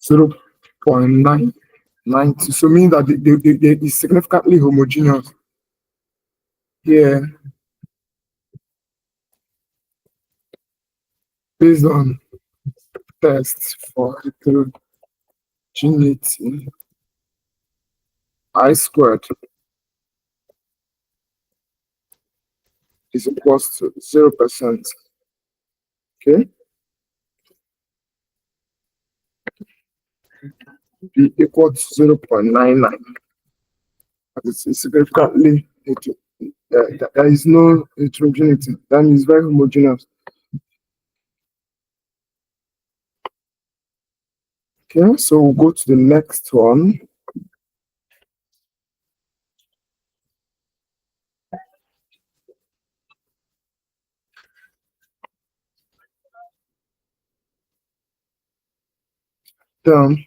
0.992. So meaning that they is significantly homogeneous. Here, based on tests for heterogeneity, I squared is equals to 0%. Okay. Be equal to 0.99. It's significantly there is no heterogeneity. That means very homogeneous. Okay, so we'll go to the next one. Then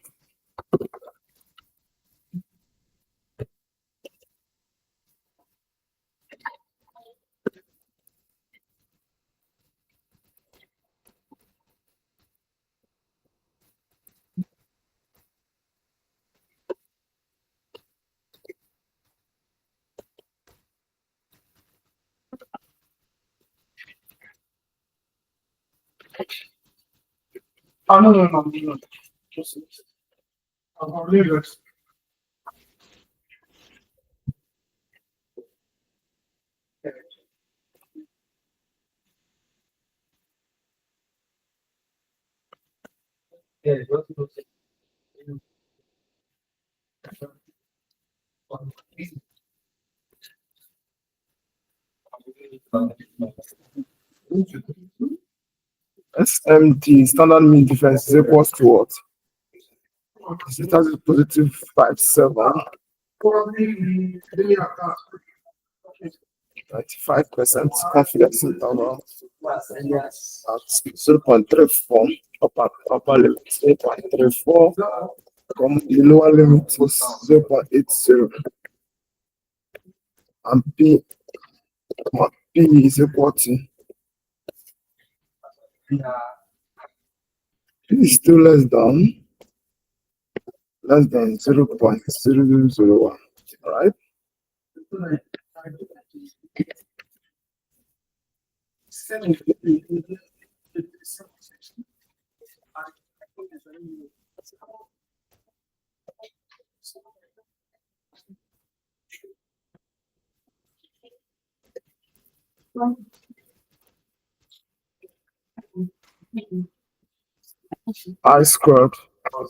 No. Just, I'll leave it. SMD, standard mean difference, is equals to what? That is positive 57. 95% confidence interval at 0.34 upper limit 0.34, the lower limit is 0.80, and P is equal to P is still less than 0.0001, right? I squared. So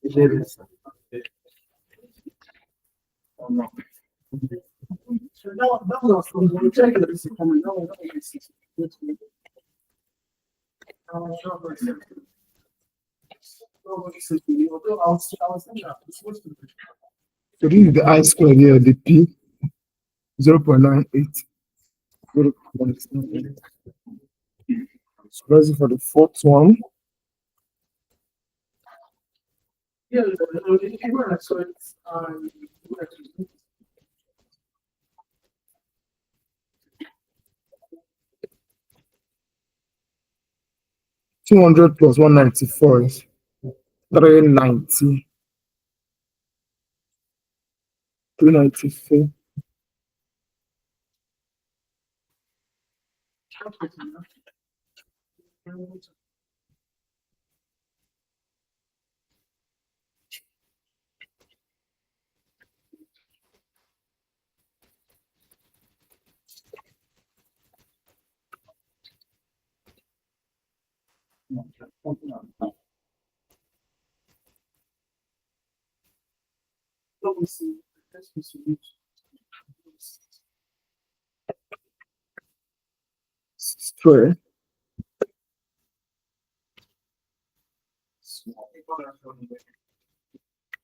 this is the I squared here, the P 0.98. So let's see for the fourth one. Yeah, so it's 200 plus 194 is 390. 394. Let me see. Square.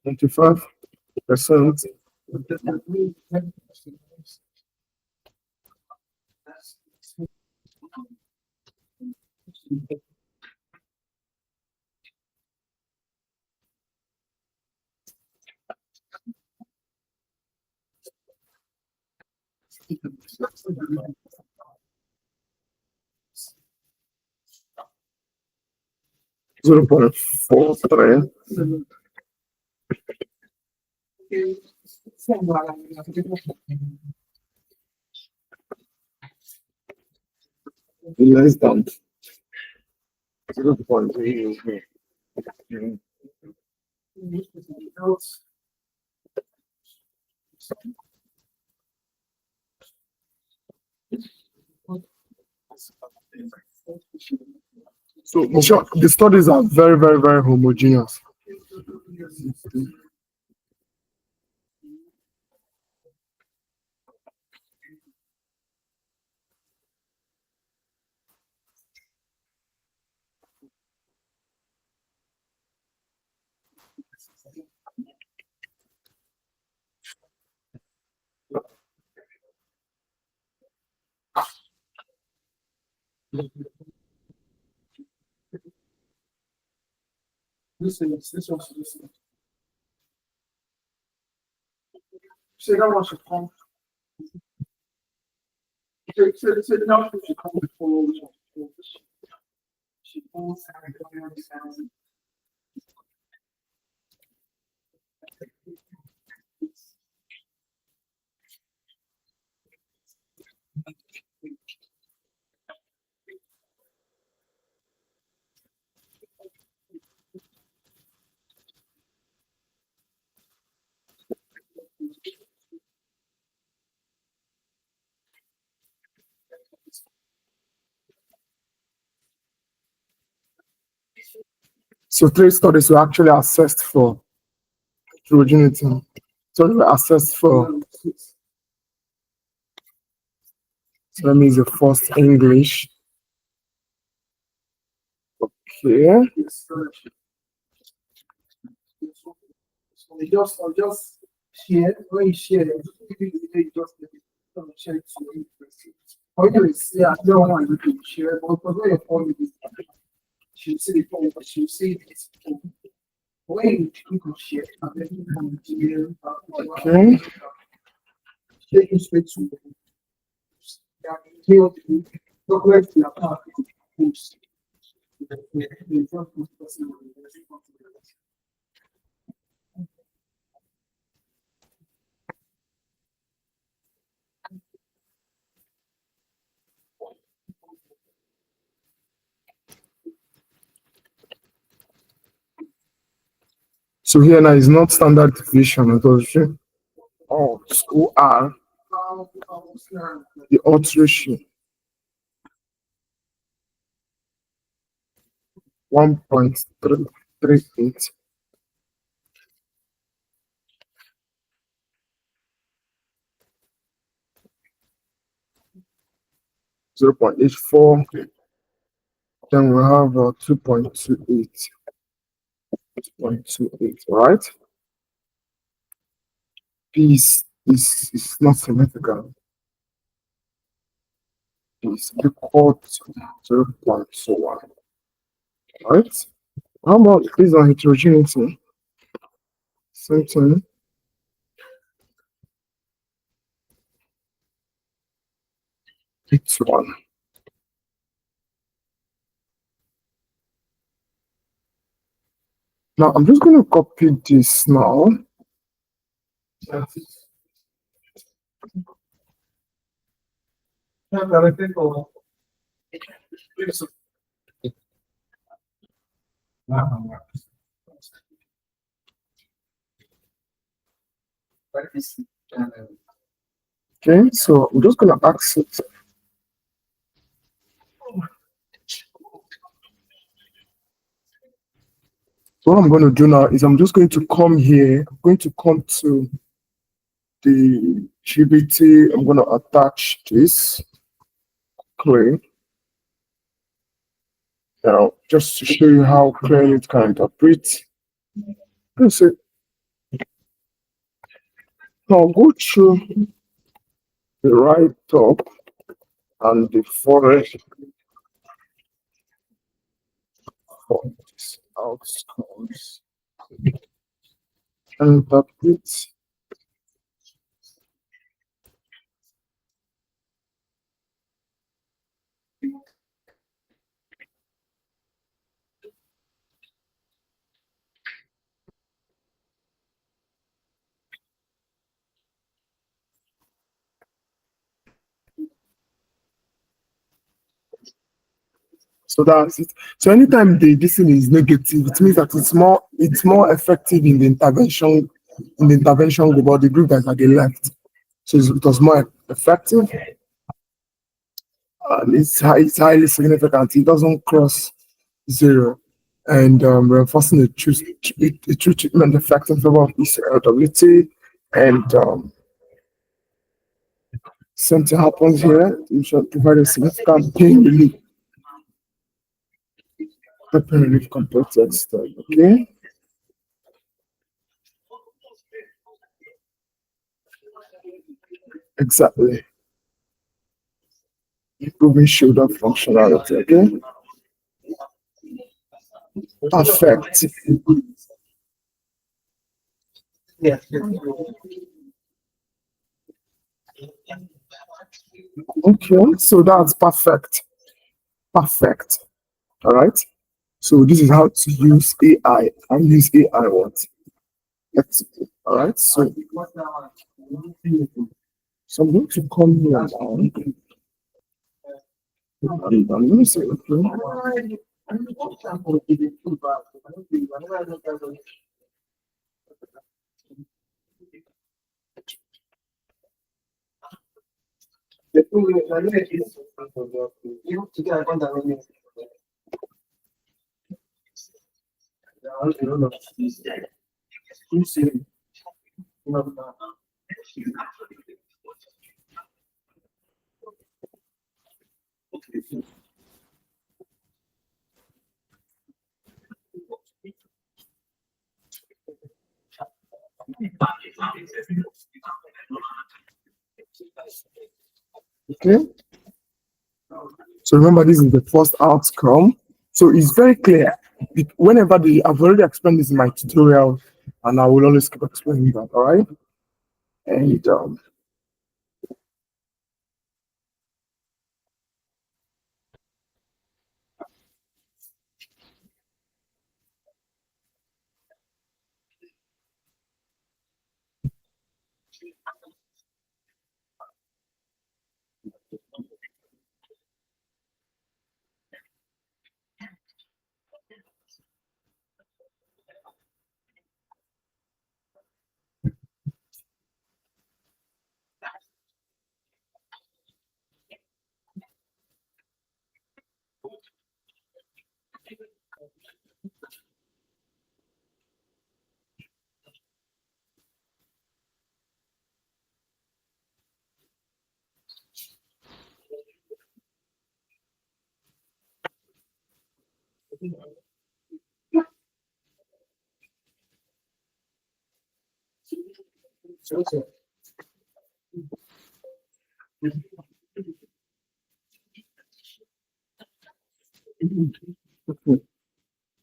25%. Zero point 0.43. Less than 0.3. So in short, the studies are very, very, very homogeneous. This one. So that one should come. So now should come before which one? She falls and So 3 studies were actually assessed for heterogeneity. So they were assessed for, so that means the first English, Okay. I'll just share. When you share, you just share it to me. Anyways, yeah, no one you can share, but when you follow this, she'll see the phone, but she'll see this. When you can share, and then you can share, Okay. share you straight to yeah, mail to document the account to post. So here now is not standard deviation, it was odds OR, the odds ratio 1.338. Zero 0.84, then we have 2.28, 2.28, right? P is not significant. P is equal to 0.01, right? How about based on heterogeneity? Same thing. It's 1. Now I'm just going to copy this now. Okay, so I'm just going to access it. So what I'm going to do now is I'm just going to come here. I'm going to come to the GBT. I'm going to attach this claim. Now, just to show you how clearly it can interpret. Let's see. Now go through the right top and the forest for these outcomes. And interpret. So that's it. So anytime this thing is negative, it means that it's more effective in the intervention group or the group that's at the left. So it was more effective and it's highly significant. It doesn't cross 0 and reinforcing the true treatment effect in favor of ECLWT and same thing happens here. You should provide a significant pain relief. The pain relief context, okay? Exactly. Improving shoulder functionality, okay? Perfect. Yes. Okay, so that's perfect. Perfect. All right. So this is how to use AI and use AI what? All right. So I'm going to come here now. And I'm going to say, okay. Okay. So remember, this is the first outcome. So it's very clear. Whenever I've already explained this in my tutorial, and I will always keep explaining that. All right. And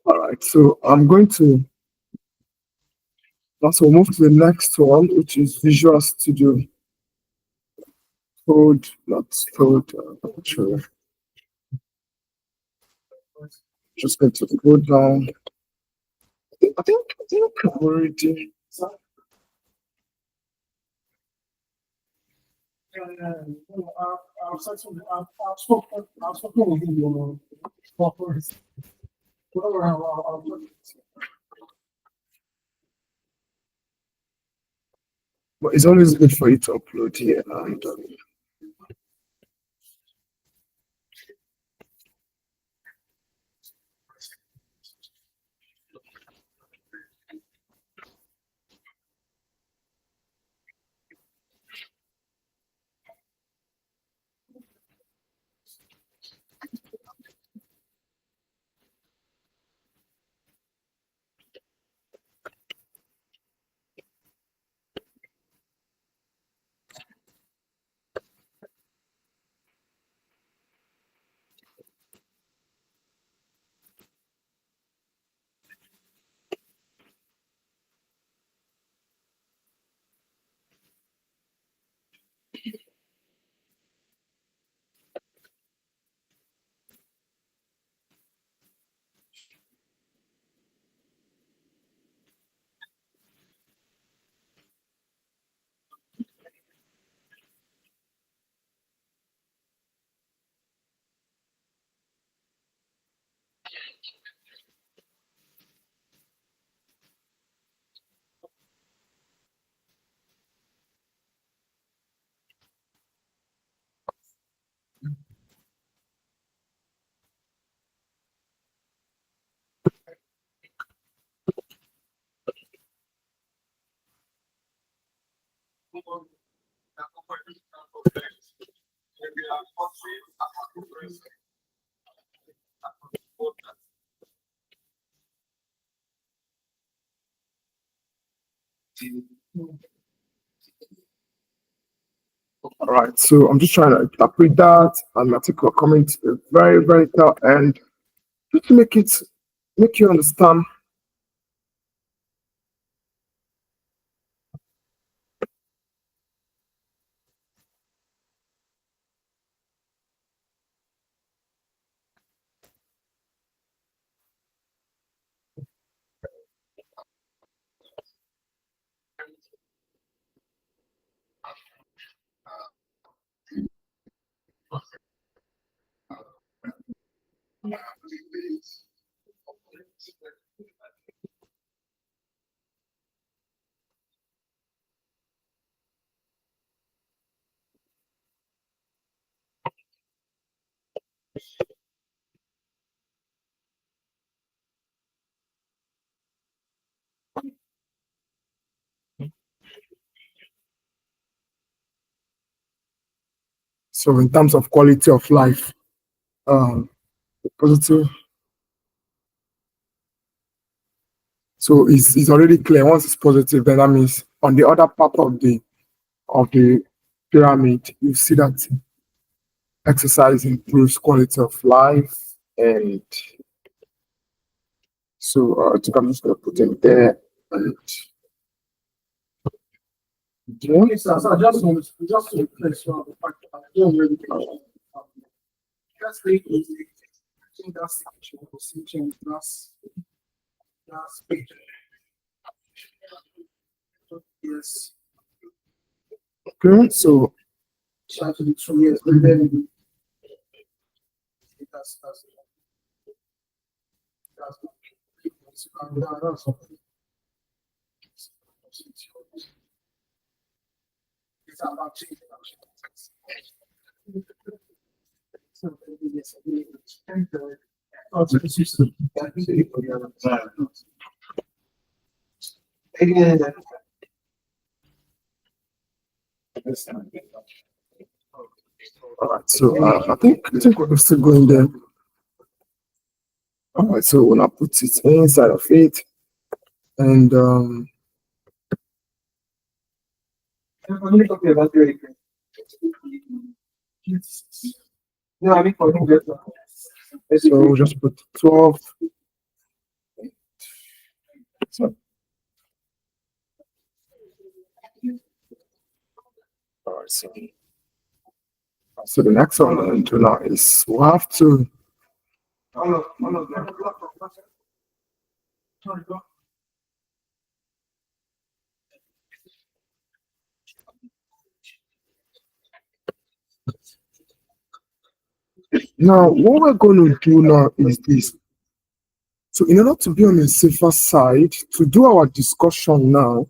all right. So I'm going to also move to the next one, which is Visual Studio Code, not code. Sure. Just going to go down. I think I've already. I've spoken with him, But it's always good for you to upload here. And all right, so I'm just trying to interpret that and article comment very, very clear and just to make you understand. So in terms of quality of life, positive. So it's already clear. Once it's positive, then that means on the other part of the pyramid, you see that exercise improves quality of life, and so I think I'm just gonna put it there. And yeah. Okay, so I just to replace one of the fact that I don't really just think is I think that's the situation that's page. Yes, Okay, so actually 2 years, but then that's it's about changing. Oh, it's system. Again, all right, so I think we're still going there. All right, so when I put it inside of it, and I'm going to talk about very quick. No, I mean, for so we'll just put 12. So, all right, so the next one I'm going to do now is we'll have to all of them. Sorry, go. now what we're going to do now is this. So in order to be on the safer side, to do our discussion now,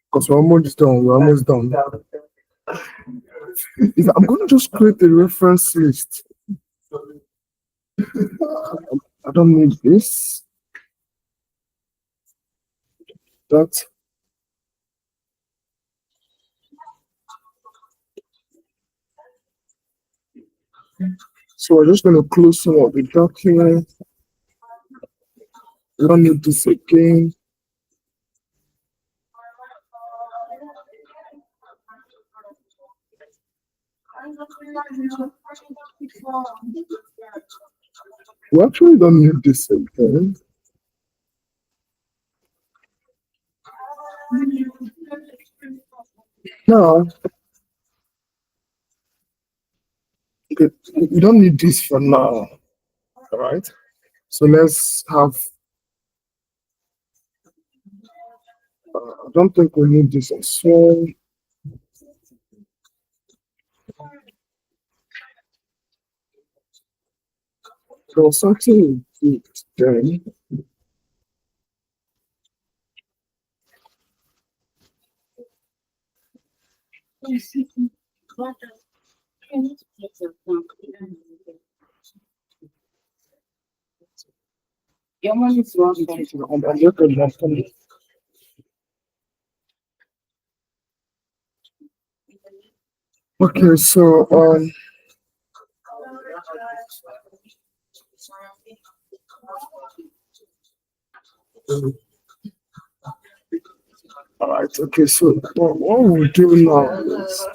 because we're almost done, is I'm going to just create a reference list. I don't need this. That. So we're just going to close some of the documents. We don't need this again. We actually don't need this again. No. Okay, we don't need this for now. All right. So let's have. I don't think we need this as well. So something we did then. Your money is wrong. I'm looking at them. Okay, so all right, okay, so what we'll do now is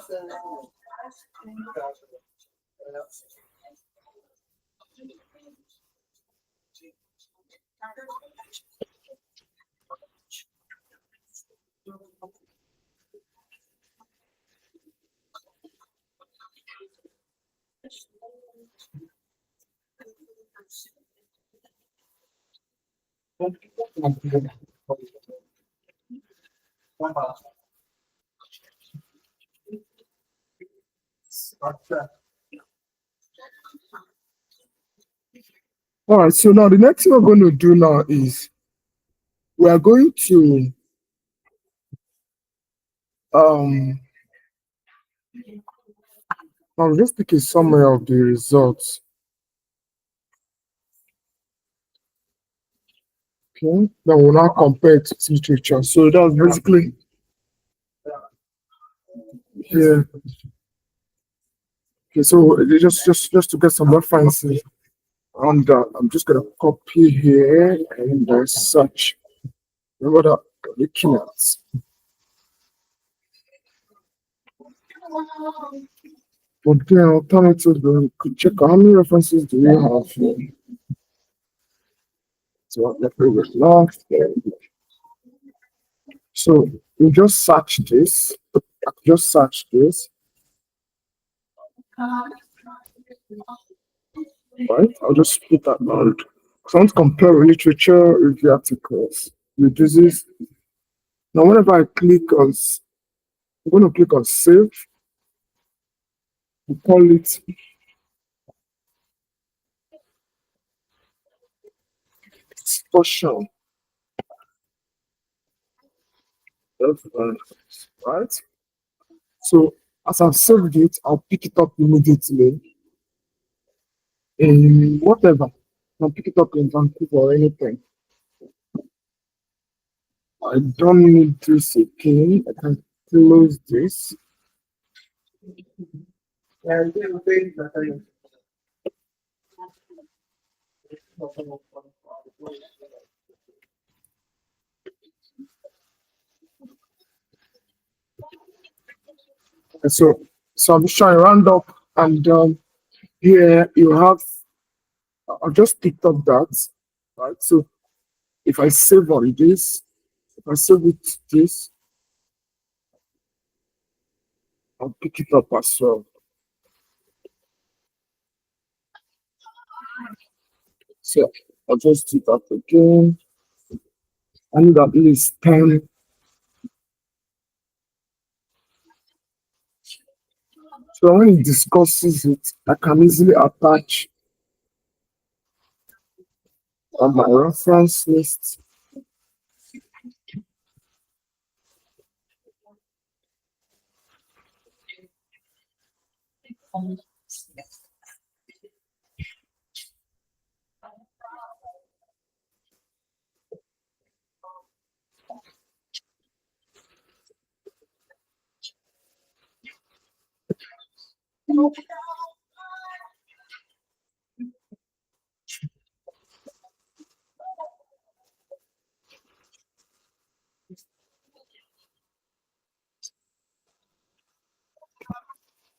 all right, so now the next thing we're going to do now is we are going to I'll just take a summary of the results. Okay, then we'll now compare it to literature. So that's basically here. Okay, so just to get some references on that, I'm just gonna copy here and search. Remember that looking at. But then alternatively, we could check how many references do we have here. So the previous last. So we just search this. Just search this. Right? I'll just put that down. So I want to compare literature review articles. Reduces. Now, whenever I click on, I'm going to click on save. We call it discussion. Right? So as I've saved it, I'll pick it up immediately in whatever. I'll pick it up in Vancouver or anything. I don't need this again. I can close this. And so I'm just trying to round up, and here you have. I've just picked up that, right? So if I save on this, if I save it to this, I'll pick it up as well. So I'll just do that again. I need at least 10. So when it discusses it, I can easily attach on my reference list.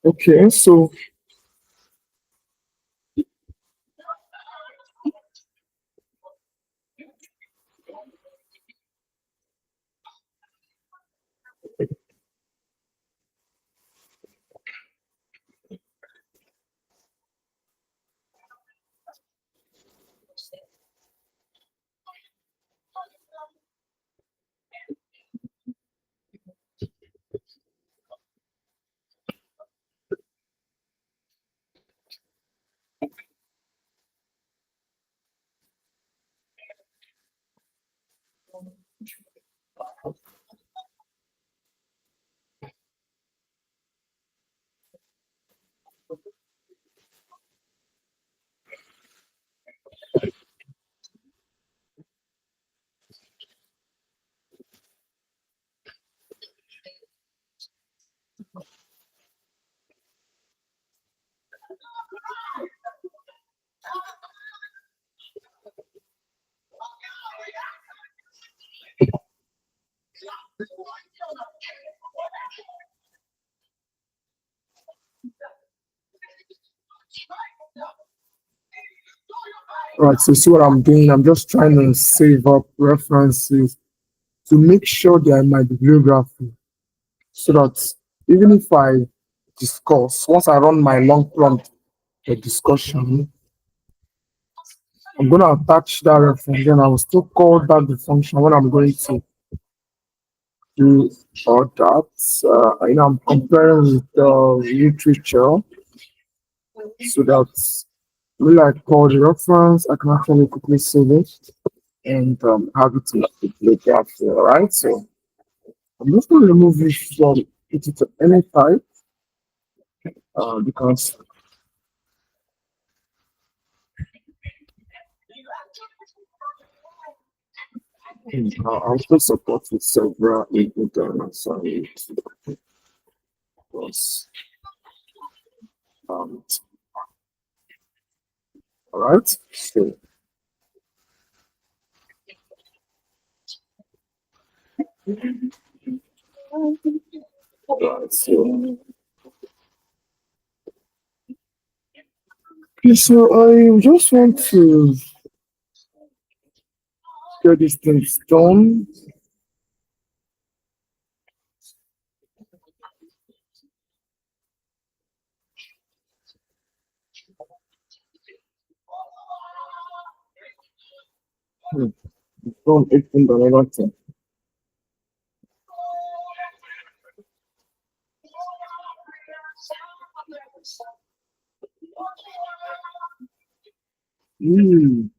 Okay, so right, so see what I'm doing. I'm just trying to save up references to make sure they're in my bibliography, so that even if I discuss, once I run my long prompt discussion, I'm going to attach that reference, then I will still call that the function when I'm going to do all that. I'm comparing with literature, so that when I call the reference, I can actually quickly save it and have it in the bibliography, all right? So I'm just going to remove this from it to any type because I'll still support with several input sorry, plus, all right? So, all right, so Okay, so I just want to get these things done. Don't open the other thing. Mm.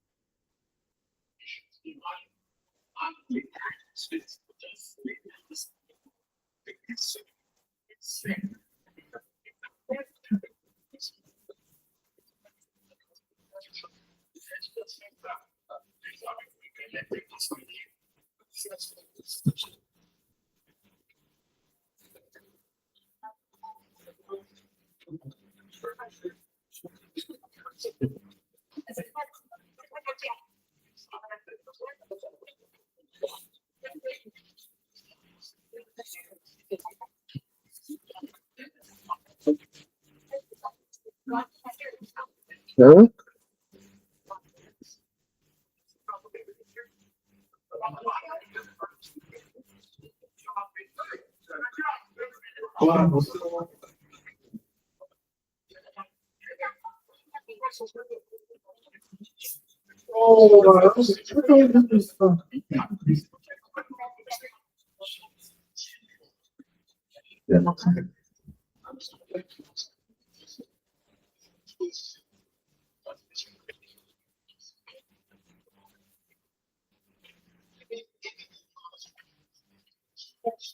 Yeah.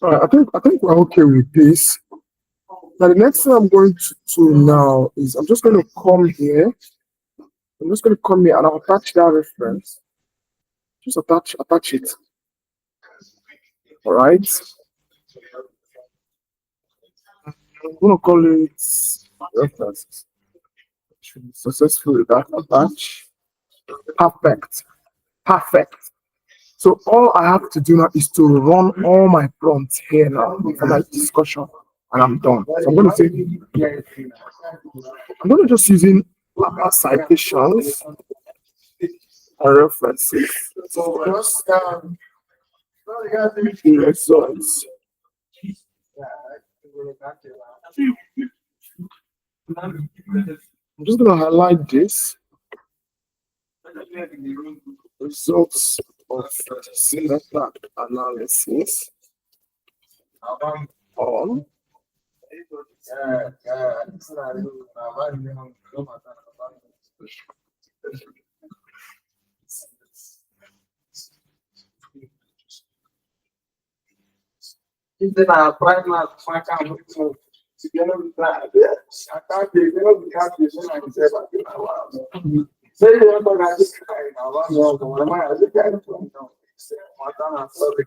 Oh, I think we're okay with this. Now the next thing I'm going to do now is I'm just going to come here. I'm just going to come here and I'll attach that reference. Just attach it. All right. I'm going to call it references. Should be successful with that attach. Perfect. Perfect. So all I have to do now is to run all my prompts here now for my discussion, and I'm done. So I'm going to say, I'm going to just using citations and references. So just the results. I'm just going to highlight this results of synagogue analysis on if they are prime mark, I can't wait to together with that. Yes, I can't be able to have this one. I can say, but you know, say you want to have this kind of one, I'm going to get it from now. I'm sorry.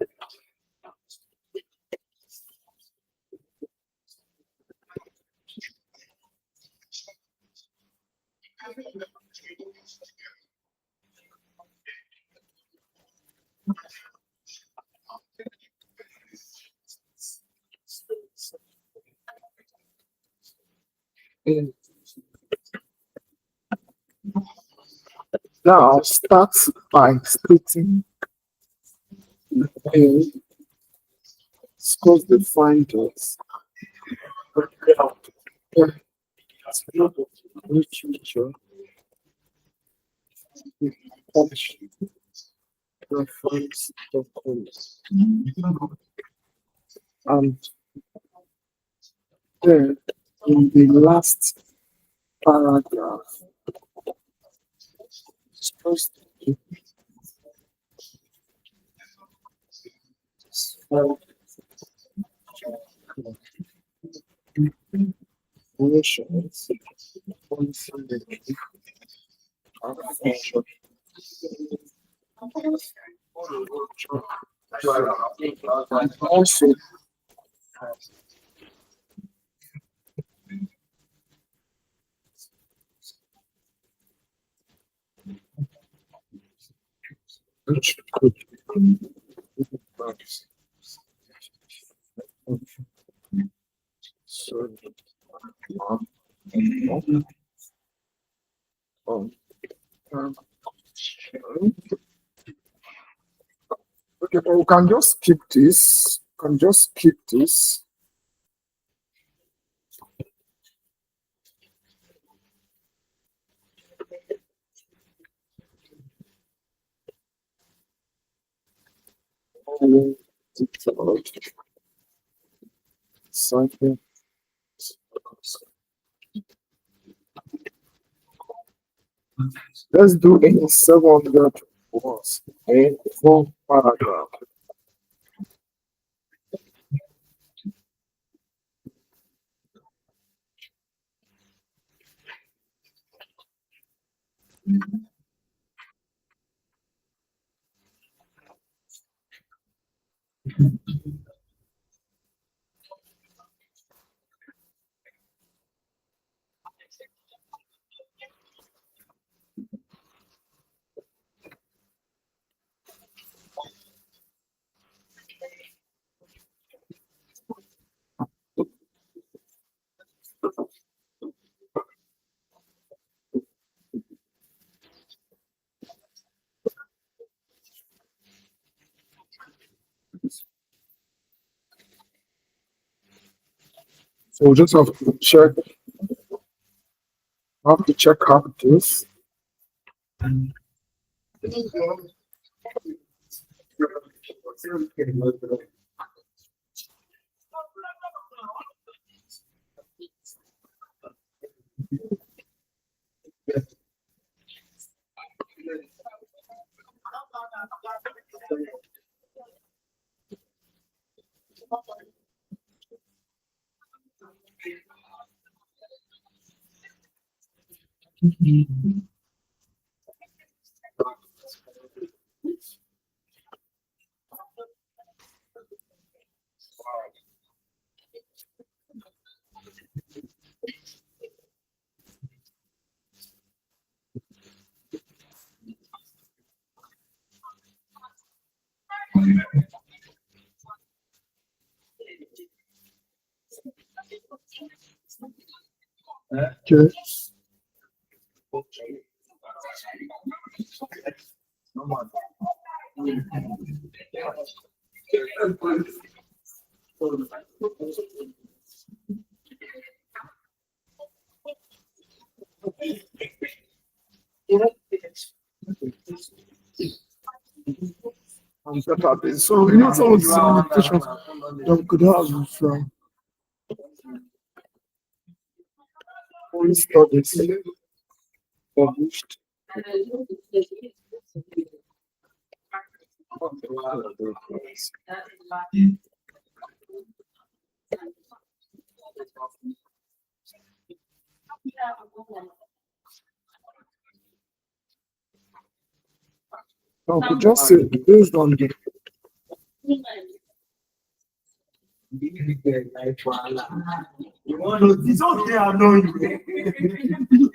now I'll start by stating the discuss the findings literature published reference documents. And then in the last paragraph, discuss the relations on the also which could so Um, okay, but we can just skip this. Can just skip this. Something. Let's do any 700 words in 4 paragraph. So we just have to check out this. Okay. So some of the limitations that we could have with only studies published. Now, we could just say based on the You want to, it's okay, I know you.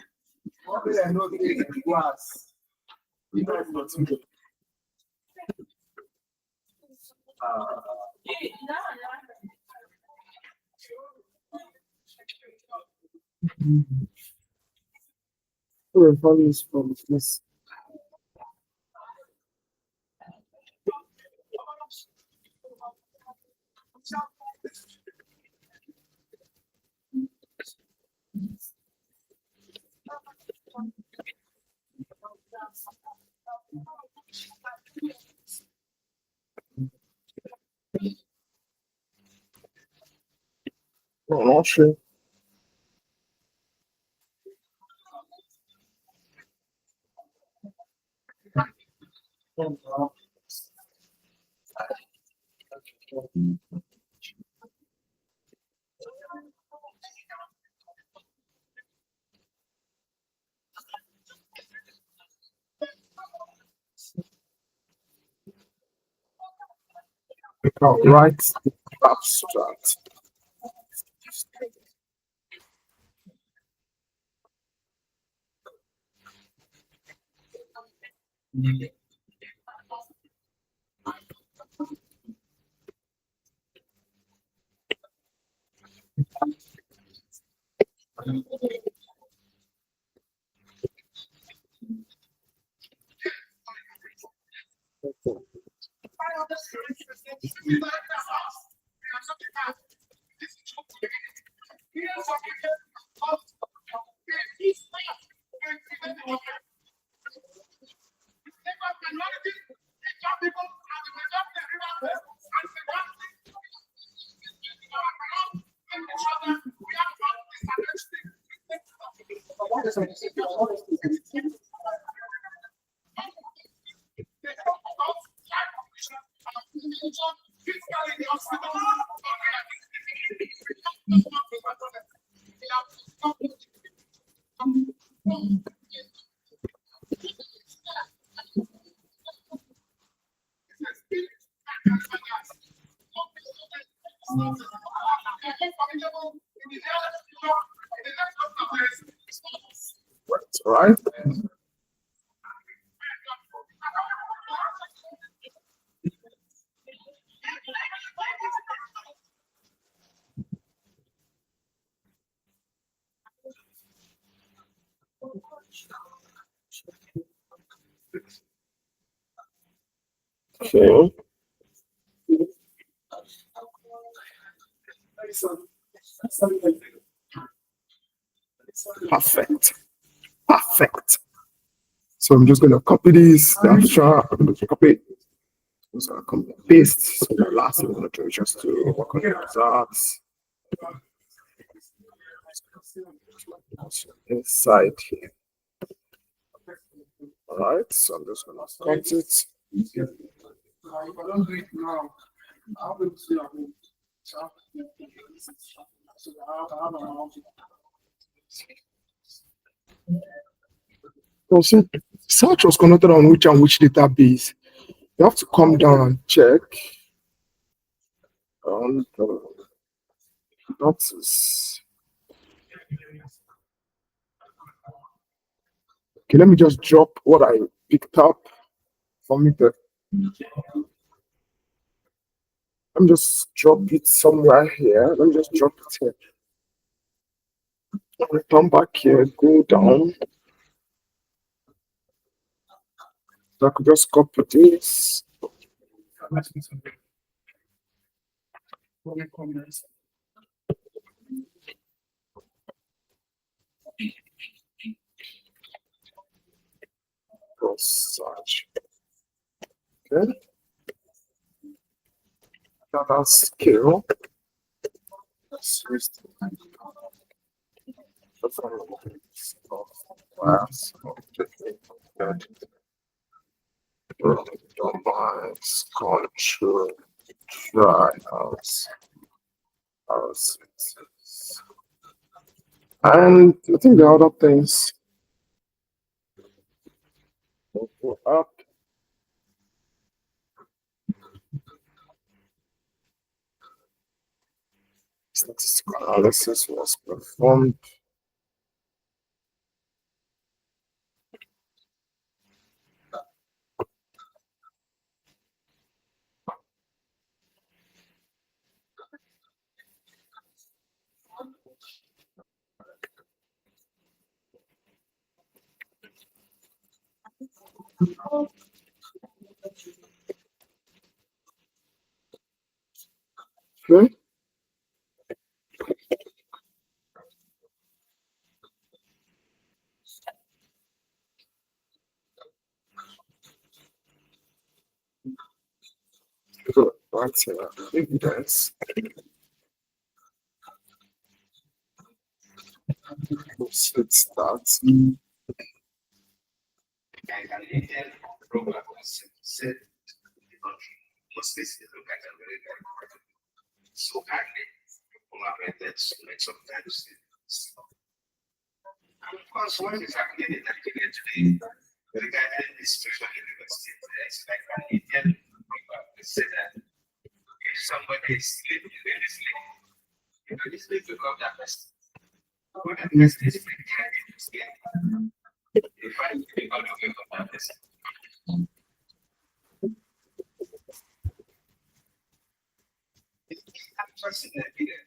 Okay, I know the class. You know, it's not too good. values from this. No, not sure. Right abstract. Right? Okay. Perfect. Perfect. So I'm just going to copy this. I'm going to copy it. So I come and paste. So the last thing I'm going to do is just to work on the results. Inside here. All right. So I'm just going to cut it. If I don't do it now, I'll be able to see a move. So I have an amount. So search was connected on which and which database. You have to come down and check. And that is. Okay, let me just drop what I picked up from it. Let me just drop it somewhere here. Let me just drop it here. Come back here, go down. So I could just copy this. Go search. Okay. Data scale. Randomize, control, trials, and I think the other things will go up. Statistical analysis was performed. Okay. Good. That's evidence. Let's start. So hardly collaborated sometimes. And of course, what is happening in Nigeria today regarding the special university, it's like an Indian people say that if somebody is sleeping, really sleeping, you know, this will become that person. What that person is pretending to sleep, they find it difficult to wake up that person. Person that did it.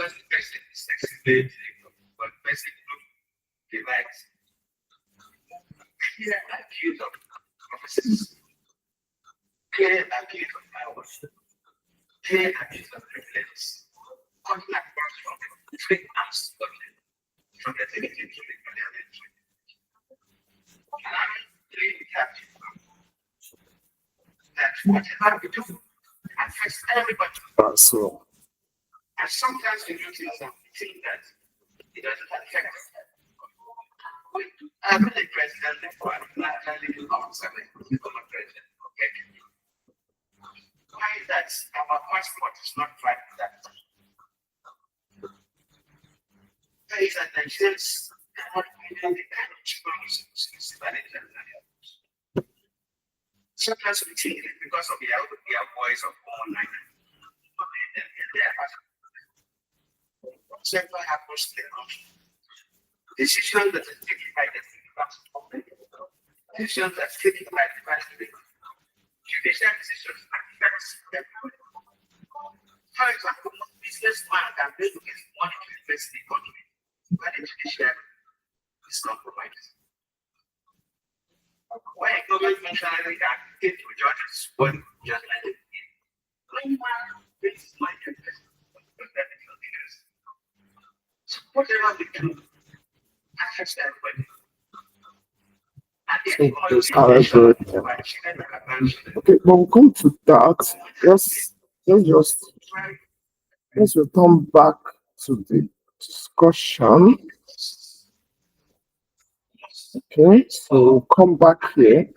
such person is excellent, but person group divides. Clear accuse of prophecies, clear accuse of powers, clear accuse of privilege. Conflict comes from the three arms of government, from the executive to the parliamentary. And I'm really happy that whatever we do affects everybody. So And sometimes we do things and we think that it doesn't affect us. I'm the president, therefore I'm not leading officer, become a president. Okay. Why is that our passport is not right for that? Why is that Nigerians are not getting the kind of choices that it is? Sometimes we think it because of their voice of online. Whatever happens to the country, decisions that are taken by the decisions that are taken by the president, judicial decisions affect everyone. For example, businessman can pay to get money to invest in the country, but the judiciary is compromised. When a government functionary can pay to judges one just like it, when one pays money to invest in the leaders. Whatever we do affects everybody. okay, but we'll come to that. Let's return back to the discussion. Okay, so we'll come back here.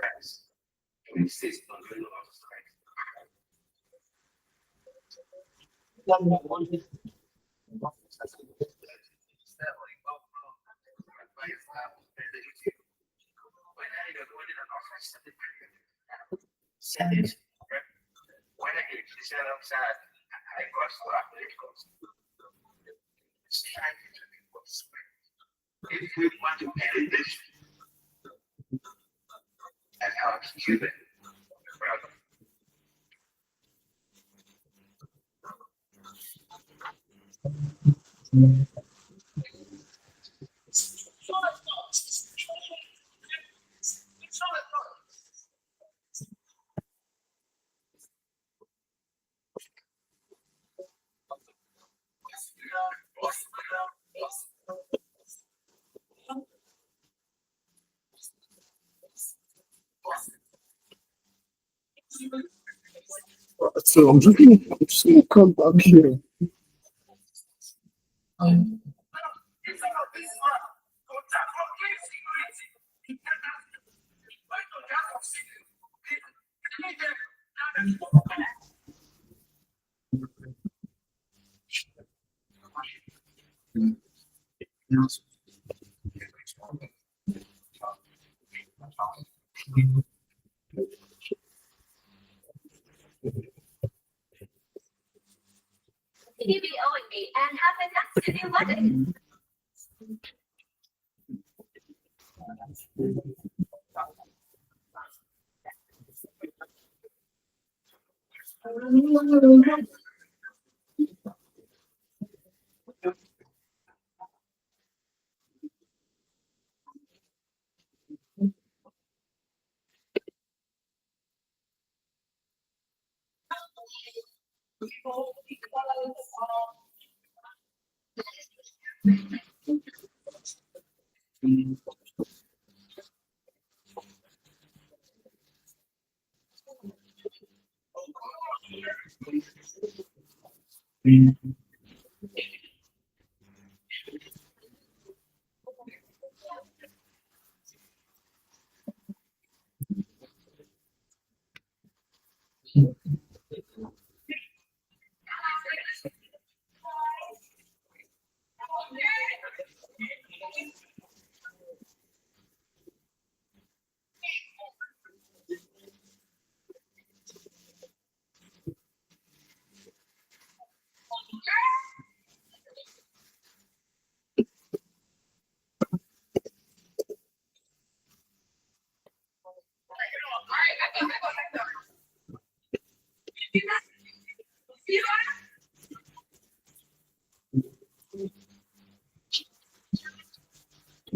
If we want to pay this and help Cuban, So I'm just gonna come back here. You be owing me and have been absolutely loving.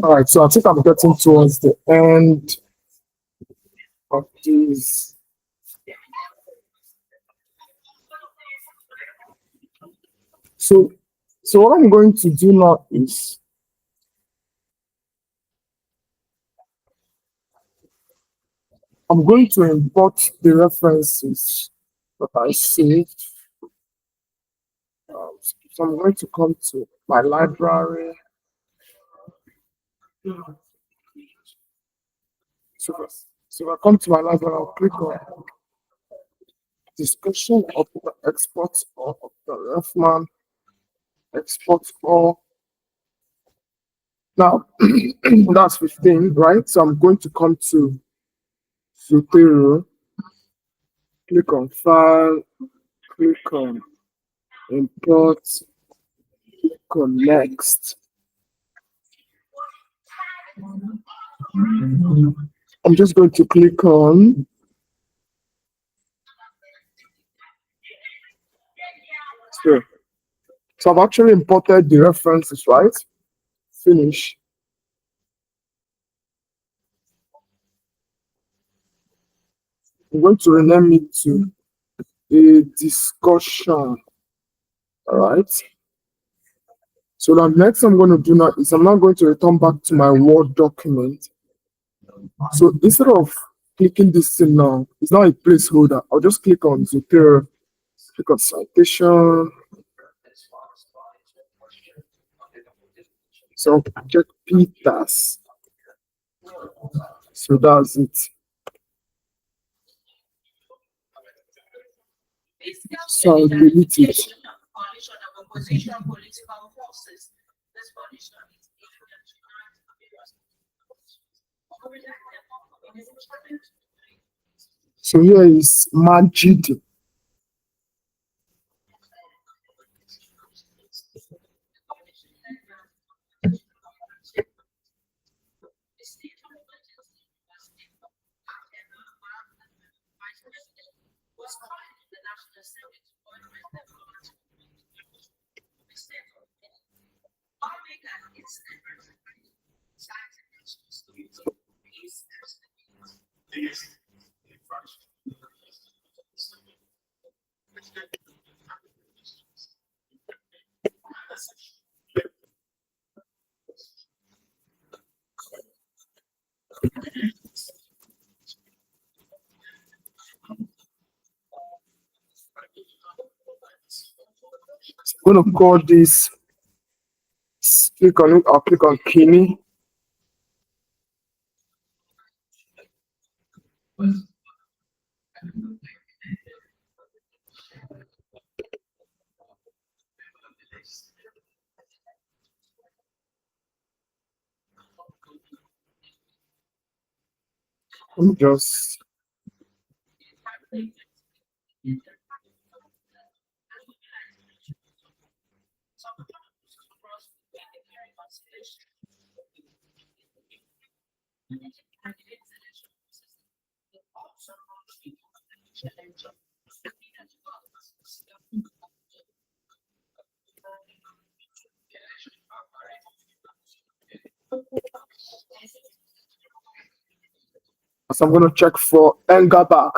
All right, so I think I'm getting towards the end of this. So what I'm going to do now is I'm going to import the references that I saved. So I'm going to come to my library. So I come to my library, I'll click on discussion of the export of the RevMan export all. Now that's 15, right? So I'm going to come to Zotero, click on file, click on import, click on next. I'm just going to click on here. So I've actually imported the references, right? Finish. I'm going to rename it to a discussion. All right. So the next I'm going to do now is I'm now going to return back to my Word document. So instead of clicking this thing now, it's now a placeholder. I'll just click on Zotero, click on citation. So check Peters. So that's it. So I'll delete it. So here is Majid. I'm going to call this, click on it, I'll click on Kini. Let me just so I'm going to check for Engelbach.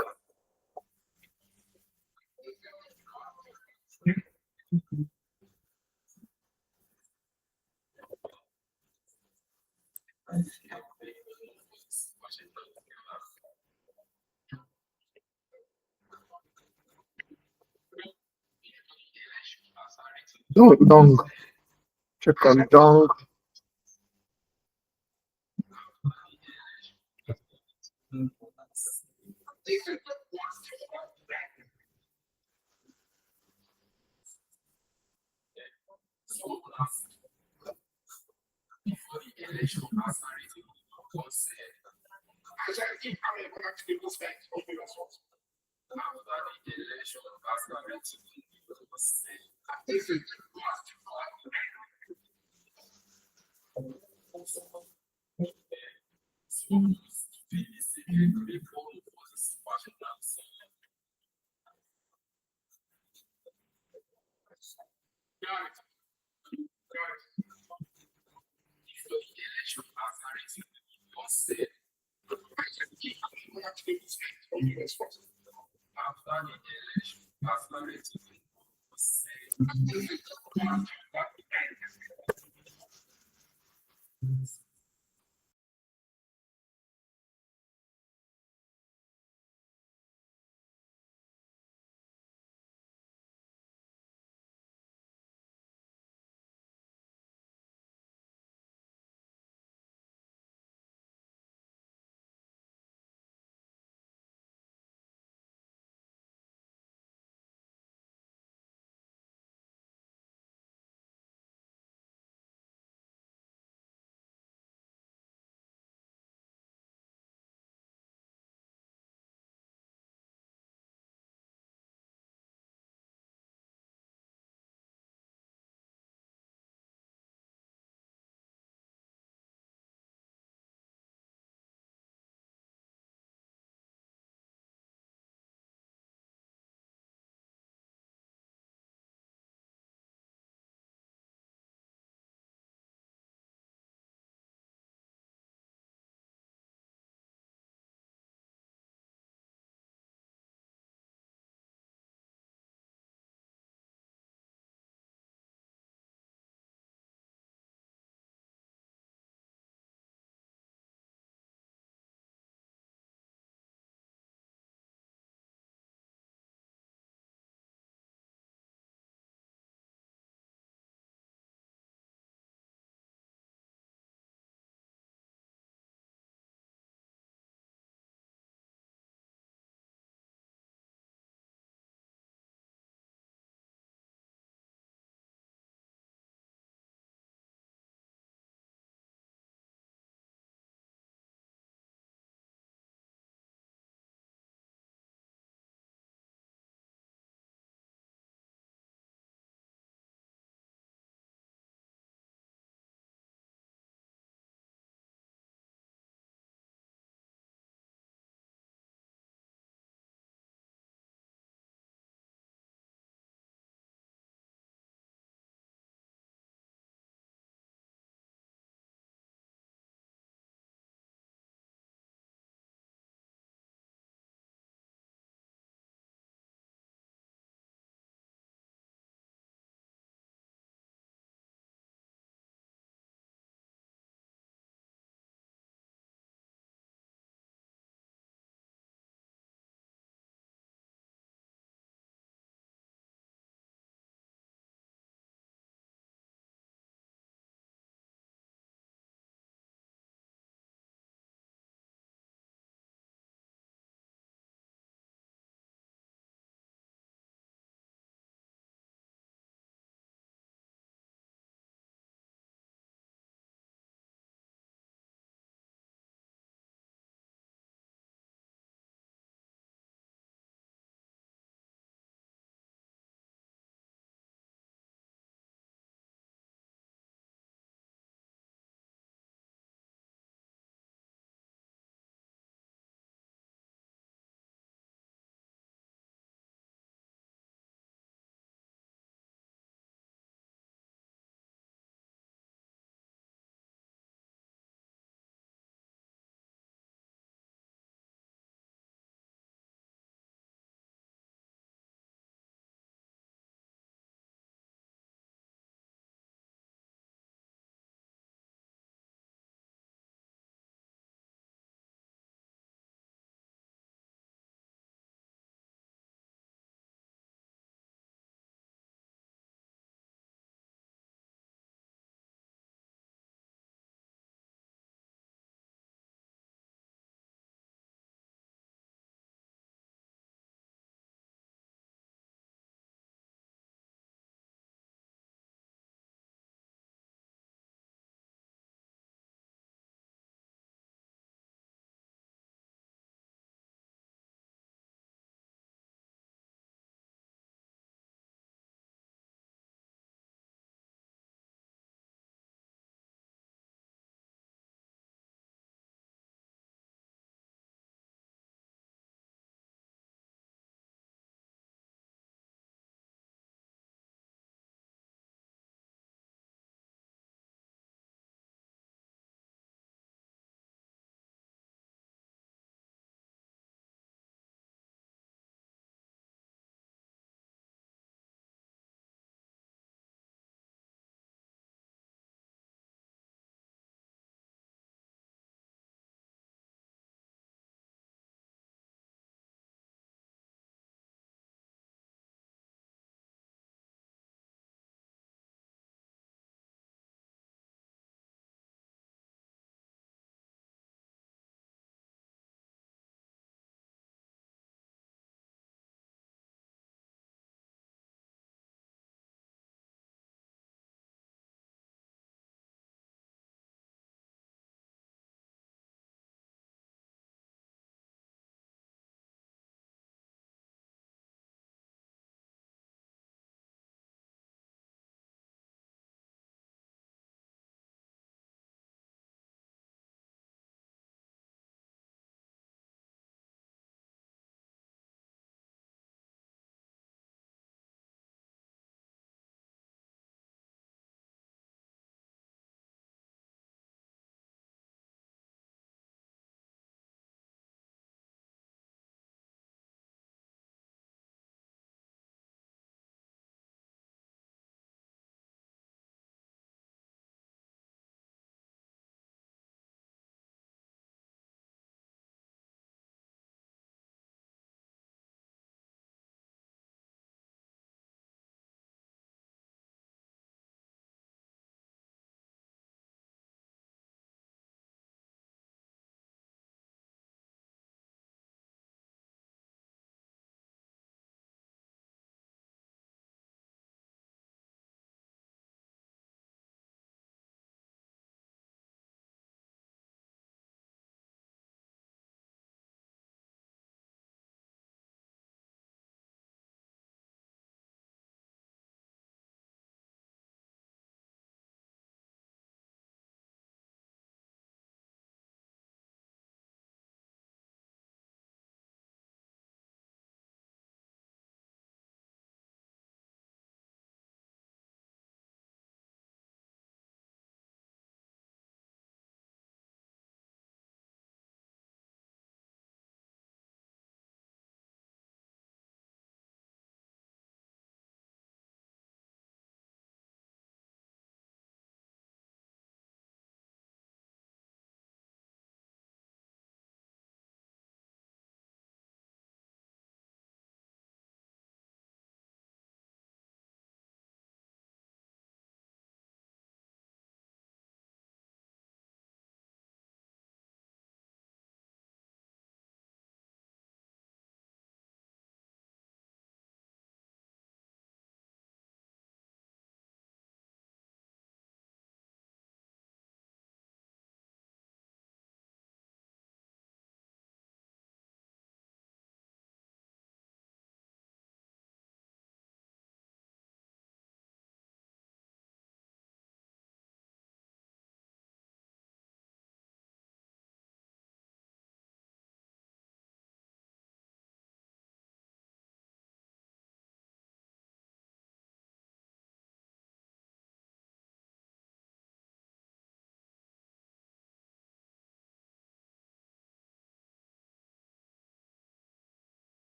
No, Dong. Check on Dong.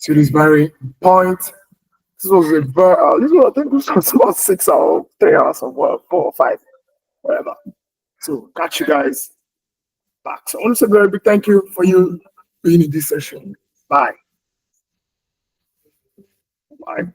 to this very point. This was a very, I think this was about 6 hours, 3 hours of work, 4 or 5, whatever. So catch you guys back. So I want to say a very big thank you for you being in this session. Bye. Bye.